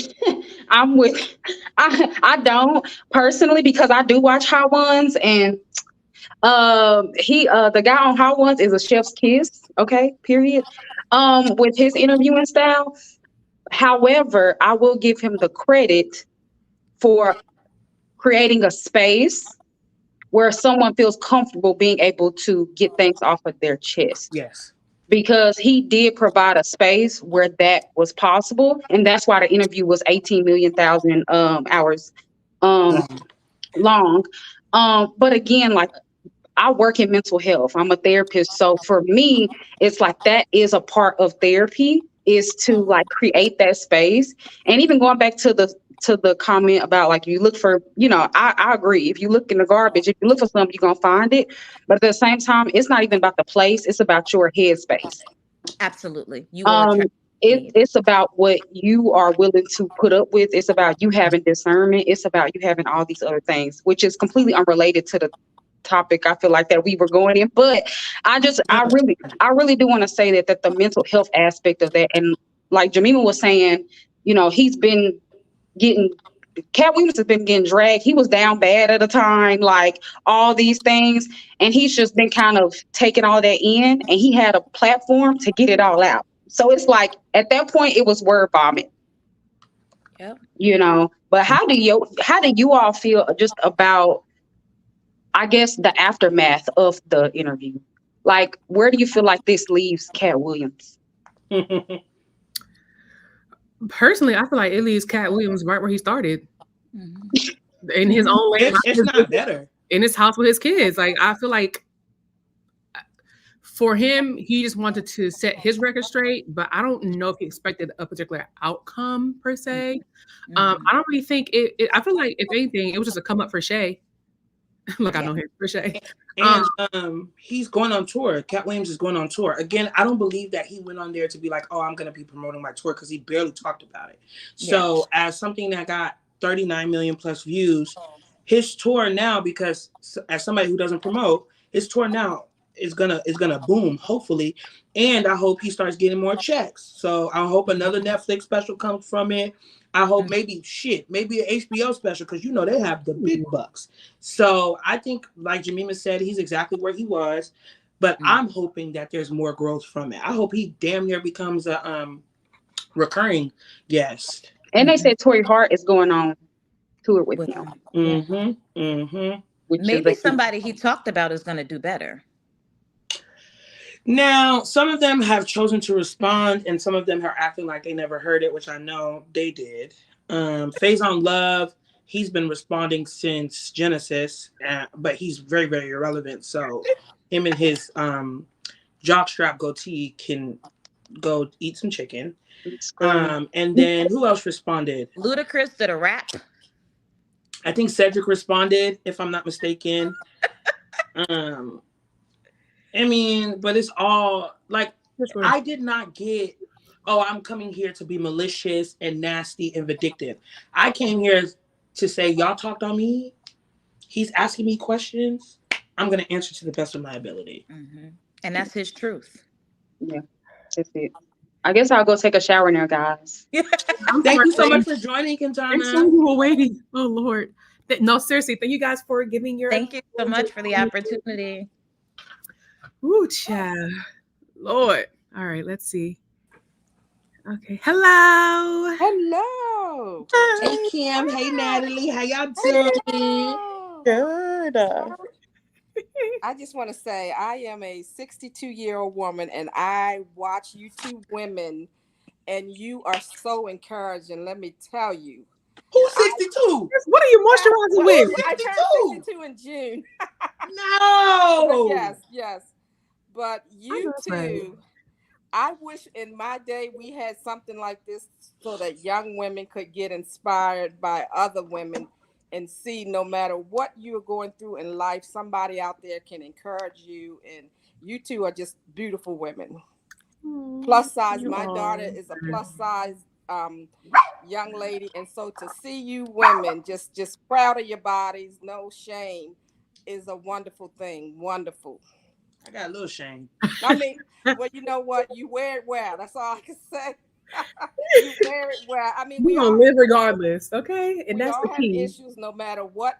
Speaker 3: I'm with I don't personally, because I do watch Hot Ones, and he the guy on Hot Ones is a chef's kiss. Okay, period. With his interviewing style. However, I will give him the credit for creating a space where someone feels comfortable being able to get things off of their chest,
Speaker 2: yes.
Speaker 3: because he did provide a space where that was possible, and that's why the interview was 18 million thousand hours um long. But again, like, I work in mental health. I'm a therapist. So for me, it's like that is a part of therapy, is to like create that space. And even going back to the comment about like you look for, I agree. If you look in the garbage, if you look for something, you're gonna find it. But at the same time, it's not even about the place, it's about your headspace.
Speaker 4: Absolutely. You will
Speaker 3: Um
Speaker 4: attract need.
Speaker 3: it's about what you are willing to put up with. It's about you having discernment. It's about you having all these other things, which is completely unrelated to the topic I feel like that we were going in. But I really do want to say that the mental health aspect of that, and like Jamima was saying, he's been getting Cat Williams has been getting dragged. He was down bad at a time, like all these things. And he's just been kind of taking all that in, and he had a platform to get it all out. So it's like at that point it was word vomit,
Speaker 4: Yep.
Speaker 3: But how do you all feel just about, I guess, the aftermath of the interview? Like, where do you feel like this leaves Cat Williams?
Speaker 1: Personally, I feel like it leaves Cat Williams right where he started,
Speaker 4: Mhm.
Speaker 1: in his
Speaker 4: Mhm.
Speaker 1: own lane,
Speaker 2: it's not better.
Speaker 1: in his house with his kids. Like, I feel like for him, he just wanted to set his record straight, but I don't know if he expected a particular outcome per se.
Speaker 4: Mhm.
Speaker 1: I don't really think I feel like if anything, it was just a come up for Shay. Look, I
Speaker 4: Yeah.
Speaker 1: know him for Shay. Um,
Speaker 2: And he's going on tour. Cat Williams is going on tour. Again, I don't believe that he went on there to be like, oh, I'm going to be promoting my tour, because he barely talked about it.
Speaker 4: Yeah.
Speaker 2: So as something that got 39 million plus views, his tour now, because as somebody who doesn't promote, his tour now is gonna boom, hopefully. And I hope he starts getting more checks. So I hope another Netflix special comes from it. I hope maybe an HBO special, because they have the big bucks. So I think, like Jamima said, he's exactly where he was, but
Speaker 4: Mhm.
Speaker 2: I'm hoping that there's more growth from it. I hope he damn near becomes a recurring guest.
Speaker 3: And they
Speaker 4: Mhm.
Speaker 3: said Tory Hart is going on tour with
Speaker 4: With
Speaker 3: him,
Speaker 4: yeah.
Speaker 3: which is
Speaker 4: Maybe
Speaker 3: a huge.
Speaker 4: somebody he talked about is going to do better.
Speaker 2: Now, some of them have chosen to respond, and some of them are acting like they never heard it, which I know they did. Phase on Love, he's been responding since Genesis, but he's very, very irrelevant. So him and his jockstrap goatee can go eat some chicken. And then who else responded?
Speaker 4: Ludacris did a rap.
Speaker 2: I think Cedric responded, if I'm not mistaken. Um, I mean, but it's all like,
Speaker 1: which one?
Speaker 2: I did not get, oh, I'm coming here to be malicious and nasty and vindictive. I came here to say, y'all talked on me. He's asking me questions. I'm going to answer to the best of my ability.
Speaker 4: Mm-hmm. And that's his truth.
Speaker 3: Yeah, that's it. I guess I'll go take a shower now, guys.
Speaker 1: I'm
Speaker 2: Thank you so
Speaker 1: sorry.
Speaker 2: much for joining,
Speaker 1: Thanks so
Speaker 2: Kentana.
Speaker 1: much for waiting. Oh Lord. No, seriously, thank you guys for giving your
Speaker 4: Thank you so much for the opportunity.
Speaker 1: Ooh, child. Lord. All right, let's see. Okay. Hello.
Speaker 5: Hello.
Speaker 2: Hey, Kim. Hey, Natalie. How y'all doing?
Speaker 5: Good.
Speaker 1: Good.
Speaker 5: I just want to say I am a 62-year-old woman and I watch you two women and you are so encouraging. Let me tell you.
Speaker 2: Who's 62?
Speaker 1: What are you moisturizing
Speaker 5: Well,
Speaker 1: with?
Speaker 5: I turned 62 in June. But
Speaker 2: No.
Speaker 5: yes. But
Speaker 1: I know
Speaker 5: you
Speaker 1: that's right.
Speaker 5: two, I wish in my day we had something like this so that young women could get inspired by other women and see no matter what you're going through in life, somebody out there can encourage you. And you two are just beautiful women. Plus size.
Speaker 1: You
Speaker 5: My daughter
Speaker 1: are.
Speaker 5: is a plus size young lady. And so to see you women just proud of your bodies, no shame, is a wonderful thing. Wonderful.
Speaker 2: I got a little shame.
Speaker 5: I mean, well, you know what? You wear it well. That's all I can say. You wear it well. I mean,
Speaker 1: We're gonna live regardless, okay? And
Speaker 5: we
Speaker 1: that's the
Speaker 5: all have
Speaker 1: key.
Speaker 5: issues, no matter what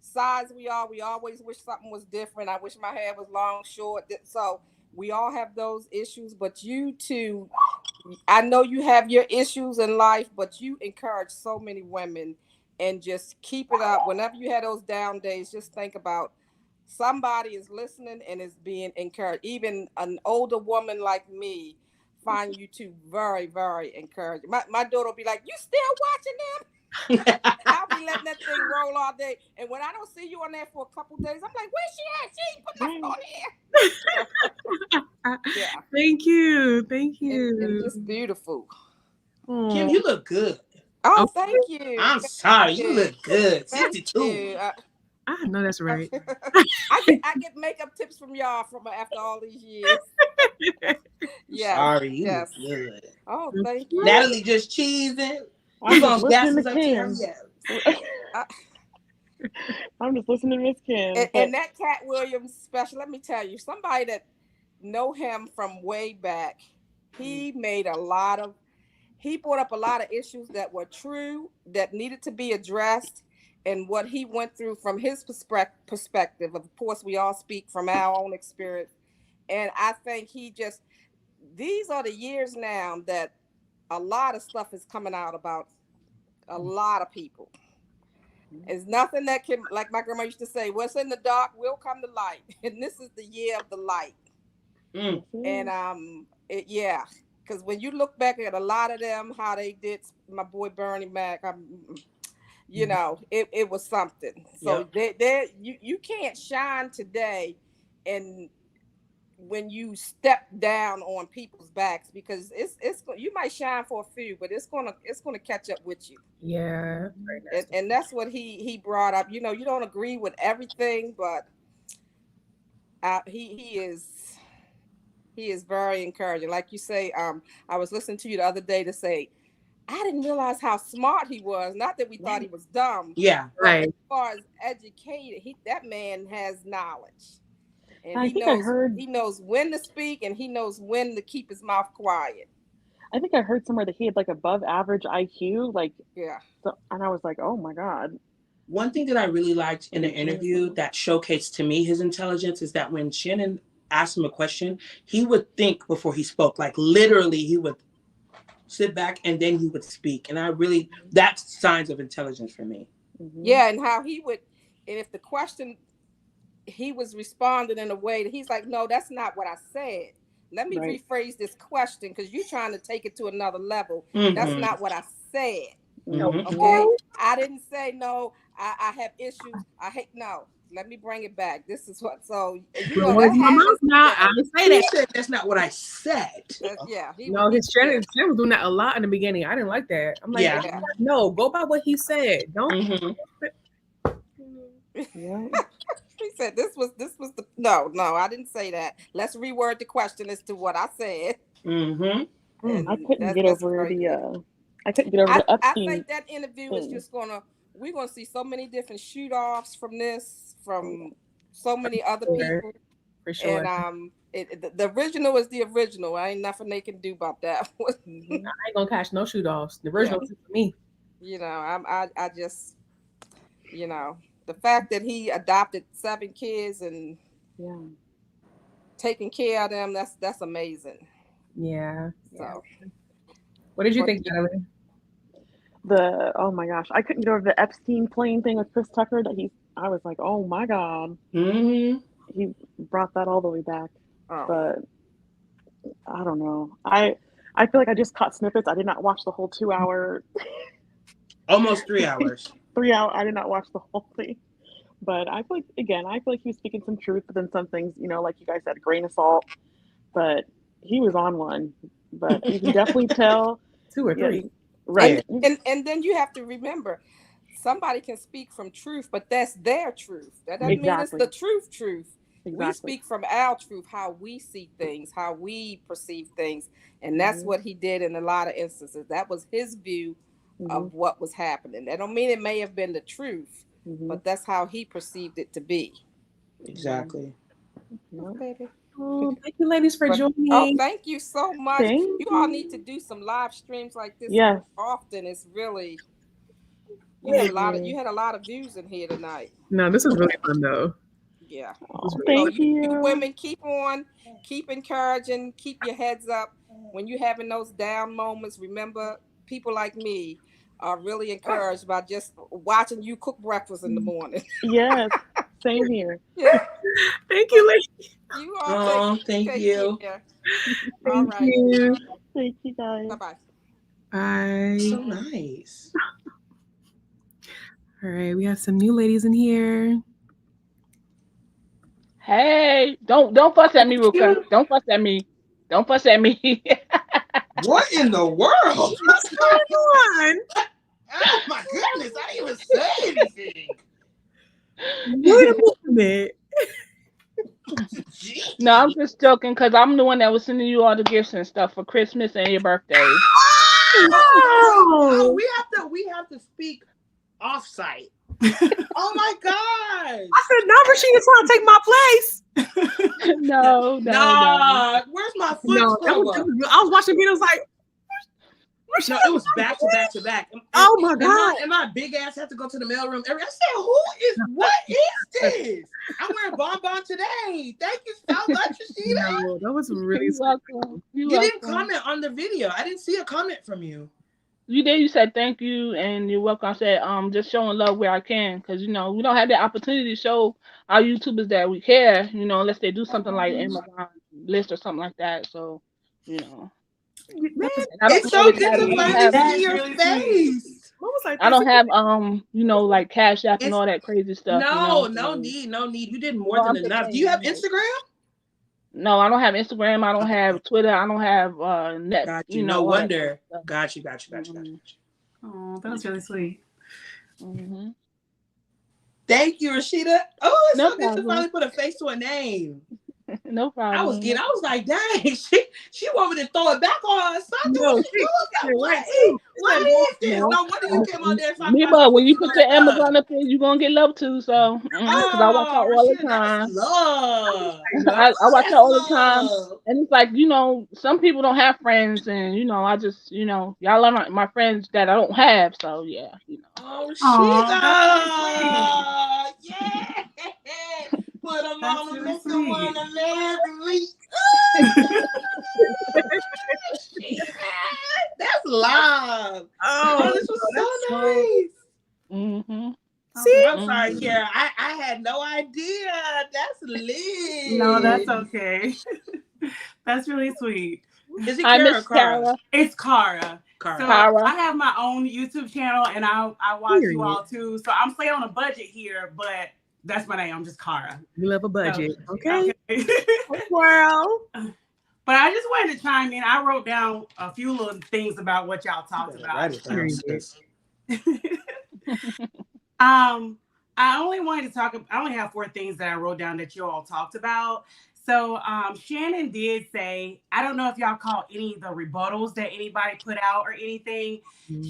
Speaker 5: size we are. We always wish something was different. I wish my hair was long, short. So we all have those issues. But you two, I know you have your issues in life, but you encourage so many women, and just keep it up. Whenever you have those down days, just think about somebody is listening and is being encouraged. Even an older woman like me find you two very, very encouraging. My daughter will be like, "You still watching them?" I'll be letting that thing roll all day. And when I don't see you on there for a couple days, I'm like, "Where's she at? She ain't put nothing on here." Yeah.
Speaker 1: Thank you. Thank
Speaker 5: And
Speaker 1: you.
Speaker 5: just beautiful.
Speaker 2: Kim,
Speaker 1: Oh,
Speaker 2: you look good.
Speaker 5: Oh,
Speaker 1: okay.
Speaker 5: thank you.
Speaker 2: I'm
Speaker 5: Thank
Speaker 2: sorry. You
Speaker 5: you.
Speaker 2: look good.
Speaker 5: Thank
Speaker 2: 62.
Speaker 5: you.
Speaker 1: I know that's right.
Speaker 5: I get makeup tips from y'all from after all these years. Yes,
Speaker 2: Sorry. You look
Speaker 5: yes.
Speaker 2: good.
Speaker 5: Oh, thank you.
Speaker 2: Natalie just cheesing.
Speaker 6: I'm
Speaker 2: You
Speaker 6: just
Speaker 2: gonna gas
Speaker 6: listening
Speaker 2: us
Speaker 6: to
Speaker 2: up to her?
Speaker 6: Kim.
Speaker 2: Yes.
Speaker 6: I'm just listening to Miss Kim.
Speaker 5: And that Katt Williams special, let me tell you, somebody that know him from way back, he brought up a lot of issues that were true, that needed to be addressed, and what he went through from his perspective. Of course, we all speak from our own experience. And I think these are the years now that a lot of stuff is coming out about a lot of people. It's nothing that can, like my grandma used to say, what's in the dark will come to light. And this is the year of the light.
Speaker 2: Mm.
Speaker 5: And yeah, because when you look back at a lot of them, how they did my boy Bernie Mac, it was something. So
Speaker 2: Yep.
Speaker 5: you can't shine today, and when you step down on people's backs, because it's you might shine for a few, but it's gonna catch up with you.
Speaker 1: Yeah.
Speaker 5: And that's what he brought up. You don't agree with everything, but he is very encouraging. Like you say, I was listening to you the other day to say, I didn't realize how smart he was. Not that we thought he was dumb.
Speaker 2: Yeah.
Speaker 5: But
Speaker 1: Right.
Speaker 5: as far as educated, that man has knowledge. And
Speaker 6: I think I heard.
Speaker 5: he knows when to speak, and he knows when to keep his mouth quiet.
Speaker 6: I think I heard somewhere that he had like above average IQ, like
Speaker 5: Yeah.
Speaker 6: so, and I was like, oh my god.
Speaker 2: One thing that I really liked in the interview that showcased to me his intelligence is that when Shannon asked him a question, he would think before he spoke. Like literally, he would sit back and then he would speak. And that's signs of intelligence for me.
Speaker 6: Mm-hmm.
Speaker 5: Yeah, and how he would, and if the question, he was responding in a way that he's like, no, that's not what I said. Let me rephrase this question because you're trying to take it to another level.
Speaker 2: Mm-hmm.
Speaker 5: That's not what I said.
Speaker 2: Mm-hmm.
Speaker 5: Okay. I didn't say no, I have issues. No. Let me bring it back. This is what, so that happens.
Speaker 1: I didn't say that.
Speaker 2: He said that's not what I said.
Speaker 5: Yeah.
Speaker 1: His Shannon was doing that a lot in the beginning. I didn't like that. I'm like, no, go by what he said. Don't.
Speaker 2: Mm-hmm.
Speaker 6: Yeah.
Speaker 5: He said this was the no, I didn't say that. Let's reword the question as to what I said.
Speaker 2: Mm-hmm.
Speaker 6: I couldn't get over the Epstein.
Speaker 5: I think that interview is just gonna we're gonna see so many different shoot offs from this, from so many other
Speaker 1: Sure.
Speaker 5: people.
Speaker 1: For sure.
Speaker 5: And the original is the original. I ain't nothing they can do about that.
Speaker 1: I ain't gonna catch no shoot offs. The original is for me.
Speaker 5: You know, I just, you know, the fact that he adopted 7 kids and taking care of them, that's amazing.
Speaker 1: Yeah.
Speaker 5: So
Speaker 1: What did you think, Shannon?
Speaker 6: Oh my gosh, I couldn't get over the Epstein plane thing with Chris Tucker. I was like, oh my god, he brought that all the way back. But I don't know. I feel like I just caught snippets. I did not watch the whole 2 hour.
Speaker 2: Almost 3 hours.
Speaker 6: 3 hours. I did not watch the whole thing. But I feel like he was speaking some truth, but then some things, like you guys said, a grain of salt. But he was on one. But you can definitely tell
Speaker 1: 2 or 3.
Speaker 6: Right.
Speaker 5: And then you have to remember, somebody can speak from truth, but that's their truth. That doesn't mean it's the truth. Exactly. We speak from our truth, how we see things, how we perceive things. And that's what he did in a lot of instances. That was his view of what was happening. That don't mean it may have been the truth, but that's how he perceived it to be.
Speaker 2: Exactly.
Speaker 5: Baby.
Speaker 1: Oh, thank you, ladies, for joining.
Speaker 5: Oh, thank you so much. You all need to do some live streams like this more often. It's really you had a lot of views in here tonight.
Speaker 1: No, this is really fun though.
Speaker 5: Yeah.
Speaker 6: Thank you.
Speaker 5: Women, keep encouraging, keep your heads up. When you're having those down moments, remember people like me are really encouraged by just watching you cook breakfast in the morning.
Speaker 6: Yes. Same here.
Speaker 5: Yeah.
Speaker 1: Thank you, ladies.
Speaker 5: You all
Speaker 2: thank you.
Speaker 5: All right.
Speaker 1: You.
Speaker 6: Thank you, guys.
Speaker 5: Bye-bye.
Speaker 1: Bye.
Speaker 2: So nice.
Speaker 1: All right, we have some new ladies in here.
Speaker 7: Hey, don't fuss at me, Ruka. Don't fuss at me. Don't fuss at me.
Speaker 2: What in the world?
Speaker 1: What's going on?
Speaker 2: Oh my goodness, I didn't even say anything.
Speaker 1: Wait a minute.
Speaker 7: No, I'm just joking because I'm the one that was sending you all the gifts and stuff for Christmas and your birthday.
Speaker 1: Oh,
Speaker 2: we have to speak off-site. Oh my gosh!
Speaker 1: I said, no, Rashida trying to take my place.
Speaker 7: No.
Speaker 2: Where's my foot?
Speaker 1: No, I was watching videos like.
Speaker 2: No, it was back to back.
Speaker 1: Oh my god!
Speaker 2: And my big ass had to go to the mailroom. I said, what is this? I'm wearing bonbon today. Thank you so much, Rashida.
Speaker 1: No, that was really
Speaker 7: welcome.
Speaker 2: You didn't comment on the video. I didn't see a comment from you.
Speaker 7: You did. You said thank you and you're welcome. I said just showing love where I can because we don't have the opportunity to show our YouTubers that we care. Unless they do something like Amazon list or something like that. So
Speaker 2: Man, it's so good to finally see your face.
Speaker 7: I don't have like Cash App and all that crazy stuff.
Speaker 2: No need. You did more than enough. Do you have Instagram?
Speaker 7: No, I don't have Instagram. I don't have Twitter. I don't have net.
Speaker 2: Got you. No wonder. Got you.
Speaker 8: Oh, that was really sweet.
Speaker 7: Mm-hmm.
Speaker 2: Thank you, Rashida. Oh, it's so good to finally put a face to a name.
Speaker 7: No problem.
Speaker 2: I was like, dang, she want me to throw it back on her. What is this? No wonder you came on there.
Speaker 7: But when you put your Amazon up there, you're gonna get love too. So because I watch out all the time.
Speaker 2: Love.
Speaker 7: I watch out all the time, and it's like some people don't have friends, and I just y'all are my friends that I don't have. So yeah,
Speaker 2: Oh, Sheila. Yeah. Put them on the list of one of every. That's love. Oh, this was so nice.
Speaker 7: Mm-hmm.
Speaker 2: See, I'm sorry, Kara. I had no idea. That's lit.
Speaker 8: No, that's okay. That's really sweet.
Speaker 2: Is it Kara or Kara?
Speaker 8: It's Kara.
Speaker 2: Kara.
Speaker 8: So I have my own YouTube channel, and I watch you all too. So I'm staying on a budget here, but that's my name. I'm just Kara.
Speaker 1: You love a budget, okay?
Speaker 8: Well, but I just wanted to chime in. I wrote down a few little things about what y'all talked about. I only wanted to talk. I only have 4 things that I wrote down that you all talked about. So Shannon did say, I don't know if y'all caught any of the rebuttals that anybody put out or anything.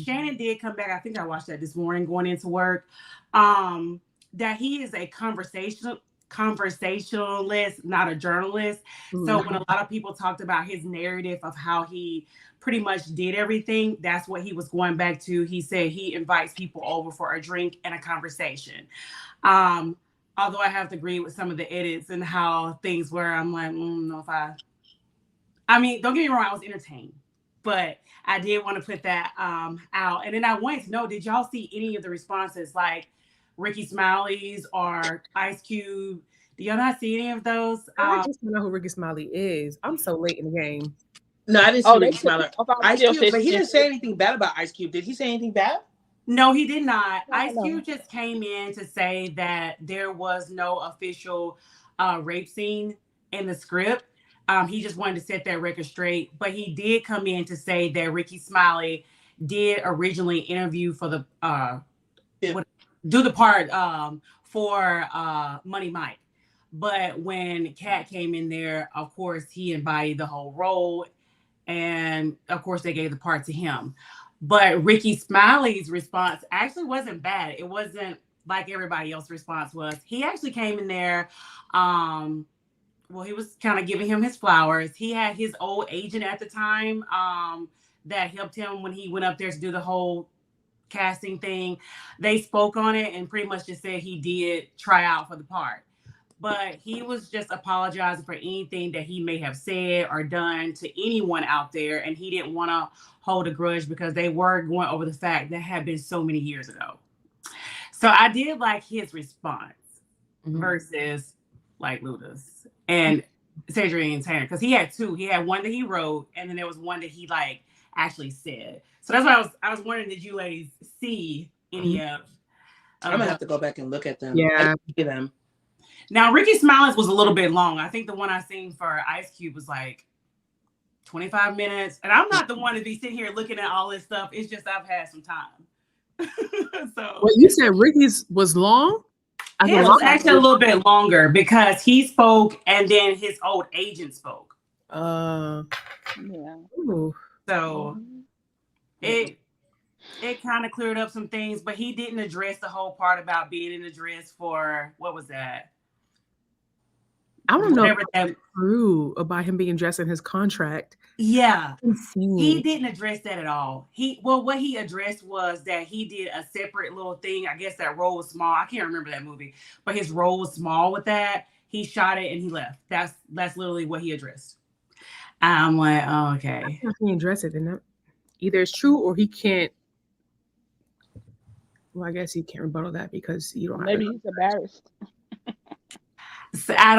Speaker 8: Shannon did come back. I think I watched that this morning going into work. That he is a conversationalist, not a journalist. So when a lot of people talked about his narrative of how he pretty much did everything, that's what he was going back to. He said he invites people over for a drink and a conversation. Although I have to agree with some of the edits and how things were, I'm like, no, if I mean, don't get me wrong, I was entertained, but I did want to put that out. And then I wanted to know, did y'all see any of the responses, like Ricky Smiley's or Ice Cube? Do y'all not see any of those?
Speaker 1: I just don't know who Ricky Smiley is. I'm so late in the game.
Speaker 2: No, I didn't see Ricky Smiley. Ice Cube, but he didn't say anything bad about Ice Cube. Did he say anything bad?
Speaker 8: No, he did not. Ice Cube just came in to say that there was no official rape scene in the script. He just wanted to set that record straight. But he did come in to say that Ricky Smiley did originally interview for the do the part for Money Mike. But when Katt came in there, of course, he embodied the whole role. And of course, they gave the part to him. But Ricky Smiley's response actually wasn't bad. It wasn't like everybody else's response was. He actually came in there. Well, he was kind of giving him his flowers. He had his old agent at the time that helped him when he went up there to do the whole casting thing. They spoke on it and pretty much just said he did try out for the part. But he was just apologizing for anything that he may have said or done to anyone out there. And he didn't want to hold a grudge because they were going over the fact that had been so many years ago. So I did like his response versus like Luda's and Cedric and Tanner, because he had two. He had one that he wrote, and then there was one that he like actually said. So that's why I was wondering, did you ladies see any of
Speaker 2: I'm gonna have to go back and look at them.
Speaker 1: Yeah.
Speaker 2: Them.
Speaker 8: Now, Ricky Smiley's was a little bit long. I think the one I seen for Ice Cube was like 25 minutes. And I'm not the one to be sitting here looking at all this stuff. It's just I've had some time. So
Speaker 1: Well, you said Ricky's was long?
Speaker 8: His was actually a little bit longer because he spoke and then his old agent spoke.
Speaker 7: Yeah.
Speaker 1: Ooh.
Speaker 8: So it kind of cleared up some things, but he didn't address the whole part about being in the dress for, what was that?
Speaker 1: I don't know if that's true about him being dressed in his contract.
Speaker 8: Yeah. He didn't address that at all. What he addressed was that he did a separate little thing. I guess that role was small. I can't remember that movie, but his role was small with that. He shot it and he left. That's literally what he addressed. I'm like, oh, okay.
Speaker 1: He didn't address it, and either it's true or he can't. Well, I guess he can't rebuttal that because you don't.
Speaker 7: Maybe he's embarrassed.
Speaker 8: So I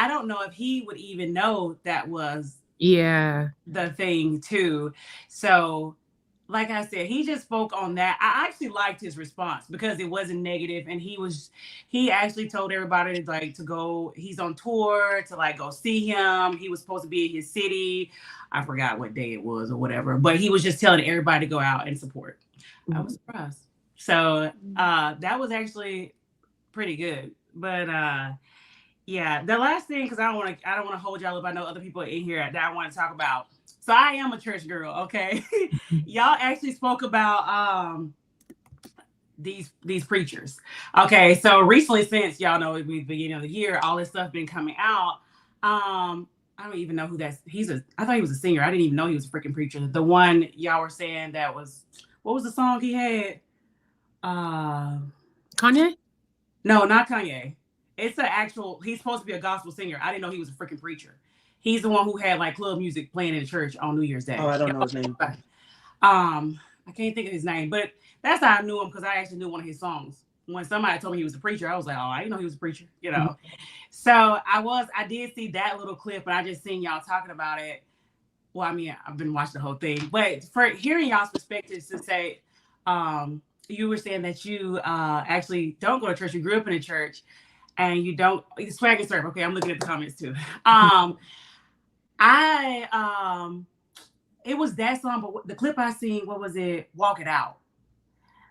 Speaker 8: don't know if he would even know that was the thing too. So like I said, he just spoke on that. I actually liked his response because it wasn't negative, and he actually told everybody like to go. He's on tour to like go see him. He was supposed to be in his city. I forgot what day it was or whatever, but he was just telling everybody to go out and support. I was surprised. So that was actually pretty good. But yeah, the last thing, because I don't want to hold y'all up. I know other people in here that I want to talk about. So I am a church girl, okay? Y'all actually spoke about these preachers. Okay, so recently, since y'all know the beginning of the year, all this stuff been coming out. I don't even know who that's. I thought he was a singer. I didn't even know he was a freaking preacher. The one y'all were saying that was, what was the song he had?
Speaker 1: Kanye?
Speaker 8: No, not Kanye. It's he's supposed to be a gospel singer. I didn't know he was a freaking preacher. He's the one who had like club music playing in the church on New Year's Day.
Speaker 2: Oh, I don't know his name.
Speaker 8: I can't think of his name, but that's how I knew him, because I actually knew one of his songs. When somebody told me he was a preacher, I was like, oh, I didn't know he was a preacher, you know? Mm-hmm. So I did see that little clip, and I just seen y'all talking about it. Well, I mean, I've been watching the whole thing, but for hearing y'all's perspectives to say, you were saying that you actually don't go to church. You grew up in a church, and you don't swag and surf. Okay, I'm looking at the comments too. It was that song, but the clip I seen, what was it? Walk It Out.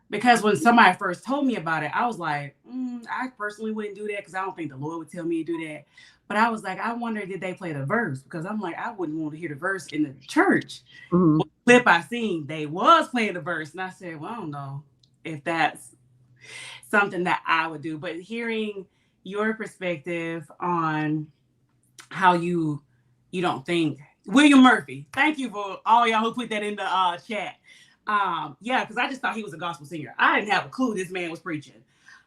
Speaker 8: Because when somebody first told me about it, I was like, I personally wouldn't do that because I don't think the Lord would tell me to do that. But I was like, I wonder did they play the verse? Because I'm like, I wouldn't want to hear the verse in the church.
Speaker 1: Mhm.
Speaker 8: Well, the clip I seen, they was playing the verse. And I said, well, I don't know if that's something that I would do. But hearing your perspective on how you don't think William Murphy. Thank you for all y'all who put that in the chat. Yeah, because I just thought he was a gospel singer. I didn't have a clue this man was preaching.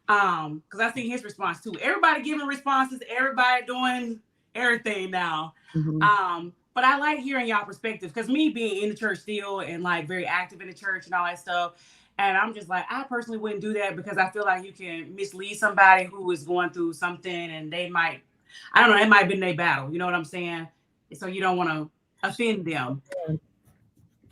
Speaker 8: Because I seen his response too. Everybody giving responses, everybody doing everything now. But I like hearing y'all perspective because me being in the church still and like very active in the church and all that stuff. And I'm just like, I personally wouldn't do that because I feel like you can mislead somebody who is going through something and they might, I don't know, it might have been their battle. You know what I'm saying? So you don't want to offend them.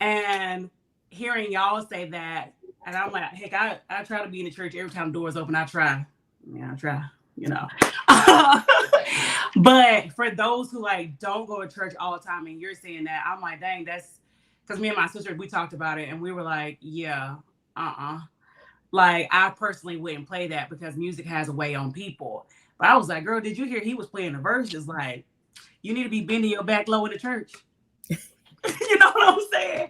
Speaker 8: And hearing y'all say that, and I'm like, heck, I try to be in the church every time doors open. I try. Yeah, I try, you know. But for those who like don't go to church all the time and you're saying that, I'm like, dang, that's because me and my sister, we talked about it and we were like, yeah, like I personally wouldn't play that because music has a way on people. But I was like, girl, did you hear he was playing the verses? Like, you need to be bending your back low in the church. You know what I'm saying?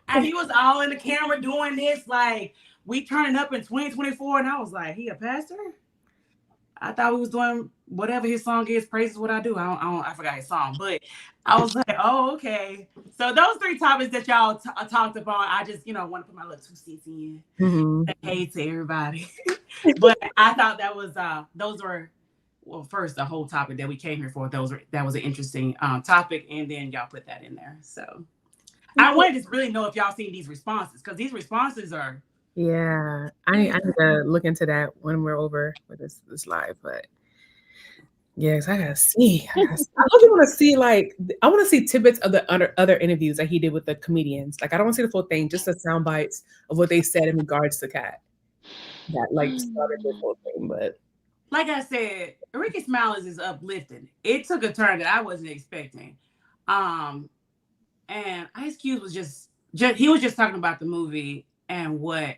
Speaker 8: And he was all in the camera doing this, like we turning up in 2024, and I was like, he a pastor? I thought we was doing whatever his song is. Praise is what I do. I forgot his song, but I was like, oh, okay. So those three topics that y'all talked about, I just, want to put my little 2 cents in. Hey to everybody. But I thought that was those were first the whole topic that we came here for. That was an interesting topic, and then y'all put that in there. So I wanted to really know if y'all seen these responses because these responses are.
Speaker 1: Yeah, I need to look into that when we're over with this live, but yes, I gotta see. I also want to see I want to see tidbits of the other interviews that he did with the comedians. Like I don't want to see the full thing, just the sound bites of what they said in regards to Katt. That started the whole thing, but
Speaker 8: like I said, Ricky Smiles is uplifting. It took a turn that I wasn't expecting. And Ice Cube was just he was just talking about the movie and what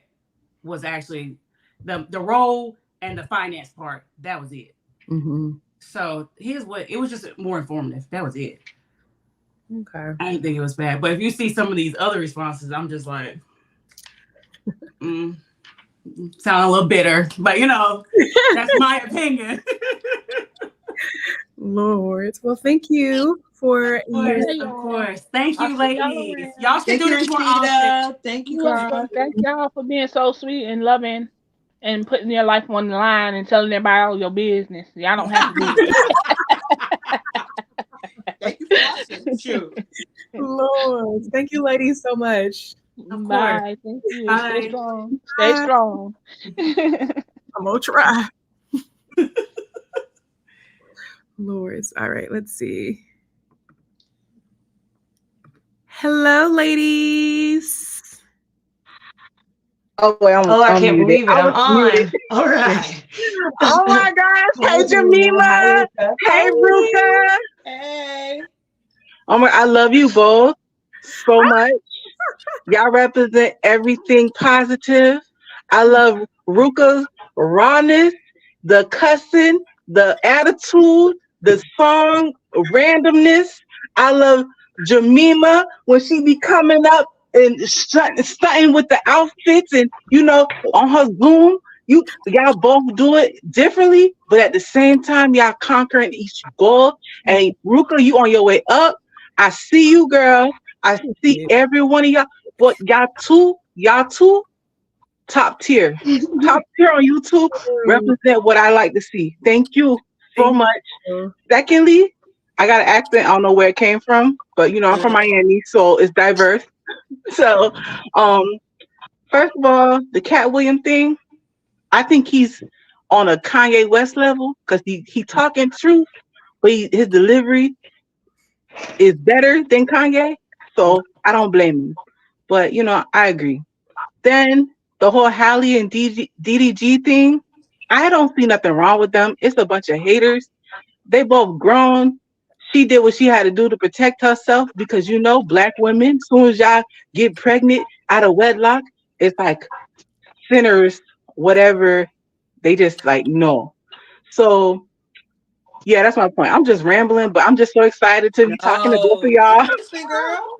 Speaker 8: was actually the role and the finance part. That was it. So here's what it was, just more informative. That was it.
Speaker 1: Okay.
Speaker 8: I didn't think it was bad. But if you see some of these other responses, I'm just like, sound a little bitter. But that's my opinion.
Speaker 1: Lord. Well, thank you for
Speaker 8: Of course. Thank you, ladies. Y'all should do this more often.
Speaker 2: Thank you, Carl.
Speaker 7: Thank y'all for being so sweet and loving and putting your life on the line and telling everybody all your business. Y'all don't have to do that.
Speaker 2: Thank you for watching. Shoot.
Speaker 1: Lord. Thank you, ladies, so much.
Speaker 7: Bye. Thank you.
Speaker 8: Bye.
Speaker 7: Stay strong. Stay strong.
Speaker 1: I'm gonna try. Lords. All right, let's see. Hello, ladies.
Speaker 9: Oh, I can't believe it. I'm on. All right.
Speaker 2: Oh my gosh. Hey, Jamima. Hey, Ruka. Hey.
Speaker 9: Oh my, I love you both so much. Y'all represent everything positive. I love Ruka's rawness, the cussing, the attitude, the song randomness. I love Jamima when she be coming up and stunting with the outfits and on her Zoom. Y'all both do it differently, but at the same time, y'all conquering each goal. And Ruka, you on your way up. I see you, girl. I see every one of y'all. But y'all two, top tier. Top tier on YouTube represent what I like to see. Thank you so much. Secondly, I got an accent. I don't know where it came from, but I'm from Miami, so it's diverse. So, first of all, the Katt Williams thing, I think he's on a Kanye West level because he talking truth, but his delivery is better than Kanye. So I don't blame him. But I agree. Then the whole Halle and DDG thing, I don't see nothing wrong with them. It's a bunch of haters. They both grown. She did what she had to do to protect herself because Black women, as soon as y'all get pregnant out of wedlock, it's like sinners, whatever. They just like no. So yeah, that's my point. I'm just rambling, but I'm just so excited to be talking to both of
Speaker 2: No,
Speaker 9: y'all.
Speaker 2: listen, girl.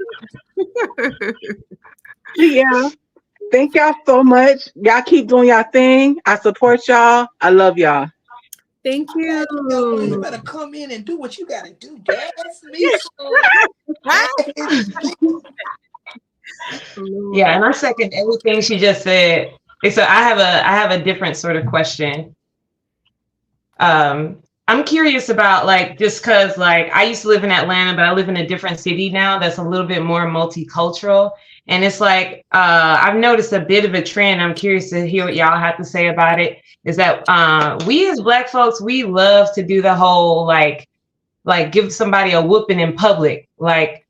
Speaker 9: Yeah. Thank y'all so much. Y'all keep doing y'all thing. I support y'all. I love y'all.
Speaker 1: Thank you.
Speaker 2: You better come in and do what you gotta do. Gas me some.
Speaker 10: Yeah, and I second everything she just said. So I have a different sort of question. I'm curious about like just because like I used to live in Atlanta, but I live in a different city now that's a little bit more multicultural. And it's like I've noticed a bit of a trend. I'm curious to hear what y'all have to say about it. Is that we as Black folks, we love to do the whole like give somebody a whooping in public, like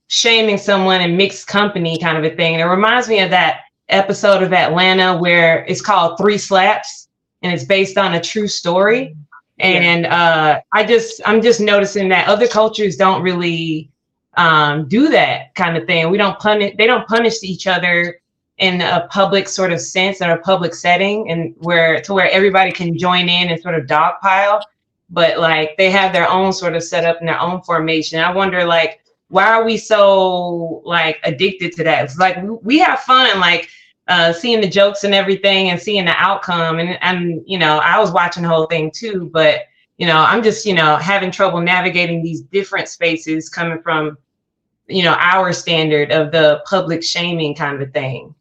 Speaker 10: shaming someone in mixed company kind of a thing. And it reminds me of that episode of Atlanta where it's called Three Slaps and it's based on a true story. And I'm just noticing that other cultures don't really do that kind of thing. They don't punish each other in a public sort of sense or a public setting and where everybody can join in and sort of dogpile, but like they have their own sort of setup and their own formation. I wonder like, why are we so like addicted to that? It's like we have fun, like seeing the jokes and everything and seeing the outcome. And you know, I was watching the whole thing too, but you know, I'm just, you know, having trouble navigating these different spaces coming from, you know, our standard of the public shaming kind of thing.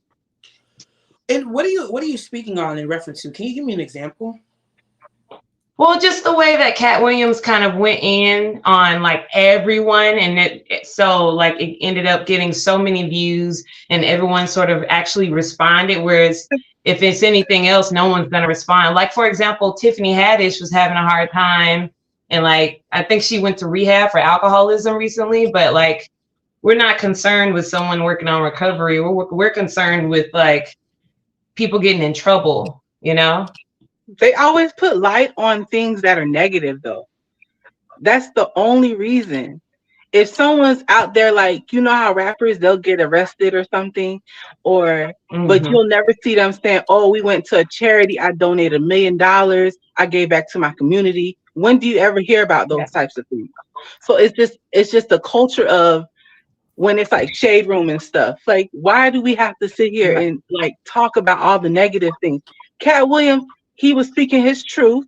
Speaker 2: And what are you speaking on in reference to? Can you give me an example?
Speaker 10: Well, just the way that Katt Williams kind of went in on like everyone, and so like it ended up getting so many views, and everyone sort of actually responded. Whereas if it's anything else, no one's gonna respond. Like for example, Tiffany Haddish was having a hard time, and like I think she went to rehab for alcoholism recently. But like we're not concerned with someone working on recovery. We're concerned with like people getting in trouble, you know.
Speaker 9: They always put light on things that are negative, though. That's the only reason. If someone's out there, like, you know how rappers, they'll get arrested or something, but you'll never see them saying, oh, we went to a charity, I donated $1 million, I gave back to my community. When do you ever hear about those types of things? So it's just a culture of when it's like shade room and stuff. Like, why do we have to sit here and like talk about all the negative things? Katt Williams, he was speaking his truth.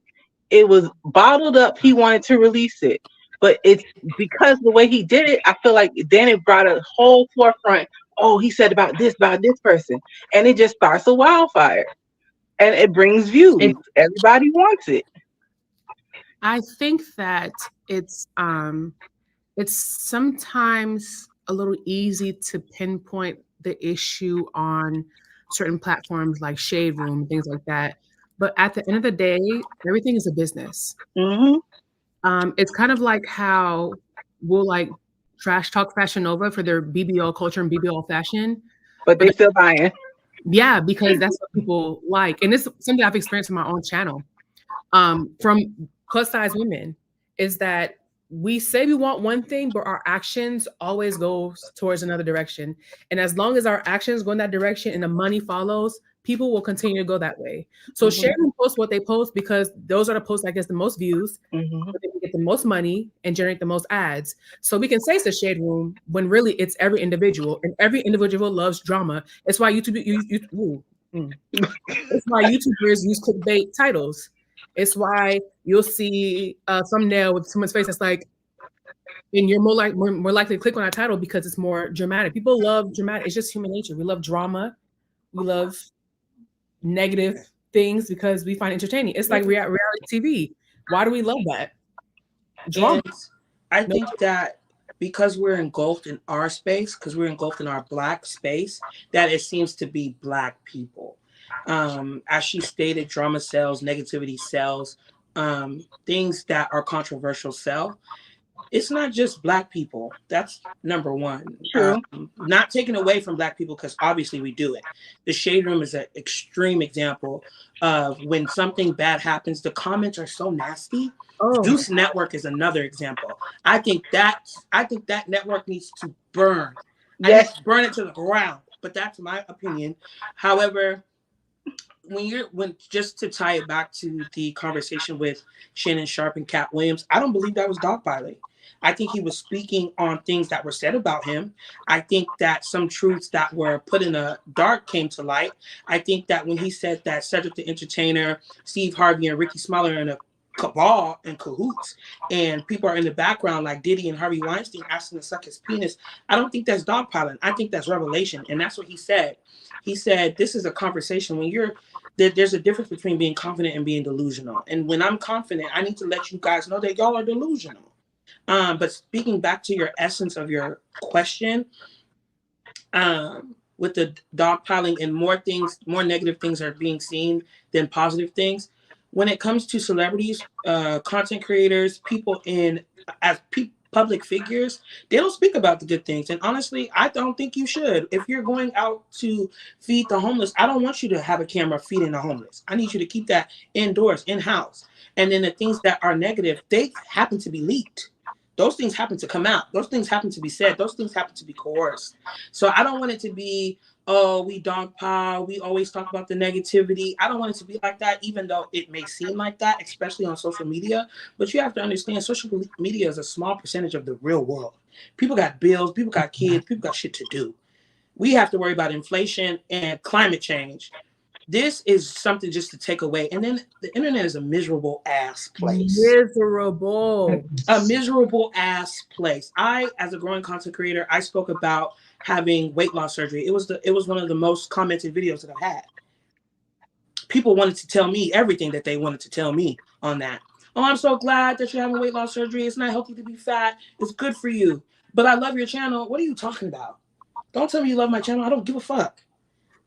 Speaker 9: It was bottled up. He wanted to release it. But it's because the way he did it, I feel like then it brought a whole forefront. Oh, he said about this person. And it just starts a wildfire. And it brings views. Everybody wants it.
Speaker 1: I think that it's sometimes a little easy to pinpoint the issue on certain platforms like Shade Room, things like that. But at the end of the day, everything is a business. It's kind of like how we'll like trash talk Fashion Nova for their BBL culture and BBL fashion.
Speaker 9: But they still buying.
Speaker 1: Yeah, because that's what people like. And this is something I've experienced on my own channel from plus size women, is that we say we want one thing, but our actions always go towards another direction. And as long as our actions go in that direction and the money follows, people will continue to go that way. So share and post what they post because those are the posts that get the most views, they get the most money and generate the most ads. So we can say it's a shade room when really it's every individual, and every individual loves drama. It's why it's why YouTubers use clickbait titles. It's why you'll see a thumbnail with someone's face that's like, and you're more likely to click on that title because it's more dramatic. People love dramatic. It's just human nature. We love drama. We love negative things because we find it entertaining. It's like reality TV. Why do we love that? Drama.
Speaker 2: And I think that because we're engulfed in our space, because we're engulfed in our Black space, that it seems to be Black people. As she stated, drama sells, negativity sells, things that are controversial sell. It's not just Black people. That's number one. Not taken away from Black people because obviously we do it. The Shade Room is an extreme example of when something bad happens, the comments are so nasty. Zeus Network is another example. I think that network needs to burn. Yes, burn it to the ground. But that's my opinion. However, when just to tie it back to the conversation with Shannon Sharp and Katt Williams, I don't believe that was dogpiling. I think he was speaking on things that were said about him. I think that some truths that were put in a dark came to light. I think that when he said that Cedric the Entertainer, Steve Harvey, and Ricky Smiley are in a cabal and cahoots, and people are in the background like Diddy and Harvey Weinstein asking to suck his penis, I don't think that's dogpiling. I think that's revelation, and that's what he said. He said this is a conversation when you're there's a difference between being confident and being delusional. And when I'm confident, I need to let you guys know that y'all are delusional. But speaking back to your essence of your question, with the dogpiling and more negative things are being seen than positive things. When it comes to celebrities, content creators, people public figures, they don't speak about the good things. And honestly, I don't think you should. If you're going out to feed the homeless, I don't want you to have a camera feeding the homeless. I need you to keep that indoors, in-house. And then the things that are negative, they happen to be leaked. Those things happen to come out. Those things happen to be said. Those things happen to be coerced. So I don't want it to be, oh, we dogpile. We always talk about the negativity. I don't want it to be like that, even though it may seem like that, especially on social media. But you have to understand, social media is a small percentage of the real world. People got bills. People got kids. People got shit to do. We have to worry about inflation and climate change. This is something just to take away. And then the internet is a miserable ass place. A miserable ass place. I, as a growing content creator, I spoke about having weight loss surgery. It was one of the most commented videos that I've had. People wanted to tell me everything that they wanted to tell me on that. Oh, I'm so glad that you're having weight loss surgery. It's not healthy to be fat. It's good for you. But I love your channel. What are you talking about? Don't tell me you love my channel. I don't give a fuck.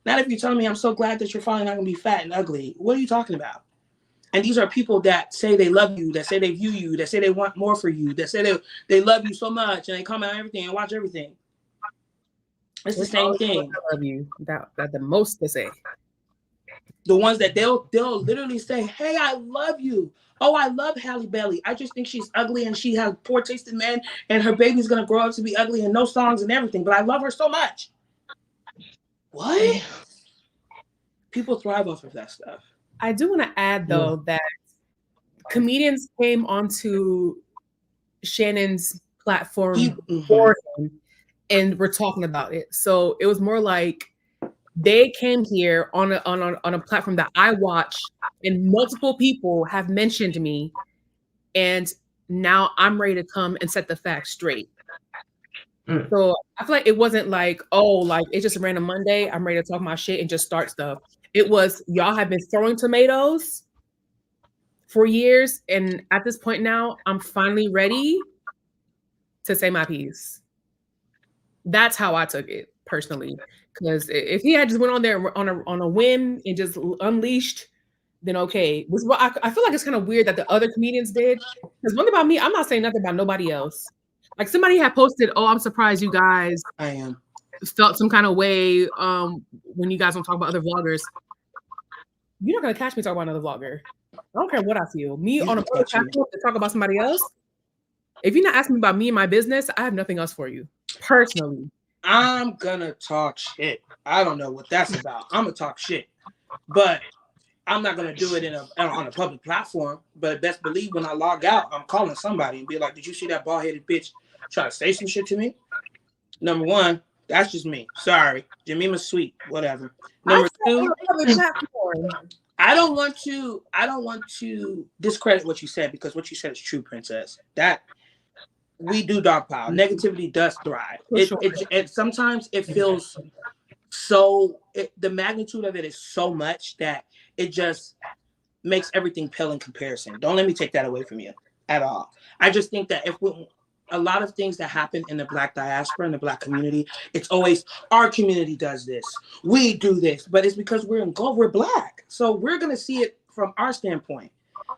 Speaker 2: Not if you're telling me I'm so glad that you're finally not going to be fat and ugly. What are you talking about? And these are people that say they love you, that say they view you, that say they want more for you, that say they love you so much and they comment on everything and watch everything. It's the same thing.
Speaker 1: I love you. That the most to say.
Speaker 2: The ones that they'll literally say, hey, I love you. Oh, I love Halle Bailey. I just think she's ugly and she has poor taste in men and her baby's going to grow up to be ugly and no songs and everything. But I love her so much. What? People thrive off of that stuff.
Speaker 1: I do want to add, though, that comedians came onto Shannon's platform for him and were talking about it. So it was more like they came here on a platform that I watch, and multiple people have mentioned me, and now I'm ready to come and set the facts straight. So I feel like it wasn't like, oh, like it's just a random Monday, I'm ready to talk my shit and just start stuff. It was, y'all have been throwing tomatoes for years, and at this point now, I'm finally ready to say my piece. That's how I took it personally. Because if he had just went on there on a whim and just unleashed, then okay. I feel like it's kind of weird that the other comedians did. Because one thing about me, I'm not saying nothing about nobody else. Like somebody had posted, "Oh, I'm surprised you guys felt some kind of way when you guys don't talk about other vloggers." You're not gonna catch me talking about another vlogger. I don't care what I feel. Me on a public platform to talk about somebody else. If you're not asking me about me and my business, I have nothing else for you personally.
Speaker 2: I'm gonna talk shit. I don't know what that's about. I'm gonna talk shit, but I'm not gonna do it on a public platform. But best believe when I log out, I'm calling somebody and be like, "Did you see that bald-headed bitch try to say some shit to me?" Number one, that's just me. Sorry, Jemima's sweet, whatever. Number two, I don't want to discredit what you said, because what you said is true, Princess. That we do dogpile. Negativity does thrive. It sometimes it feels so. The magnitude of it is so much that it just makes everything pale in comparison. Don't let me take that away from you at all. I just think that a lot of things that happen in the Black diaspora, in the Black community, it's always our community does this, we do this, but it's because we're Black, so we're gonna see it from our standpoint.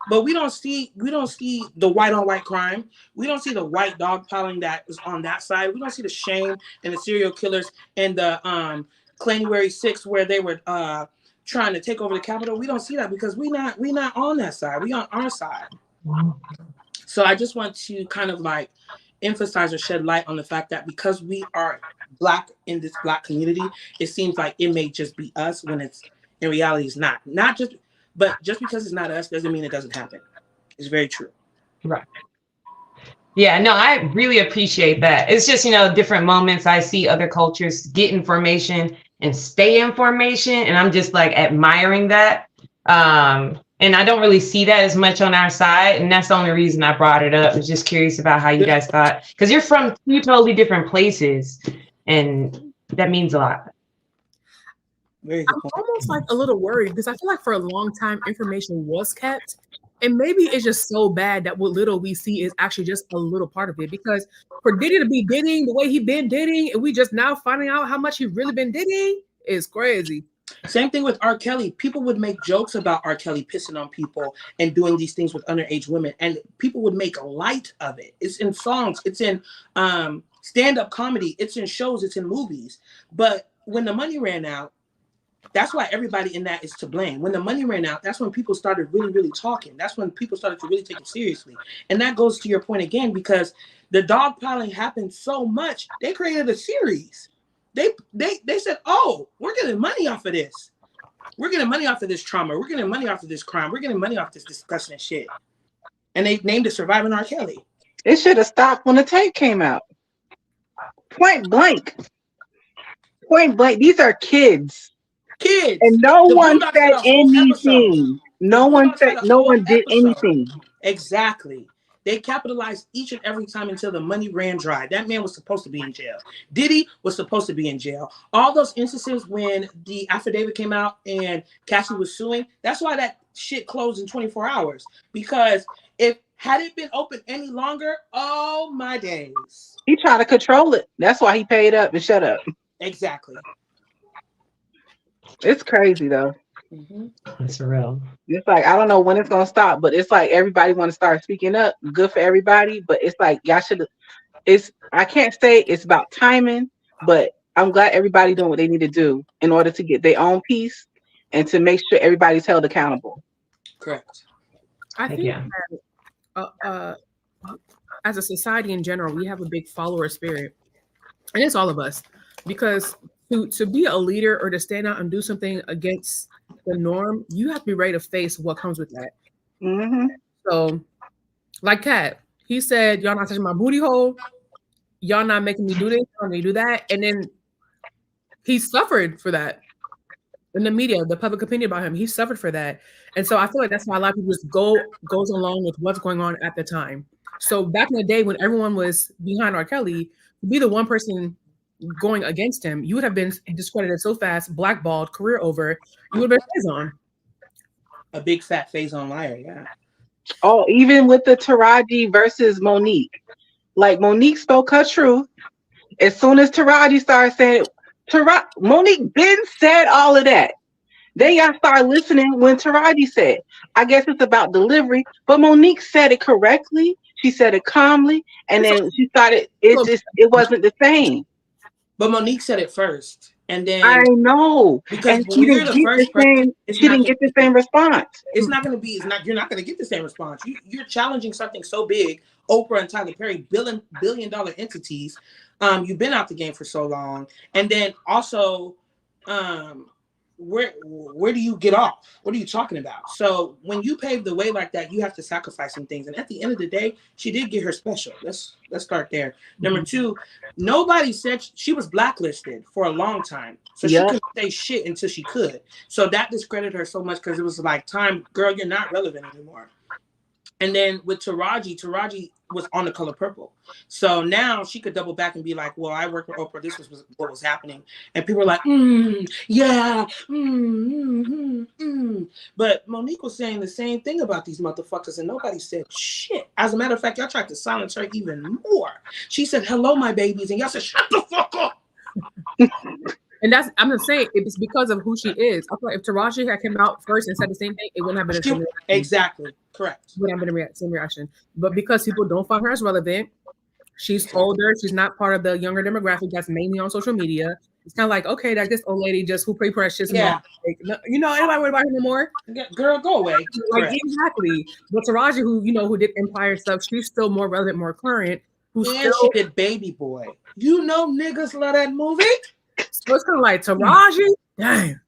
Speaker 2: But we don't see the white on white crime. We don't see the white dogpiling that is on that side. We don't see the shame and the serial killers and the January 6th where they were trying to take over the Capitol. We don't see that because we not on that side. We on our side. So I just want to kind of like emphasize or shed light on the fact that because we are Black in this Black community, it seems like it may just be us when In reality, it's not. Not just, but just because it's not us doesn't mean it doesn't happen. It's very true.
Speaker 10: Right. Yeah, no, I really appreciate that. It's just, different moments I see other cultures get information and stay information, and I'm just like admiring that. And I don't really see that as much on our side, and that's the only reason I brought it up. I was just curious about how you guys thought, because you're from two totally different places, and that means a lot.
Speaker 2: Very good
Speaker 1: I'm
Speaker 2: point.
Speaker 1: almost like a little worried because I feel like for a long time information was kept. And maybe it's just so bad that what little we see is actually just a little part of it. Because for Diddy to be Diddying the way he been Diddying, and we just now finding out how much he really been Diddying is crazy.
Speaker 2: Same thing with R. Kelly. People would make jokes about R. Kelly pissing on people and doing these things with underage women, and people would make light of it. It's in songs, it's in stand-up comedy, it's in shows, it's in movies. But when the money ran out, that's why everybody in that is to blame. When the money ran out, that's when people started really, really talking. That's when people started to really take it seriously. And that goes to your point again, because the dogpiling happened so much, they created a series. They said, oh, we're getting money off of this. We're getting money off of this trauma. We're getting money off of this crime. We're getting money off this disgusting shit. And they named it Surviving R. Kelly.
Speaker 9: It should have stopped when the tape came out. Point blank. Point blank. These are kids. And no one said anything. No one did anything.
Speaker 2: Exactly. They capitalized each and every time until the money ran dry. That man was supposed to be in jail. Diddy was supposed to be in jail. All those instances when the affidavit came out and Cassie was suing, that's why that shit closed in 24 hours. Because had it been open any longer, oh my days.
Speaker 9: He tried to control it. That's why he paid up and shut up.
Speaker 2: Exactly.
Speaker 9: It's crazy though.
Speaker 10: It's real.
Speaker 9: It's like I don't know when it's gonna stop, but it's like everybody want to start speaking up. Good for everybody, but it's like y'all should. I can't say it's about timing, but I'm glad everybody doing what they need to do in order to get their own peace and to make sure everybody's held accountable.
Speaker 2: Correct.
Speaker 1: I think that, as a society in general, we have a big follower spirit, and it's all of us because. To be a leader or to stand out and do something against the norm, you have to be ready to face what comes with that.
Speaker 9: Mm-hmm.
Speaker 1: So, like Katt, he said, y'all not touching my booty hole. Y'all not making me do this, y'all me do that. And then he suffered for that. In the media, the public opinion about him, he suffered for that. And so I feel like that's why a lot of people just goes along with what's going on at the time. So back in the day when everyone was behind R. Kelly, to be the one person going against him, you would have been discredited so fast, blackballed, career over. You would have been Faison.
Speaker 2: A big fat Faison liar, yeah.
Speaker 9: Oh, even with the Taraji versus Monique. Like Monique spoke her truth. As soon as Taraji started saying it, Monique then said all of that. Then y'all start listening when Taraji said. I guess it's about delivery, but Monique said it correctly. She said it calmly, and then she started. It wasn't the same.
Speaker 2: But Monique said it first, and then
Speaker 9: I know
Speaker 2: because
Speaker 9: she didn't get the same response.
Speaker 2: It's not going to be. You're not going to get the same response. You're challenging something so big. Oprah and Tyler Perry, billion-dollar entities. You've been out the game for so long, and then also, where do you get off? What are you talking about? So when you pave the way like that, you have to sacrifice some things. And at the end of the day, she did get her special. Let's start there. Number two, nobody said she was blacklisted for a long time. So she couldn't say shit until she could. So that discredited her so much because it was like, time, girl, you're not relevant anymore. And then with Taraji was on The Color Purple. So now she could double back and be like, well, I worked with Oprah. This was what was happening. And people were like, yeah. But Monique was saying the same thing about these motherfuckers and nobody said shit. As a matter of fact, y'all tried to silence her even more. She said, hello, my babies. And y'all said, shut the fuck up.
Speaker 1: And I'm gonna say it's because of who she is. I feel like if Taraji had come out first and said the same thing, it wouldn't have been a same reaction.
Speaker 2: Exactly. Correct.
Speaker 1: It wouldn't have been a same reaction. But because people don't find her as relevant, she's older, she's not part of the younger demographic that's mainly on social media. It's kind of like, okay, that's this old lady just who play precious.
Speaker 2: Yeah.
Speaker 1: Anybody worry about her anymore?
Speaker 2: Girl, go away.
Speaker 1: Like exactly. But Taraji, who did Empire stuff, she's still more relevant, more current.
Speaker 2: She did Baby Boy. You know niggas love that movie.
Speaker 1: So it's kind of like Taraji, dang.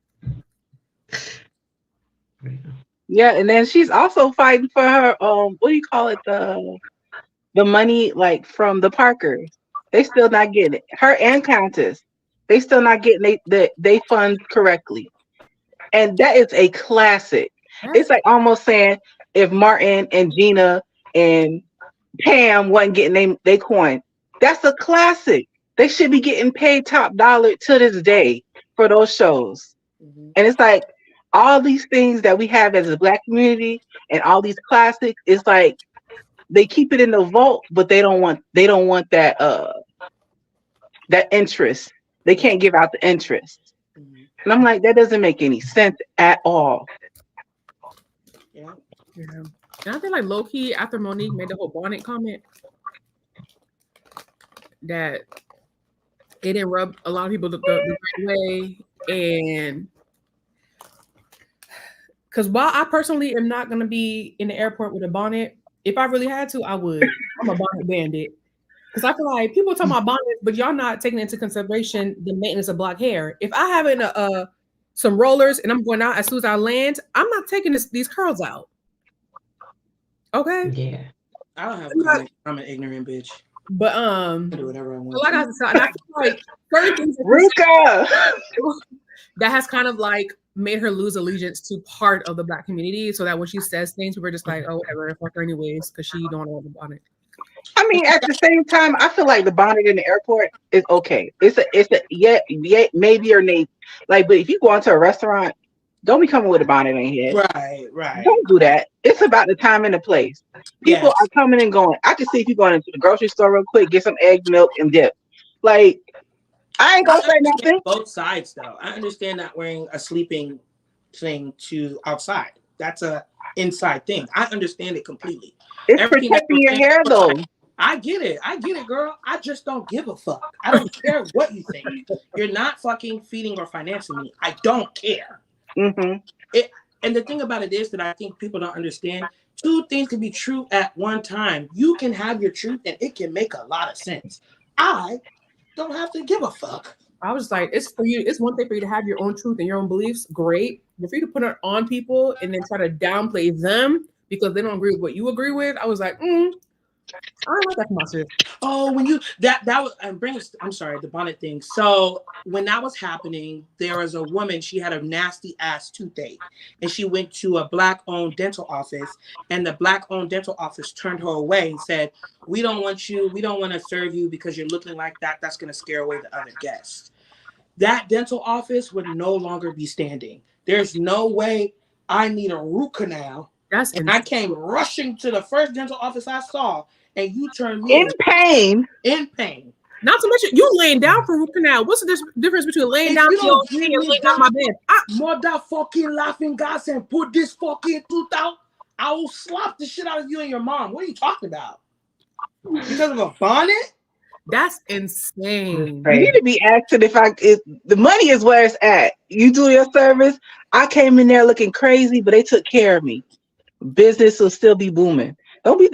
Speaker 9: Yeah, and then she's also fighting for her what do you call it, the money like from the Parkers. They still not getting it. Her and Countess, they still not getting they funds correctly. And that is a classic. It's like almost saying if Martin and Gina and Pam wasn't getting they coin. That's a classic. They should be getting paid top dollar to this day for those shows. And it's like all these things that we have as a Black community and all these classics, it's like they keep it in the vault, but they don't want that that interest. They can't give out the interest. And I'm like, that doesn't make any sense at all.
Speaker 1: Yeah. And I think like low key after Monique made the whole bonnet comment that it didn't rub a lot of people the right way. And because while I personally am not gonna be in the airport with a bonnet, if I really had to, I would. I'm a bonnet bandit. Because I feel like people talk about bonnets, but y'all not taking into consideration the maintenance of black hair. If I have some rollers and I'm going out as soon as I land, I'm not taking these curls out. Okay.
Speaker 10: Yeah.
Speaker 2: I don't have a comment. I'm an ignorant bitch.
Speaker 1: But
Speaker 2: I do whatever I want.
Speaker 1: like I said, and I feel like certain things
Speaker 9: Ruka
Speaker 1: that has kind of like made her lose allegiance to part of the Black community, so that when she says things, people are just like, oh, whatever, fuck her anyways, because she don't want to wear the bonnet.
Speaker 9: I mean, at the same time, I feel like the bonnet in the airport is okay. It's a yeah, maybe or maybe. Like, but if you go into a restaurant, don't be coming with a bonnet in here.
Speaker 2: Right.
Speaker 9: Don't do that. It's about the time and the place. People are coming and going. I can see if you're going into the grocery store real quick, get some eggs, milk, and dip. Like, I ain't gonna say nothing.
Speaker 2: Both sides, though. I understand not wearing a sleeping thing to outside. That's a inside thing. I understand it completely.
Speaker 9: It's protecting your hair, though.
Speaker 2: I get it, girl. I just don't give a fuck. I don't care what you think. You're not fucking feeding or financing me. I don't care.
Speaker 9: Mm-hmm.
Speaker 2: And the thing about it is that I think people don't understand. Two things can be true at one time. You can have your truth, and it can make a lot of sense. I don't have to give a fuck.
Speaker 1: I was like, it's for you. It's one thing for you to have your own truth and your own beliefs. Great. But for you to put it on people and then try to downplay them because they don't agree with what you agree with, I was like, I don't like that for myself.
Speaker 2: Oh, when you that was I'm sorry, the bonnet thing. So when that was happening, there was a woman, she had a nasty ass toothache, and she went to a Black-owned dental office, and the Black-owned dental office turned her away and said, we don't want to serve you because you're looking like that. That's going to scare away the other guests. That dental office would no longer be standing. There's no way I need a root canal. And I came rushing to the first dental office I saw, and you turned me
Speaker 9: in pain.
Speaker 1: Not to mention you laying down for root canal. What's the difference between laying down for your thing and laying down my bed?
Speaker 2: Motherfucking laughing guys and put this fucking tooth out. I will slap the shit out of you and your mom. What are you talking about? Because of a bonnet?
Speaker 1: That's insane.
Speaker 9: You need to be asking if the money is where it's at. You do your service. I came in there looking crazy, but they took care of me. Business will still be booming. Don't be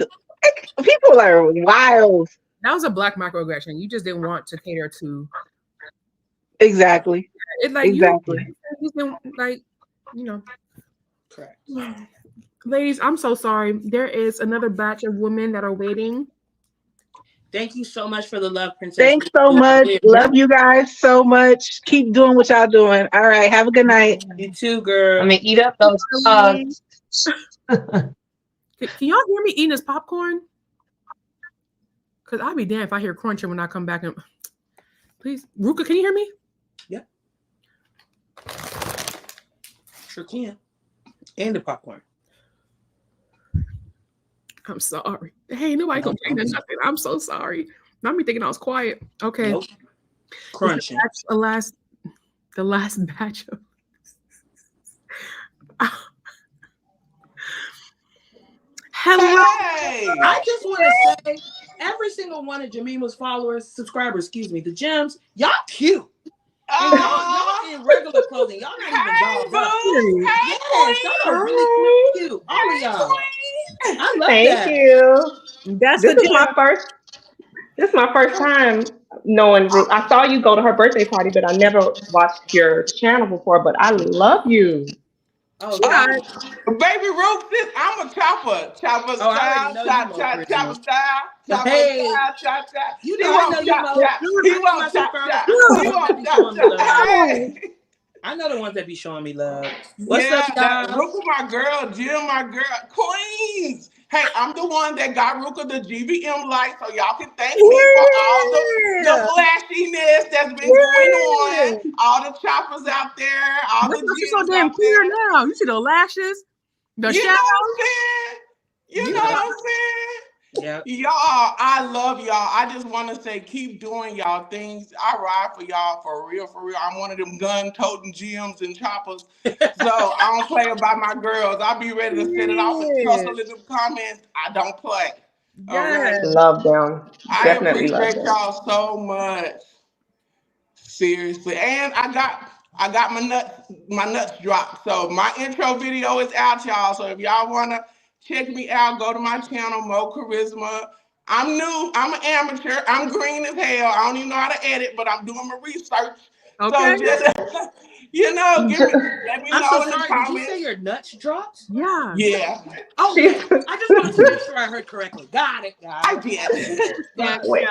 Speaker 9: people are wild.
Speaker 1: That was a Black microaggression. You just didn't want to cater to.
Speaker 9: Exactly.
Speaker 1: It's like
Speaker 9: exactly.
Speaker 1: You didn't, like, you know.
Speaker 2: Correct.
Speaker 1: Ladies, I'm so sorry. There is another batch of women that are waiting.
Speaker 2: Thank you so much for the love, Princess.
Speaker 9: Thanks so much. Love you guys so much. Keep doing what y'all doing. All right. Have a good night.
Speaker 2: You too, girl.
Speaker 10: I'm gonna eat up those bugs.
Speaker 1: Can y'all hear me eating this popcorn? Because I'll be damned if I hear crunching when I come back. And please, Ruka, can you hear me?
Speaker 2: Yep. Sure can. And the popcorn.
Speaker 1: I'm sorry. Hey, nobody complaining nothing. I'm so sorry. Not me thinking I was quiet. Okay.
Speaker 2: Nope. Crunching.
Speaker 1: The last batch of. Hello.
Speaker 2: Hey, I just want to say, every single one of Jemima's subscribers, the gems, y'all cute. And y'all in regular clothing. Y'all not even dolled up. Yes, y'all are really cute. All of y'all. I love that.
Speaker 11: Thank you. This is my first time knowing Ruth. I saw you go to her birthday party, but I never watched your channel before. But I love you.
Speaker 2: Oh,
Speaker 12: Baby Ruth, I'm a chopper. Chopper style, chop, chopper style, chopper style, chop.
Speaker 2: You
Speaker 12: He
Speaker 2: know I know
Speaker 12: won't
Speaker 2: you,
Speaker 12: chop,
Speaker 2: Mo.
Speaker 12: chop. He won't chop, chop. He won't chop, chop. Hey.
Speaker 2: I know the ones that be showing me love. What's
Speaker 12: Yeah,
Speaker 2: up, y'all?
Speaker 12: Ruka, my girl, Jill, my girl, Queens. Hey, I'm the one that got Ruka the GVM light, so y'all can thank me for all the flashiness that's been going on, all the choppers out there, all the
Speaker 1: She's
Speaker 12: Jills
Speaker 1: so damn
Speaker 12: out
Speaker 1: clear
Speaker 12: there.
Speaker 1: now. You see the lashes, the
Speaker 12: You know
Speaker 1: shadow.
Speaker 12: what I'm saying? You know what I'm saying?
Speaker 2: Yeah.
Speaker 12: Y'all, I love y'all. I just want to say, keep doing y'all things. I ride for y'all for real, for real. I'm one of them gun-toting GMs and choppers. So I don't play about my girls. I'll be ready to set it off and tussle in them comments. I don't play. All right.
Speaker 11: Love them.
Speaker 12: I
Speaker 11: Definitely love
Speaker 12: appreciate
Speaker 11: them.
Speaker 12: y'all so much. Seriously. And I got my nuts dropped. So my intro video is out, y'all. So if y'all wanna check me out, go to my channel, Mo Charisma. I'm new, I'm an amateur, I'm green as hell. I don't even know how to edit, but I'm doing my research.
Speaker 1: Okay.
Speaker 12: So just let me
Speaker 2: I'm
Speaker 12: know
Speaker 2: so
Speaker 12: in the
Speaker 2: sorry.
Speaker 12: comments.
Speaker 2: Did you say your nuts dropped?
Speaker 1: Yeah.
Speaker 12: Yeah.
Speaker 2: Oh, yes. I just wanted to make sure I heard correctly. Got it.
Speaker 12: I did.
Speaker 11: Wait.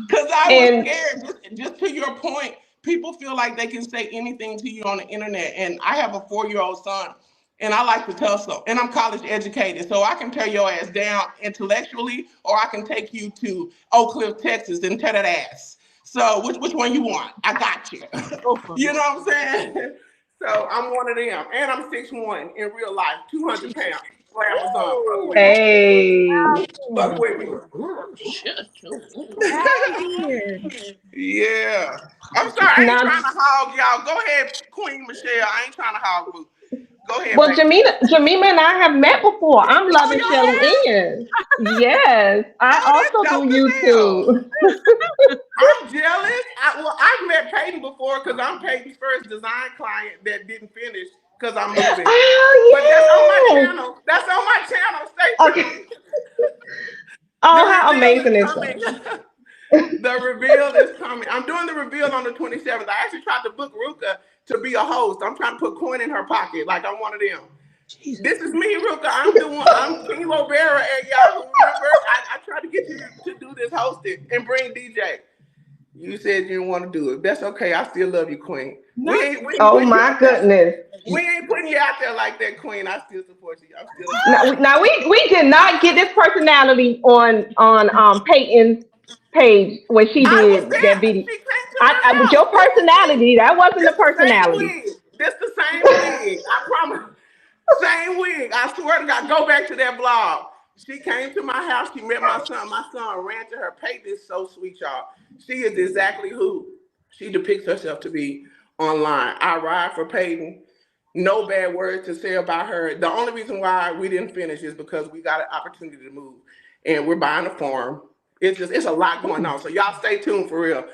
Speaker 12: Because I
Speaker 11: And
Speaker 12: was scared. Just to your point, people feel like they can say anything to you on the internet. And I have a 4-year-old son, and I like to tussle. And I'm college educated, so I can tear your ass down intellectually, or I can take you to Oak Cliff, Texas, and tear that ass. So which one you want? I got you. You know what I'm saying? So I'm one of them. And I'm 6'1" in real life, 200 pounds. For Amazon. Fuck with me.
Speaker 11: hey,
Speaker 12: Fuck with me. Yeah. I'm sorry, I ain't
Speaker 11: now,
Speaker 12: trying to hog y'all. Go ahead, Queen Michelle. I ain't trying to hog boo. Go ahead,
Speaker 11: well,
Speaker 12: baby.
Speaker 11: Jamima and I have met before. I'm
Speaker 12: Oh,
Speaker 11: loving
Speaker 12: y'all
Speaker 11: Shelly
Speaker 12: have?
Speaker 11: in. Yes, I
Speaker 12: Oh,
Speaker 11: also
Speaker 12: that's
Speaker 11: do
Speaker 12: dope as hell.
Speaker 11: YouTube.
Speaker 12: I'm jealous. I've met Peyton before because I'm Peyton's first design client that didn't finish because I'm moving. But that's on my
Speaker 11: Oh yes.
Speaker 12: channel. That's on my channel. Stay
Speaker 11: Okay.
Speaker 12: tuned.
Speaker 11: Oh,
Speaker 12: The
Speaker 11: how
Speaker 12: reveal
Speaker 11: amazing
Speaker 12: is
Speaker 11: is that?
Speaker 12: coming. The reveal is coming. I'm doing the reveal on the 27th. I actually tried to book Ruka to be a host. I'm trying to put coin in her pocket like I'm one of them. Jesus. This is me, Ruka. I'm King O'Bara at Yahoo. Remember? I tried to get you to do this hosting and bring DJ. You said you didn't want to do it. That's okay. I still love you, Queen. We ain't
Speaker 11: Oh
Speaker 12: putting you
Speaker 11: my
Speaker 12: out there.
Speaker 11: goodness.
Speaker 12: We ain't putting you out there like that, Queen. I still support you. I'm still
Speaker 11: Now we did not get this personality on Peyton's page when she
Speaker 12: I was
Speaker 11: did that
Speaker 12: there.
Speaker 11: video.
Speaker 12: She came to my
Speaker 11: With
Speaker 12: house.
Speaker 11: your personality, that wasn't the
Speaker 12: This the same
Speaker 11: personality.
Speaker 12: wig. This the same wig. I promise. Same wig. I swear to God. Go back to that vlog. She came to my house. She met my son. My son ran to her. Peyton is so sweet, y'all. She is exactly who she depicts herself to be online. I ride for Peyton. No bad words to say about her. The only reason why we didn't finish is because we got an opportunity to move, and we're buying a farm. It's a lot going on. So y'all stay tuned for real.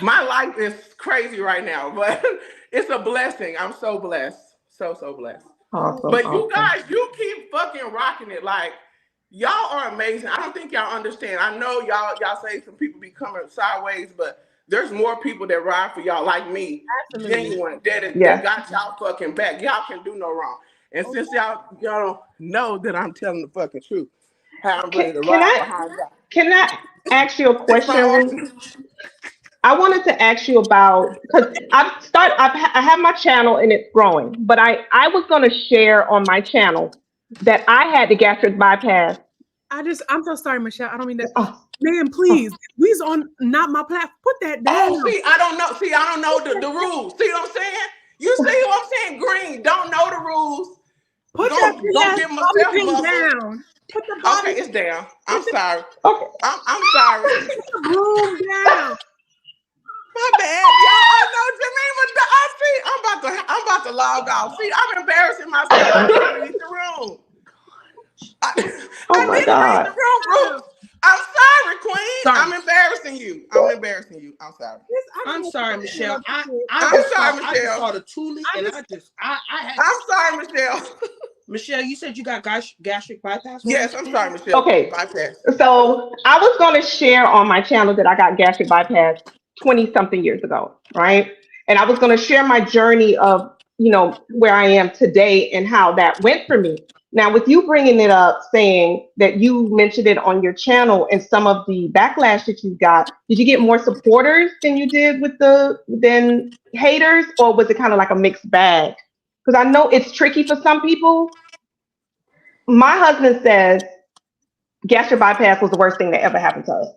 Speaker 12: My life is crazy right now, but it's a blessing. I'm so blessed. So blessed.
Speaker 11: Awesome,
Speaker 12: But you
Speaker 11: awesome.
Speaker 12: guys, you keep fucking rocking it. Like, y'all are amazing. I don't think y'all understand. I know y'all say some people be coming sideways, but there's more people that ride for y'all like me.
Speaker 1: Absolutely.
Speaker 12: Genuine. That
Speaker 11: Yes.
Speaker 12: got y'all fucking back. Y'all can do no wrong. And since y'all don't know that I'm telling the fucking truth, how I'm ready to ride behind y'all.
Speaker 11: Can I ask you a
Speaker 12: It's
Speaker 11: question,
Speaker 12: my
Speaker 11: Ruth? I wanted to ask you about because I have my channel and it's growing, but I was going to share on my channel that I had the gastric bypass.
Speaker 1: I'm so sorry, Michelle. I don't mean that.
Speaker 11: Oh,
Speaker 1: Man, please. We's on not my platform. Put that down.
Speaker 12: Oh, see, I don't know. See, I don't know the rules. See what I'm saying? You see what I'm saying? Green, don't know the rules.
Speaker 1: Put
Speaker 12: Don't
Speaker 1: that
Speaker 12: give
Speaker 1: body
Speaker 12: myself
Speaker 1: thing
Speaker 12: muscle.
Speaker 1: down. Put the body.
Speaker 12: Okay, it's down. I'm sorry.
Speaker 11: okay.
Speaker 12: I'm sorry.
Speaker 1: Put the broom down.
Speaker 12: My bad, y'all. I know Jamima. I see. I'm about to log off. See, I'm embarrassing myself. I didn't read the room. I
Speaker 11: Oh my
Speaker 12: didn't read the
Speaker 11: God.
Speaker 12: room. I'm sorry, Queen.
Speaker 2: Sorry.
Speaker 12: I'm embarrassing you. I'm sorry.
Speaker 2: I'm sorry, Michelle.
Speaker 12: I'm sorry,
Speaker 2: I just
Speaker 12: Michelle.
Speaker 2: saw the Thule and I had.
Speaker 12: I'm sorry, Michelle.
Speaker 2: Michelle, you said you got gastric bypass?
Speaker 12: Yes, I'm sorry, Michelle.
Speaker 11: Okay.
Speaker 12: Bypass.
Speaker 11: So I was going to share on my channel that I got gastric bypass 20 something years ago, right? And I was going to share my journey of where I am today and how that went for me. Now, with you bringing it up, saying that you mentioned it on your channel and some of the backlash that you got, did you get more supporters than you did than haters, or was it kind of like a mixed bag? Because I know it's tricky for some people. My husband says gastric bypass was the worst thing that ever happened to us.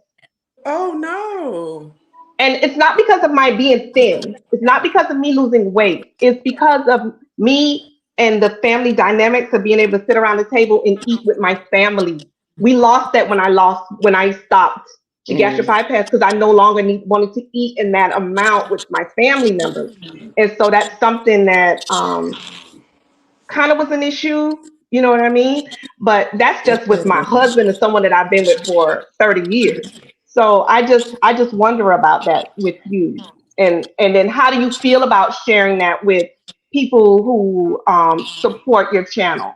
Speaker 2: Oh no.
Speaker 11: And it's not because of my being thin. It's not because of me losing weight. It's because of me and the family dynamics of being able to sit around the table and eat with my family. We lost that when I stopped the gastric bypass because I no longer wanted to eat in that amount with my family members. And so that's something that kind of was an issue, you know what I mean? But that's just with my husband and someone that I've been with for 30 years. So I just wonder about that with you. And then how do you feel about sharing that with people who support your channel?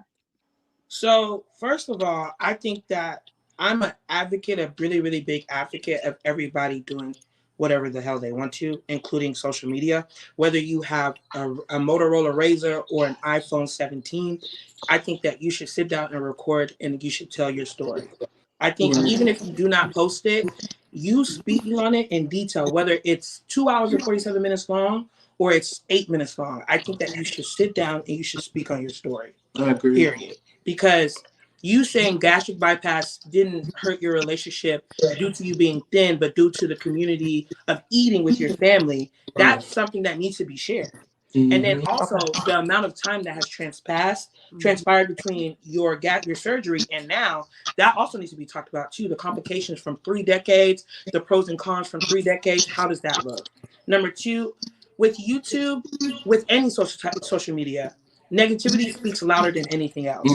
Speaker 2: So first of all, I think that I'm an advocate, a really, really big advocate of everybody doing whatever the hell they want to, including social media. Whether you have a Motorola Razr or an iPhone 17, I think that you should sit down and record and you should tell your story. I think even if you do not post it, you speaking on it in detail, whether it's 2 hours and 47 minutes long or it's 8 minutes long. I think that you should sit down and you should speak on your story. I agree. Period. Because you saying gastric bypass didn't hurt your relationship due to you being thin, but due to the community of eating with your family, that's something that needs to be shared. And then also the amount of time that has transpired between your surgery and now, that also needs to be talked about too. The complications from 3 decades, the pros and cons from 3 decades. How does that look? Number two, with YouTube, with any social media, negativity speaks louder than anything else.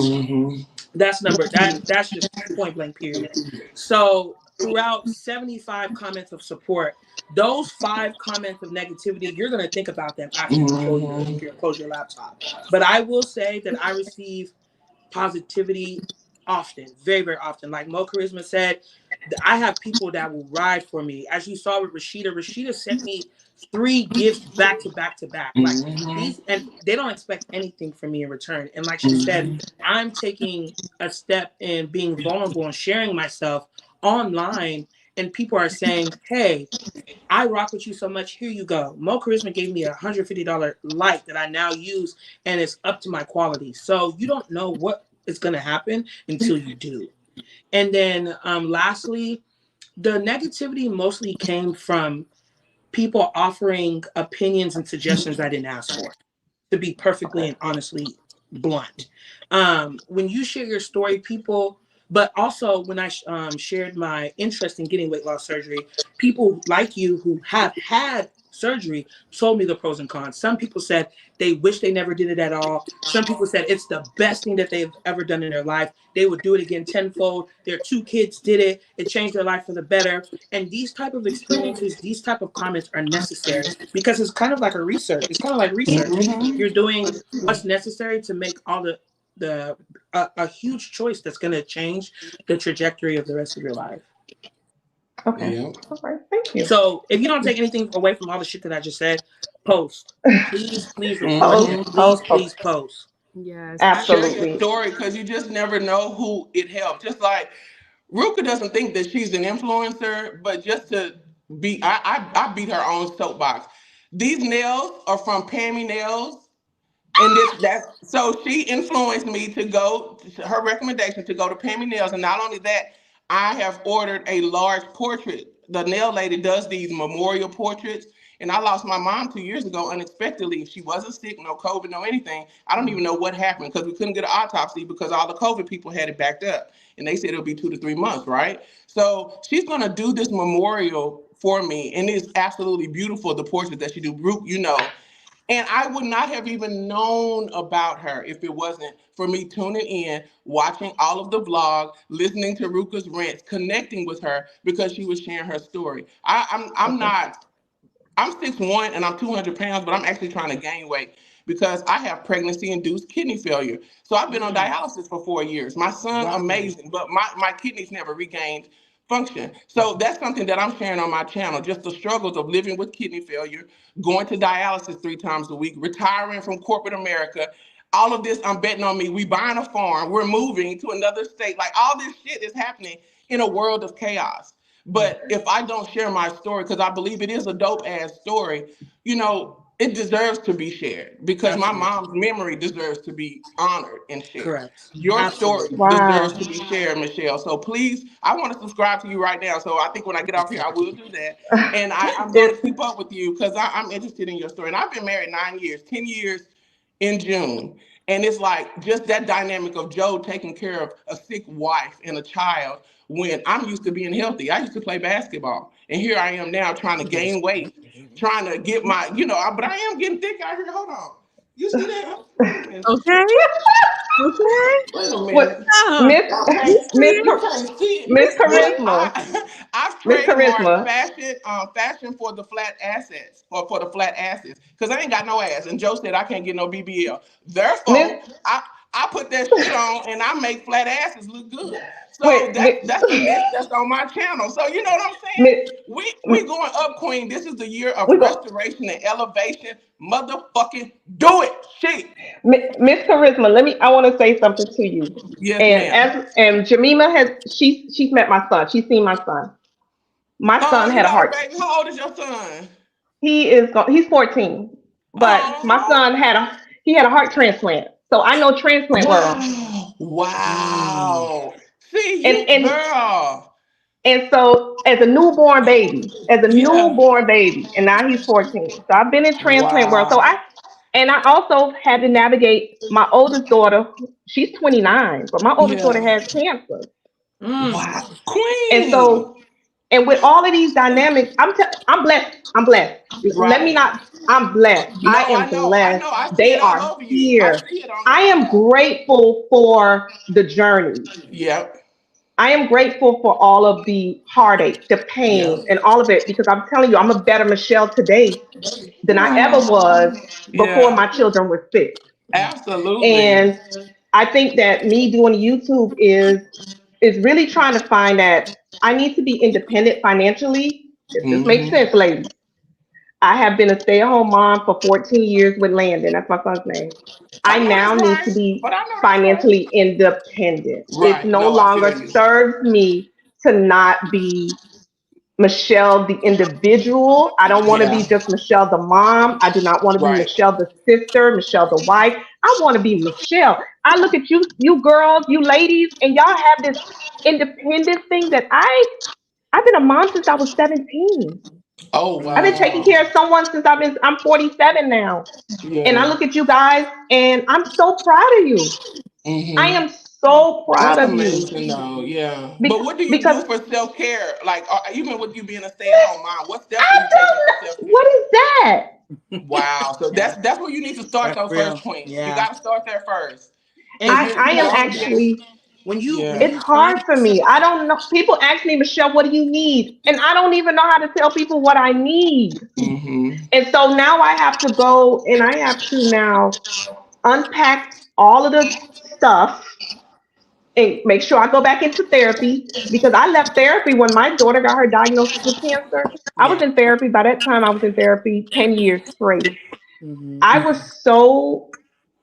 Speaker 2: That's just point blank period. So throughout 75 comments of support, those 5 comments of negativity, you're gonna think about them after you close your laptop. But I will say that I receive positivity often, very, very often. Like Mo Charisma said, I have people that will ride for me. As you saw with Rashida sent me 3 gifts back to back to back. Like these, and they don't expect anything from me in return. And like she said, I'm taking a step in being vulnerable and sharing myself online, and people are saying, hey, I rock with you so much. Here you go. Mo Charisma gave me a $150 light that I now use, and it's up to my quality. So you don't know what is going to happen until you do. And then lastly, the negativity mostly came from people offering opinions and suggestions I didn't ask for, to be perfectly and honestly blunt. When you share your story, people, but also when I shared my interest in getting weight loss surgery, people like you who have had surgery told me the pros and cons. Some people said they wish they never did it at all. Some people said it's the best thing that they've ever done in their life. They would do it again tenfold. Their 2 kids did it. It changed their life for the better. And these type of experiences, these type of comments are necessary because it's kind of like a research. It's kind of like research. You're doing what's necessary to make all a huge choice that's going to change the trajectory of the rest of your life.
Speaker 11: Okay. Yeah. All right. Thank you.
Speaker 2: So if you don't take anything away from all the shit that I just said, post. Please record it. Please post.
Speaker 1: Yes,
Speaker 11: absolutely.
Speaker 12: Share your story because you just never know who it helped. Just like Ruka doesn't think that she's an influencer, but just to be, I beat her own soapbox. These nails are from Pammy Nails. And so she influenced me to go, her recommendation to go to Pammy Nails. And not only that, I have ordered a large portrait. The nail lady does these memorial portraits. And I lost my mom 2 years ago unexpectedly. She wasn't sick, no COVID, no anything. I don't even know what happened because we couldn't get an autopsy because all the COVID people had it backed up. And they said it'll be 2 to 3 months, right? So she's going to do this memorial for me. And it's absolutely beautiful, the portrait that she do. You know. And I would not have even known about her if it wasn't for me tuning in, watching all of the vlog, listening to Ruka's rants, connecting with her because she was sharing her story. I'm 6'1" and I'm 200 pounds, but I'm actually trying to gain weight because I have pregnancy-induced kidney failure. So I've been on dialysis for 4 years. My son, amazing, but my kidneys never regained function. So that's something that I'm sharing on my channel, just the struggles of living with kidney failure, going to dialysis 3 times a week, retiring from corporate America. All of this, I'm betting on me. We buying a farm. We're moving to another state. Like all this shit is happening in a world of chaos. But if I don't share my story, because I believe it is a dope ass story, it deserves to be shared because my mom's memory deserves to be honored and shared.
Speaker 2: Correct.
Speaker 12: Your story
Speaker 2: Absolutely.
Speaker 12: deserves
Speaker 11: Wow.
Speaker 12: to be shared, Michelle. So please, I want to subscribe to you right now. So I think when I get off here, I will do that. And I'm going to
Speaker 11: It,
Speaker 12: keep up with you because I'm interested in your story. And I've been married 9 years, 10 years in June. And it's like just that dynamic of Joe taking care of a sick wife and a child when I'm used to being healthy. I used to play basketball. And here I am now trying to gain weight, trying to get my, but I am getting thick out here. Hold on. You see that? Wait a minute.
Speaker 1: Okay. Okay.
Speaker 12: Wait a
Speaker 11: what
Speaker 12: minute.
Speaker 1: Uh,
Speaker 11: Miss
Speaker 12: Y'all
Speaker 1: we
Speaker 12: can't,
Speaker 1: see
Speaker 11: Miss
Speaker 1: it.
Speaker 12: you can't see it,
Speaker 11: Miss
Speaker 1: We see
Speaker 12: but
Speaker 1: it.
Speaker 11: Charisma,
Speaker 12: I've
Speaker 11: Miss
Speaker 12: trademarked
Speaker 11: Charisma,
Speaker 12: fashion for the flat assets or for the flat asses because I ain't got no ass. And Joe said I can't get no BBL.
Speaker 11: Miss.
Speaker 12: Therefore, I put that shit on and I make flat asses look good. So
Speaker 11: Wait,
Speaker 12: that's the niche that's on my channel. So you know what I'm saying?
Speaker 11: Miss,
Speaker 12: We going up, Queen. This is the year of
Speaker 11: we go.
Speaker 12: restoration and elevation. Motherfucking do it, shit.
Speaker 11: Miss Charisma, I want to say something to you.
Speaker 12: Yes,
Speaker 11: And
Speaker 12: ma'am.
Speaker 11: Jamima she's met my son. She's seen my son. My
Speaker 12: Oh,
Speaker 11: son
Speaker 12: you
Speaker 11: had a
Speaker 12: got a
Speaker 11: heart.
Speaker 12: baby. How old is your son?
Speaker 11: He's 14, but my
Speaker 12: Oh,
Speaker 11: son he had a heart transplant. So I know transplant world.
Speaker 12: wow. Wow. See,
Speaker 11: And
Speaker 12: you
Speaker 11: and
Speaker 12: girl.
Speaker 11: and so as a
Speaker 12: Yeah.
Speaker 11: newborn baby, and now he's 14. So I've been in transplant world.
Speaker 12: Wow.
Speaker 11: I also had to navigate my oldest daughter. She's 29, but my oldest daughter
Speaker 12: Yeah.
Speaker 11: has cancer.
Speaker 12: Wow.
Speaker 11: And
Speaker 12: Queen.
Speaker 11: so, and with all of these dynamics, I'm blessed. I'm blessed. Let me
Speaker 12: Right.
Speaker 11: not. I'm blessed. I
Speaker 12: No,
Speaker 11: am
Speaker 12: I know. I
Speaker 11: blessed.
Speaker 12: know. I see
Speaker 11: They
Speaker 12: it all
Speaker 11: are
Speaker 12: over you. I
Speaker 11: here.
Speaker 12: see it on
Speaker 11: I
Speaker 12: your
Speaker 11: am
Speaker 12: app.
Speaker 11: grateful for the journey.
Speaker 12: Yep.
Speaker 11: I am grateful for all of the heartache, the pain,
Speaker 12: Yep.
Speaker 11: and all of it because I'm telling you, I'm a better Michelle today than I ever was before
Speaker 12: Yeah.
Speaker 11: my children were sick.
Speaker 12: Absolutely.
Speaker 11: And I think that me doing YouTube is really trying to find that I need to be independent financially. If this makes
Speaker 12: Mm-hmm.
Speaker 11: sense, ladies. I have been a stay-at-home mom for 14 years with Landon. That's my son's name.
Speaker 12: I
Speaker 11: I
Speaker 12: know
Speaker 11: now
Speaker 12: that's
Speaker 11: need to
Speaker 12: right.
Speaker 11: be
Speaker 12: But I know that's right.
Speaker 11: financially independent. It
Speaker 12: Right.
Speaker 11: no
Speaker 12: No, I feel
Speaker 11: longer
Speaker 12: you.
Speaker 11: serves me to not be Michelle the individual. I don't want to be
Speaker 12: Yeah.
Speaker 11: just Michelle the mom. I do not want to be
Speaker 12: Right.
Speaker 11: Michelle the sister, Michelle the wife. I want to be Michelle. I look at you girls, you ladies, and y'all have this independent thing that I've been a mom since I was 17.
Speaker 12: Oh
Speaker 11: I've been taking
Speaker 12: wow.
Speaker 11: care of someone since I'm 47 now. And I
Speaker 12: Yeah.
Speaker 11: look at you guys and I'm so proud of you. I
Speaker 12: Mm-hmm.
Speaker 11: am so proud
Speaker 12: That's
Speaker 11: of you.
Speaker 12: amazing, though. Yeah. But
Speaker 11: Bec-
Speaker 12: what do you
Speaker 11: because
Speaker 12: do for self care? Like, even with you being a stay at home mom, what steps are
Speaker 11: I
Speaker 12: you taking for self
Speaker 11: don't know
Speaker 12: care?
Speaker 11: what is that?
Speaker 12: Wow. So that's where you need to start
Speaker 2: That's
Speaker 12: though, first,
Speaker 2: real.
Speaker 12: Queen. You
Speaker 2: Yeah.
Speaker 12: got to start there first,
Speaker 2: And
Speaker 12: because
Speaker 11: I
Speaker 12: you
Speaker 11: am
Speaker 12: already getting.
Speaker 11: actually,
Speaker 12: Yeah.
Speaker 2: when
Speaker 11: it's
Speaker 2: you find
Speaker 11: hard for me. I don't know. People ask me, Michelle, what do you need? And I don't even know how to tell people what I need.
Speaker 12: Mm-hmm.
Speaker 11: And so now I have to go and I have to now unpack all of the stuff and make sure I go back into therapy because I left therapy when my daughter got her diagnosis with cancer. I was
Speaker 2: yeah.
Speaker 11: in therapy. By that time, I was in therapy 10 years straight.
Speaker 2: Mm-hmm.
Speaker 11: I was so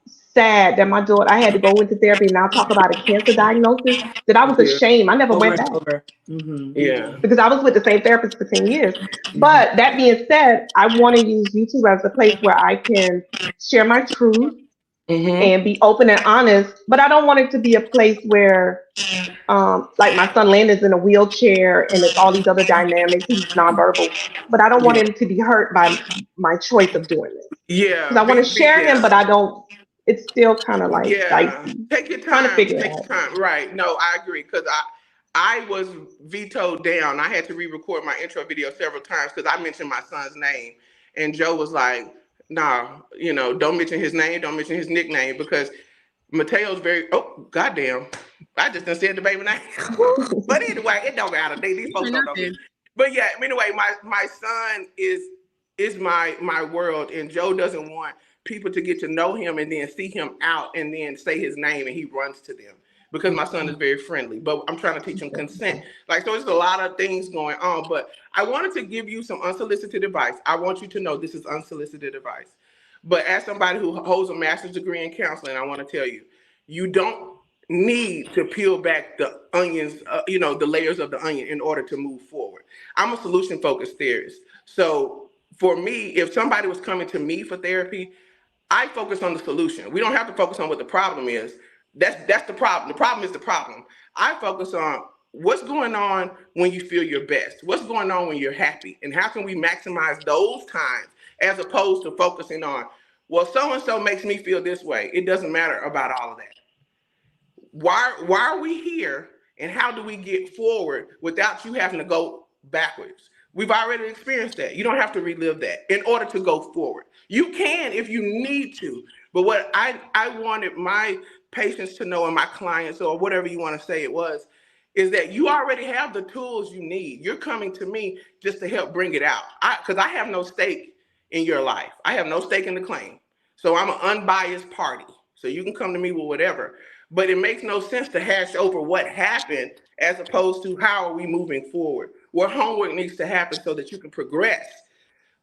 Speaker 11: sad that my daughter, I had to go into therapy and now talk about a cancer diagnosis that I was
Speaker 12: Yeah.
Speaker 11: ashamed. I never
Speaker 2: Over
Speaker 11: went
Speaker 2: and
Speaker 11: back
Speaker 2: over. Mm-hmm.
Speaker 12: Yeah.
Speaker 11: because I was with the same therapist for 10 years.
Speaker 2: Mm-hmm.
Speaker 11: But that being said, I want to use YouTube as a place where I can share my truth
Speaker 12: Mm-hmm.
Speaker 11: and be open and honest. But I don't want it to be a place where like my son Landon's in a wheelchair and it's all these other dynamics. He's nonverbal, but I don't want
Speaker 12: Yeah.
Speaker 11: him to be hurt by my choice of doing this
Speaker 12: Yeah.
Speaker 11: because I want to
Speaker 12: Be
Speaker 11: share him,
Speaker 12: yeah.
Speaker 11: but I don't. It's still kind of like
Speaker 12: Yeah,
Speaker 11: dicey,
Speaker 12: take your
Speaker 11: trying to
Speaker 12: time.
Speaker 11: figure it
Speaker 12: Take your
Speaker 11: out.
Speaker 12: time. Right. No, I agree. Because I was vetoed down. I had to re-record my intro video several times because I mentioned my son's name, and Joe was like, "Nah, don't mention his name. Don't mention his nickname because Mateo's very. Oh, goddamn! I just done said the baby name. But anyway, it don't matter. These folks don't know me.
Speaker 1: Nothing.
Speaker 12: But yeah. Anyway, my son is my world, and Joe doesn't want people to get to know him and then see him out and then say his name and he runs to them because my son is very friendly, but I'm trying to teach him consent. Like, so there's a lot of things going on, but I wanted to give you some unsolicited advice. I want you to know this is unsolicited advice. But as somebody who holds a master's degree in counseling, I want to tell you, you don't need to peel back the onions, the layers of the onion in order to move forward. I'm a solution focused theorist. So for me, if somebody was coming to me for therapy, I focus on the solution. We don't have to focus on what the problem is. That's the problem. The problem is the problem. I focus on what's going on when you feel your best. What's going on when you're happy? And how can we maximize those times as opposed to focusing on, well, so-and-so makes me feel this way. It doesn't matter about all of that. Why are we here, and how do we get forward without you having to go backwards? We've already experienced that. You don't have to relive that in order to go forward. You can if you need to. But what I wanted my patients to know, and my clients, or whatever you want to say it was, is that you already have the tools you need. You're coming to me just to help bring it out. Because I have no stake in your life. I have no stake in the claim. So I'm an unbiased party. So you can come to me with whatever. But it makes no sense to hash over what happened as opposed to how are we moving forward. What homework needs to happen so that you can progress.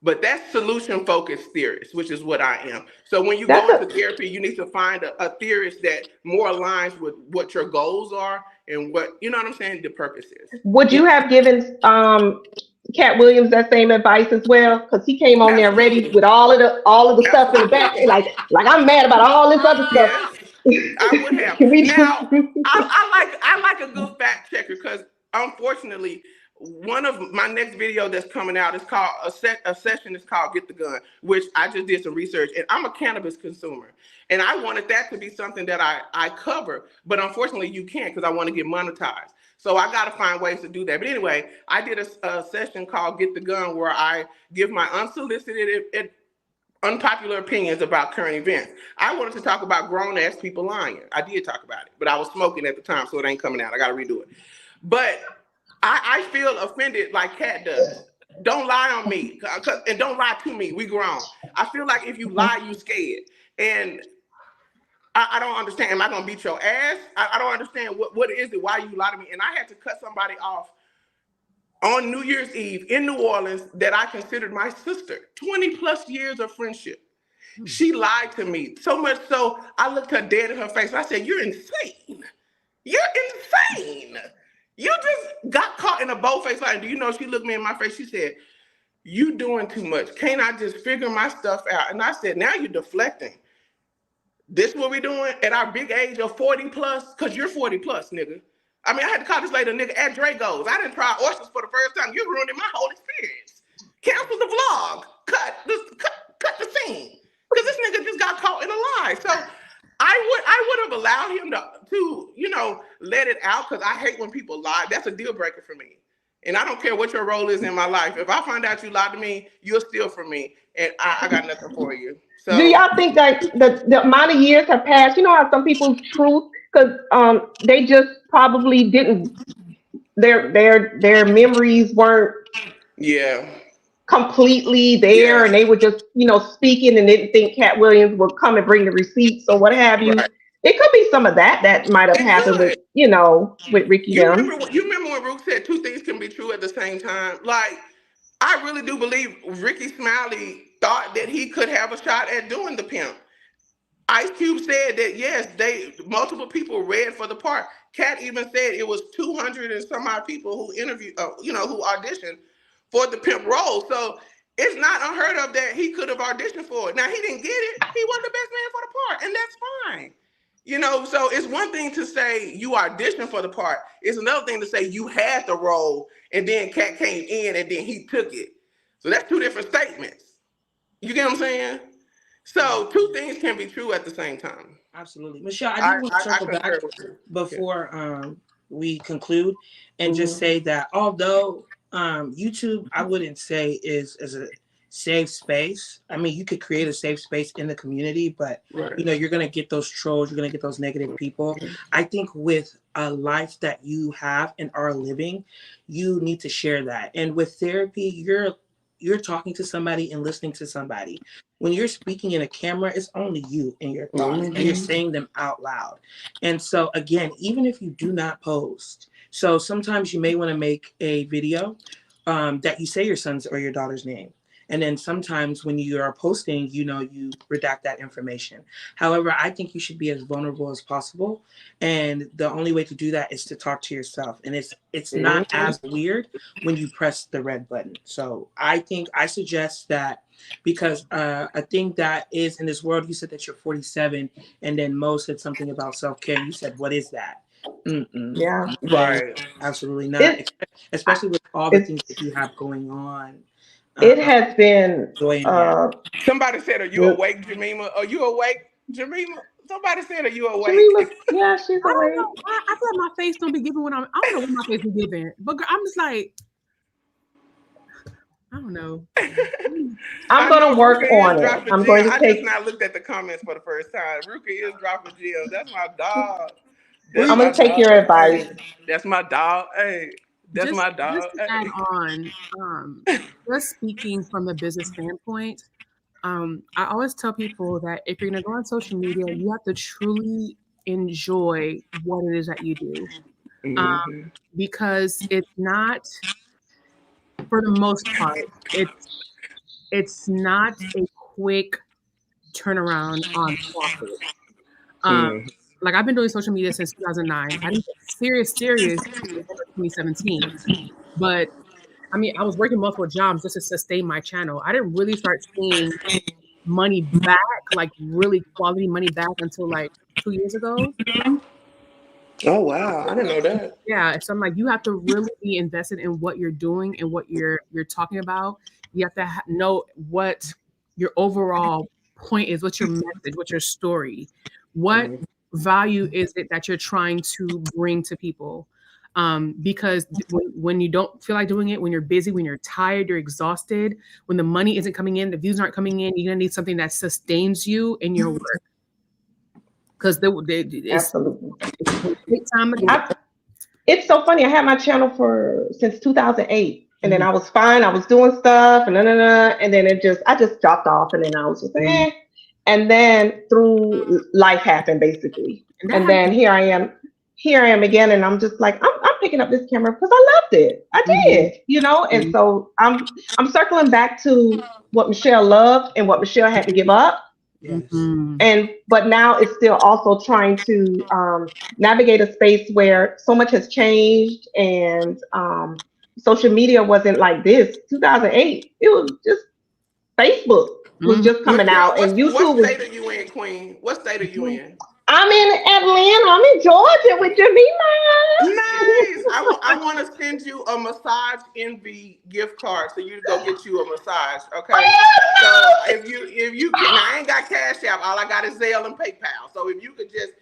Speaker 12: But that's solution-focused theorist, which is what I am. So when you go into therapy, you need to find a theorist that more aligns with what your goals are and what, you know what I'm saying, the purpose is.
Speaker 11: Would you have given Katt Williams that same advice as well? Because he came on there ready with all of the stuff in the back, like I'm mad about all this other stuff.
Speaker 12: Yes, I would have. Now, I like a good fact checker, because unfortunately, one of my next video that's coming out is called a session is called Get the Gun, which I just did some research, and I'm a cannabis consumer, and I wanted that to be something that I cover, but unfortunately you can't, because I want to get monetized. So I got to find ways to do that. But anyway, I did a session called Get the Gun, where I give my unsolicited, unpopular opinions about current events. I wanted to talk about grown-ass people lying. I did talk about it, but I was smoking at the time, so it ain't coming out. I got to redo it. But I feel offended like Katt does. Don't lie on me, and don't lie to me. We grown. I feel like if you lie, you scared. And I don't understand. Am I going to beat your ass? I don't understand. What is it? Why you lie to me? And I had to cut somebody off on New Year's Eve in New Orleans that I considered my sister. 20 plus years of friendship. She lied to me so much so I looked her dead in her face. I said, "You're insane. You're insane. You just got caught in a bold-faced lie." And do you know, she looked me in my face. She said, "You doing too much. Can't I just figure my stuff out?" And I said, "Now you're deflecting. This what we doing at our big age of 40 plus? Because you're 40 plus, nigga. I mean, I had to call this lady a nigga at Drago's. I didn't try oysters for the first time. You're ruining my whole experience. Cancel the vlog. Cut the scene. Because this nigga just got caught in a lie." So I would have allowed him to let it out, because I hate when people lie. That's a deal breaker for me. And I don't care what your role is in my life. If I find out you lied to me, you'll steal from me. And I got nothing for you. So,
Speaker 11: do y'all think that the amount of years have passed? You know how some people's truth, because they just probably didn't, their memories weren't completely there, and they were just speaking and didn't think Katt Williams would come and bring the receipts or what have you. Right. It could be some of that might have happened with Ricky.
Speaker 12: You remember when Ruka said two things can be true at the same time? Like, I really do believe Ricky Smiley thought that he could have a shot at doing the pimp. Ice Cube said that, yes, multiple people read for the part. Katt even said it was 200 and some odd people who interviewed, who auditioned for the pimp role. So it's not unheard of that he could have auditioned for it. Now, he didn't get it. He wasn't the best man for the part, and that's fine. So it's one thing to say you auditioned for the part. It's another thing to say you had the role, and then Katt came in, and then he took it. So that's two different statements. You get what I'm saying? So two things can be true at the same time.
Speaker 2: Absolutely. Michelle, I do want to circle back before we conclude and just say that although YouTube, I wouldn't say is a safe space. I mean, you could create a safe space in the community, but you're going to get those trolls, you're going to get those negative people. I think with a life that you have and are living, you need to share that. And with therapy, you're talking to somebody and listening to somebody. When you're speaking in a camera, it's only you and your thoughts, and you're saying them out loud. And so again, even if you do not post, so sometimes you may want to make a video that you say your son's or your daughter's name. And then sometimes when you are posting, you redact that information. However, I think you should be as vulnerable as possible. And the only way to do that is to talk to yourself. And it's not as weird when you press the red button. So I suggest that, because I think that is in this world. You said that you're 47, and then Mo said something about self-care. You said, what is that?
Speaker 11: Yeah.
Speaker 12: Right.
Speaker 2: Absolutely not. Especially with all the things that you have going on.
Speaker 11: It has been
Speaker 12: Somebody said, are you awake, Jemima? Are you awake, Jemima? Somebody said, are you awake?
Speaker 11: Jemima, yeah, she's
Speaker 1: I don't
Speaker 11: awake.
Speaker 1: know. I feel like my face don't be giving I don't know what my face be giving. But girl, I'm just like, I don't know.
Speaker 11: I'm going to work on it. I'm going to take.
Speaker 12: I just not looked at the comments for the first time. Ruka is dropping gems. That's my dog.
Speaker 11: I'm going to take your advice.
Speaker 12: That's my dog. Hey, that's my dog.
Speaker 1: Just to add on, just speaking from a business standpoint, I always tell people that if you're going to go on social media, you have to truly enjoy what it is that you do. Because it's not, for the most part, it's not a quick turnaround on profit. Like, I've been doing social media since 2009. I didn't get serious until 2017. But I mean, I was working multiple jobs just to sustain my channel. I didn't really start seeing money back, like really quality money back, until like 2 years ago.
Speaker 12: Oh wow, I didn't know that.
Speaker 1: Yeah, so I'm like, you have to really be invested in what you're doing and what you're talking about. You have to know what your overall point is, what's your message, what's your story, what value is it that you're trying to bring to people. Because when you don't feel like doing it, when you're busy, when you're tired, you're exhausted, when the money isn't coming in, the views aren't coming in, you're gonna need something that sustains you in your work. Because
Speaker 11: Absolutely.
Speaker 1: Time
Speaker 11: it's so funny. I had my channel since 2008, and then I was fine. I was doing stuff, and and then I just dropped off, and then I was just and then through life happened basically, and then here I am again, and I'm just like, I'm picking up this camera because I loved it. I did, and so I'm circling back to what Michelle loved and what Michelle had to give up.
Speaker 2: Yes.
Speaker 11: But now it's still also trying to navigate a space where so much has changed, and social media wasn't like this. 2008, it was just Facebook was just coming out, and YouTube
Speaker 12: What state are you in, Queen? What state are you in?
Speaker 11: I'm in Atlanta. I'm in Georgia with Jemima.
Speaker 12: Nice. I want to send you a Massage Envy gift card so you to go get you a massage. Okay. So if you can, I ain't got Cash App. All I got is Zelle and PayPal. So if you could just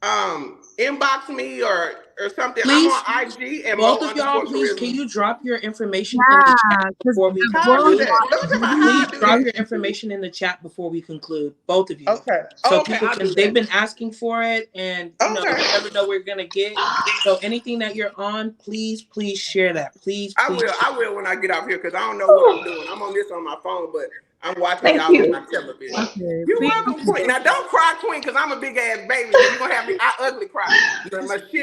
Speaker 12: inbox me or something.
Speaker 2: Please,
Speaker 12: I'm on IG, and
Speaker 2: both of y'all, please, can you drop your information
Speaker 1: in
Speaker 2: the chat before we conclude? Please drop your information in the chat before we conclude, both of you.
Speaker 12: Okay.
Speaker 2: So people can, they've been asking for it, and you never know we're gonna get. So anything that you're on, please share that. Please.
Speaker 12: I will when I get off here, because I don't know what I'm doing. I'm on this on my phone, but I'm watching y'all on my television.
Speaker 1: Okay,
Speaker 12: You're welcome, Queen. Now don't cry, Queen, because I'm a big ass baby. You're gonna have me. I ugly cry.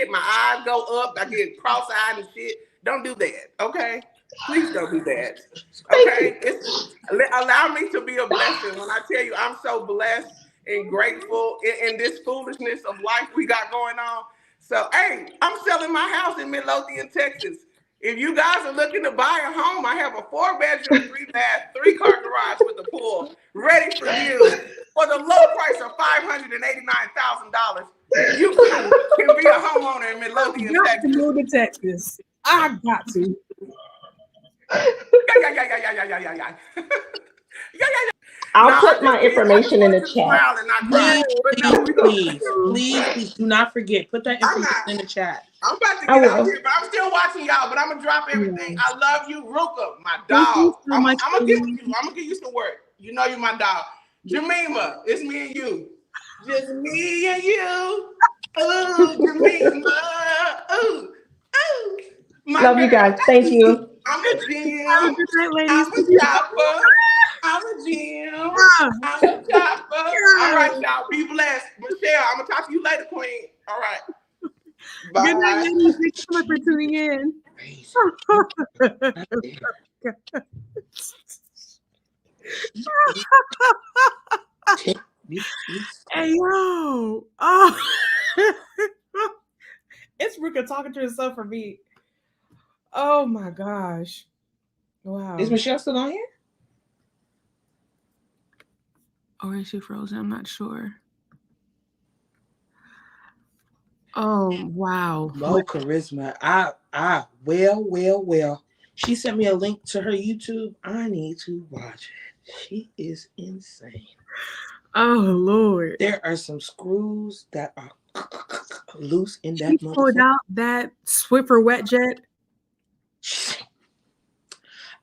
Speaker 12: My eyes go up. I get cross-eyed and shit. Don't do that, okay? Please don't do that. Okay? Allow me to be a blessing. When I tell you I'm so blessed and grateful in this foolishness of life we got going on. So hey, I'm selling my house in Midlothian, Texas. If you guys are looking to buy a home, I have a 4-bedroom, 3-bath, 3-car garage with a pool ready for you for the low price of $589,000. You can be a homeowner in Midlothian, Texas.
Speaker 1: To move to Texas. I got to.
Speaker 11: I'll put my information in the chat.
Speaker 2: Please do not forget. Put that information in the chat.
Speaker 12: I'm about to get out here, but I'm still watching y'all. But I'm gonna drop everything. I love you, Ruka, my dog. I'm gonna give you some work. You know you my dog. Jemima, it's me and you. Just me and you. Ooh, Jemima. Ooh.
Speaker 11: Love you guys. Thank you.
Speaker 12: I'm a Jim.
Speaker 1: Good night, ladies.
Speaker 12: I'm a chopper. I'm a Jim. I'm a chopper. All right, y'all. Be blessed. Michelle, I'm going to talk to you later, Queen. All right. Bye.
Speaker 1: Good night, ladies. Thanks so much for tuning in. Hey, yo. Oh. It's Ruka talking to herself for me. Oh, my gosh. Wow.
Speaker 2: Is Michelle still on here?
Speaker 1: Or is she frozen? I'm not sure. Oh, wow.
Speaker 2: Mo Charisma. Well. She sent me a link to her YouTube. I need to watch it. She is insane.
Speaker 1: Oh, Lord.
Speaker 2: There are some screws that are loose in that
Speaker 1: She pulled out that Swiffer wet jet.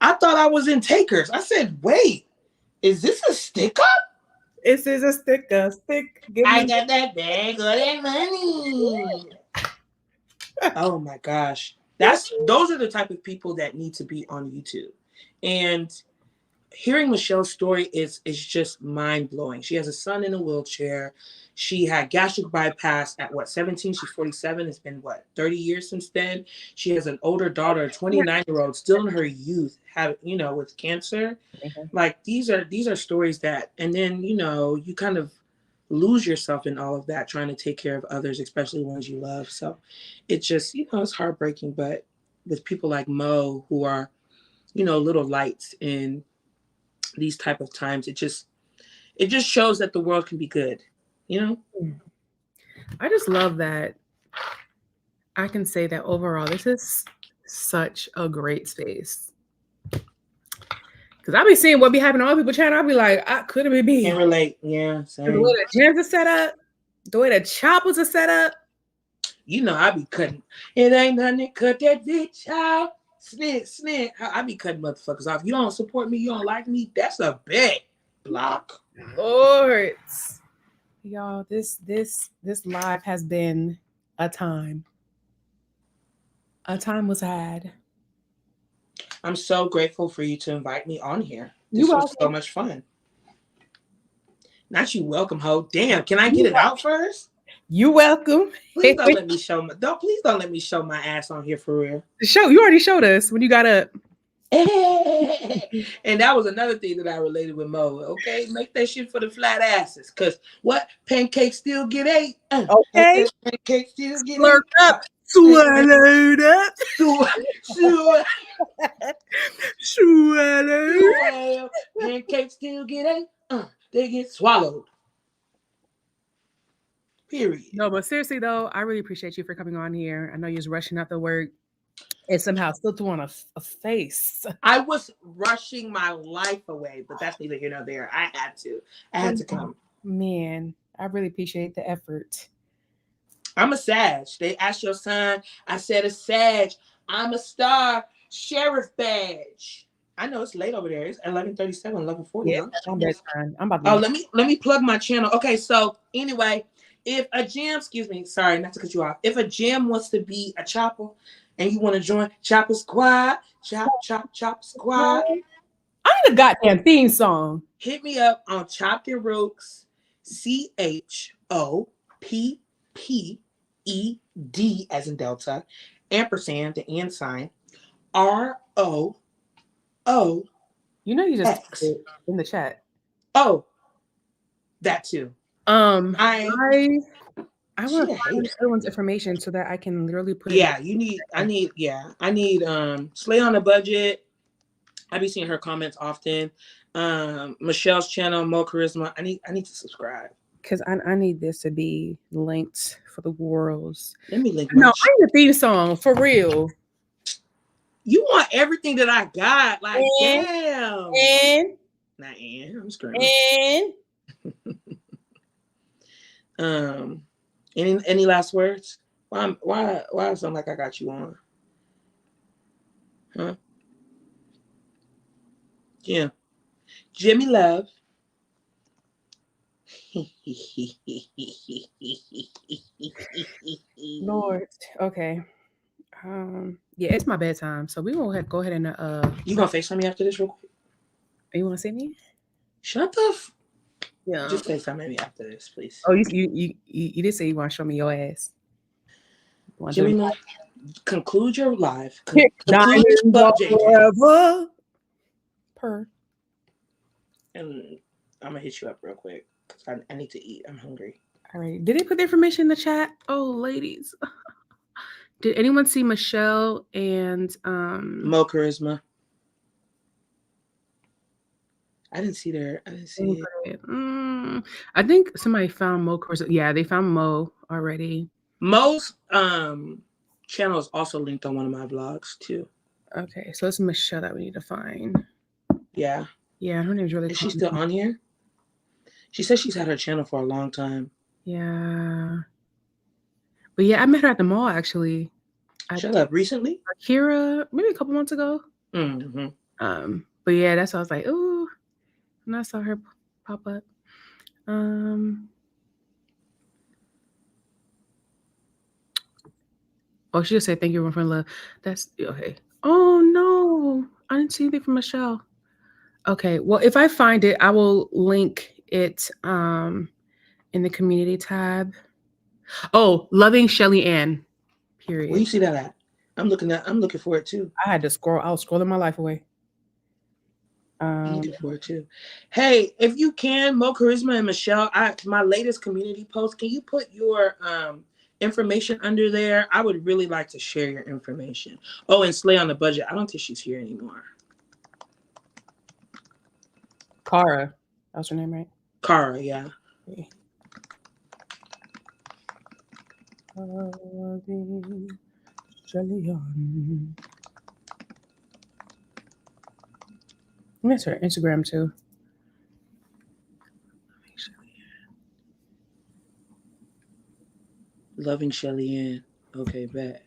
Speaker 2: I thought I was in Takers. I said, wait, is this a stick up?
Speaker 1: This is a stick.
Speaker 2: I got that bag of that money. Oh my gosh. Those are the type of people that need to be on YouTube. And hearing Michelle's story is just mind-blowing. She has a son in a wheelchair. She had gastric bypass at 17? She's 47. It's been 30 years since then. She has an older daughter, a 29-year-old, still in her youth, with cancer. Mm-hmm. Like these are stories that, and then you kind of lose yourself in all of that, trying to take care of others, especially ones you love. So it's just, it's heartbreaking. But with people like Mo, who are, little lights in these type of times, it just shows that the world can be good.
Speaker 1: I just love that I can say that overall this is such a great space, because I be seeing what be happening on other people's channel. I be like, could it be me?
Speaker 2: Can't relate. Yeah, same.
Speaker 1: The way the jams are set up, the way the choppers are set up,
Speaker 2: I be cutting. It ain't nothing to cut that bitch out. Snit. I be cutting motherfuckers off. You don't support me, you don't like me, that's a bet. Block.
Speaker 1: Lord. Y'all, this live has been a time. A time was had.
Speaker 2: I'm so grateful for you to invite me on here. This was so much fun. Not you welcome, ho. Damn, can I get it out first?
Speaker 1: You welcome.
Speaker 2: Please don't let me show my ass on here for real.
Speaker 1: You already showed us when you got up.
Speaker 2: And that was another thing that I related with Mo. Okay, make that shit for the flat asses. Cause what? Pancakes still get ate.
Speaker 1: Okay.
Speaker 2: Pancakes still get
Speaker 1: ate. Up. Swallowed up.
Speaker 2: Swallowed. Pancakes still get ate. They get swallowed. Period.
Speaker 1: No, but seriously though, I really appreciate you for coming on here. I know you're rushing out the work and somehow still throwing a face.
Speaker 2: I was rushing my life away, but that's neither here nor there. I had to come.
Speaker 1: Man, I really appreciate the effort.
Speaker 2: I'm a Sag. They asked your son. I said a Sag. I'm a star. Sheriff badge. I know it's late over there. It's 11:37, 11:40.
Speaker 1: Yeah, I'm about to.
Speaker 2: Oh, let me plug my channel. Okay, so anyway, if a gym, sorry, not to cut you off. If a gym wants to be a chopper and you want to join Chopper Squad, Chop Squad.
Speaker 1: I need a goddamn theme song.
Speaker 2: Hit me up on Chopped and Rooks, CHOPPED as in Delta, ampersand, the and sign, ROO.
Speaker 1: You know you just X. In the chat.
Speaker 2: Oh, that too.
Speaker 1: I want to find everyone's information so that I can literally put
Speaker 2: it. I need Slay on a Budget. I be seeing her comments often. Michelle's channel, Mo Charisma. I need to subscribe.
Speaker 1: Because I need this to be linked for the worlds.
Speaker 2: Let me link
Speaker 1: I need a theme song for real.
Speaker 2: You want everything that I got. Like, damn. I'm screaming. Any last words? Why it sound like I got you on? Huh? Yeah. Jimmy Love.
Speaker 1: Lord. Okay. Yeah, it's my bedtime, so we gonna go ahead and
Speaker 2: You gonna FaceTime me after this real quick?
Speaker 1: You want to see me?
Speaker 2: Shut the.
Speaker 1: Yeah.
Speaker 2: Just FaceTime me after this, please.
Speaker 1: Oh, you did say you want to show me your ass.
Speaker 2: Jimmy, conclude your live.
Speaker 1: Conclude forever. Per.
Speaker 2: And I'm gonna hit you up real quick because I need to eat. I'm hungry.
Speaker 1: All right. Did they put the information in the chat? Oh, ladies. Did anyone see Michelle and
Speaker 2: Mo Charisma? I didn't see I didn't see it.
Speaker 1: I think somebody found Mo Charisma. Yeah, they found Mo already.
Speaker 2: Mo's channel is also linked on one of my blogs too.
Speaker 1: Okay, so it's Michelle that we need to find.
Speaker 2: Yeah.
Speaker 1: Yeah, her name's really.
Speaker 2: Is she still on here? She says she's had her channel for a long time.
Speaker 1: Yeah. But yeah, I met her at the mall actually.
Speaker 2: Shut up. Recently?
Speaker 1: Akira, maybe a couple months ago.
Speaker 2: Mm-hmm.
Speaker 1: But yeah, that's why I was like, ooh, and I saw her pop up. Oh, she just said thank you for love. That's okay. Oh no, I didn't see anything from Michelle. Okay, well if I find it, I will link it in the community tab. Oh, loving Shelly Ann. Period.
Speaker 2: Where you see that at? I'm looking for it too.
Speaker 1: I had to scroll. I was scrolling my life away.
Speaker 2: I'm looking for it too. Hey, if you can, Mo Charisma and Michelle, my latest community post, can you put your information under there? I would really like to share your information. Oh, and Slay on the Budget. I don't think she's here anymore.
Speaker 1: Cara. That's her name, right?
Speaker 2: Cara, yeah.
Speaker 1: Okay. That's her Instagram too.
Speaker 2: Loving Shelly Ann. Okay, bet.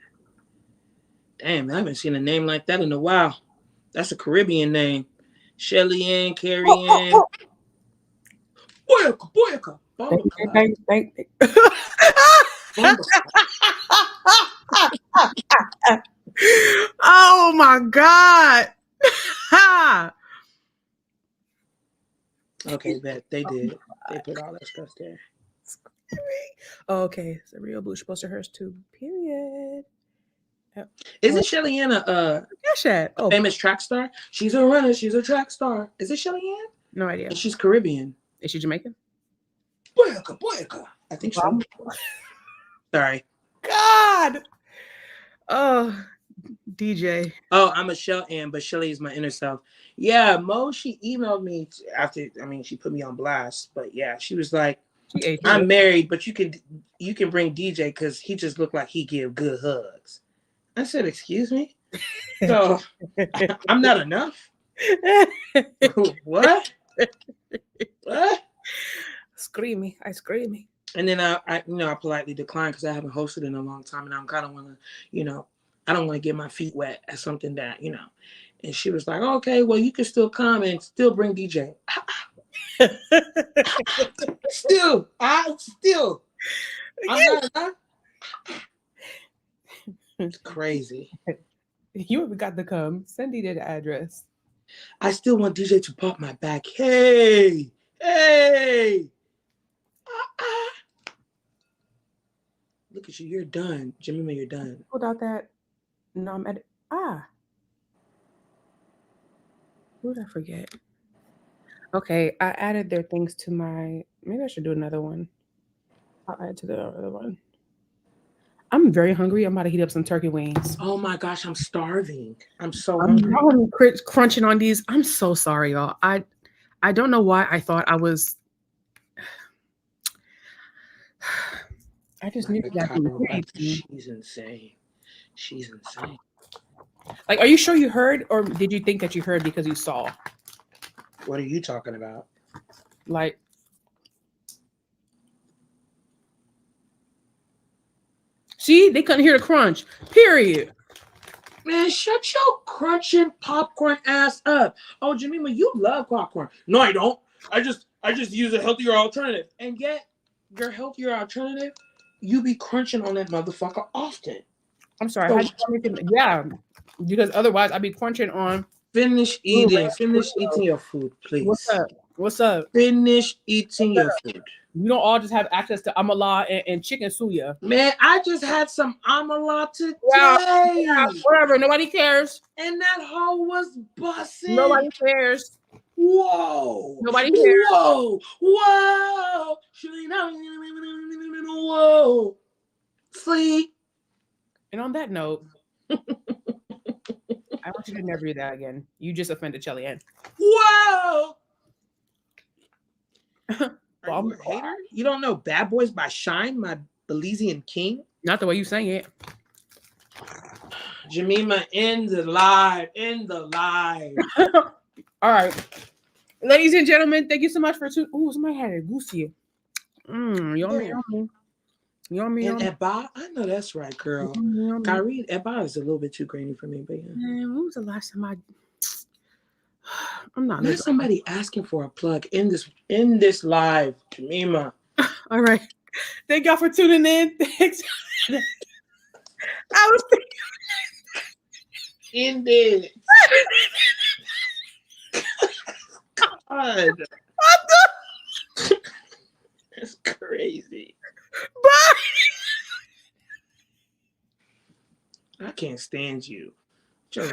Speaker 2: Damn, I haven't seen a name like that in a while. That's a Caribbean name. Shelly Ann, Carrie Ann. Boyaka.
Speaker 1: Oh my God.
Speaker 2: Okay, bet. They did. They put all that stuff there.
Speaker 1: Okay, so Rio Bush posted hers too. Period.
Speaker 2: Isn't Shelly Ann a famous track star? She's a runner. She's a track star. Is it Shelly Ann?
Speaker 1: No idea.
Speaker 2: And she's Caribbean.
Speaker 1: Is she Jamaican?
Speaker 2: Boyaka. I think so. Sorry.
Speaker 1: God. Oh, DJ.
Speaker 2: Oh, I'm Michelle Ann, but Shelly is my inner self. Yeah, Mo, she emailed me after. I mean, she put me on blast, but yeah, she was like, "I'm married, but you can bring DJ because he just looked like he give good hugs." I said, "Excuse me." So I'm not enough. What? What?
Speaker 1: Screaming.
Speaker 2: And then I politely declined because I haven't hosted in a long time, and I'm kind of want to, I don't want to get my feet wet at something that, And she was like, "Okay, well, you can still come and still bring DJ." Still. I'm not enough. It's crazy.
Speaker 1: You ever got to come? Send DJ the address.
Speaker 2: I still want DJ to pop my back. Hey. Look at you. You're done. Jimmy, you're done.
Speaker 1: Hold out that. No, I'm at. Who did I forget? Okay, I added their things to my. Maybe I should do another one. I'll add to the other one. I'm very hungry. I'm about to heat up some turkey wings.
Speaker 2: Oh my gosh, I'm starving. I'm so hungry.
Speaker 1: I'm crunching on these. I'm so sorry, y'all. I don't know why I thought I was. I just knew that.
Speaker 2: She's insane.
Speaker 1: Like, are you sure you heard, or did you think that you heard because you saw?
Speaker 2: What are you talking about?
Speaker 1: Like, see, they couldn't hear the crunch. Period.
Speaker 2: Man, shut your crunching popcorn ass up. Oh, Jemima, you love popcorn. No, I don't. I just use a healthier alternative. And yet, your healthier alternative, you be crunching on that motherfucker often.
Speaker 1: I'm sorry. How do you want me to, yeah, because otherwise I'd be crunching on.
Speaker 2: Finish eating. Finish eating your food, please.
Speaker 1: What's up? What's up?
Speaker 2: Finish eating your food.
Speaker 1: You don't all just have access to amala and chicken suya.
Speaker 2: Man, I just had some amala today.
Speaker 1: Yeah, whatever. Nobody cares.
Speaker 2: And that hoe was busting.
Speaker 1: Nobody cares.
Speaker 2: Whoa.
Speaker 1: Nobody cares.
Speaker 2: Whoa. Whoa. Whoa. Sleep.
Speaker 1: And on that note, I want you to never do that again. You just offended Shelly Ann.
Speaker 2: Whoa.
Speaker 1: Are
Speaker 2: you a hater? You don't know Bad Boys by Shine, my Belizean king?
Speaker 1: Not the way you sang it.
Speaker 2: Jemima, in the live.
Speaker 1: All right. Ladies and gentlemen, thank you so much for tuning. Oh, somebody had a goosey. Yummy.
Speaker 2: And Eba, I know that's right, girl. Kyrie, Eba is a little bit too grainy for me, but yeah.
Speaker 1: Man, when was the last time I'm not.
Speaker 2: There's somebody asking for a plug in this live, Jemima.
Speaker 1: All right. Thank y'all for tuning in. Thanks. I was
Speaker 2: in it. God. That's crazy.
Speaker 1: Bye.
Speaker 2: I can't stand you.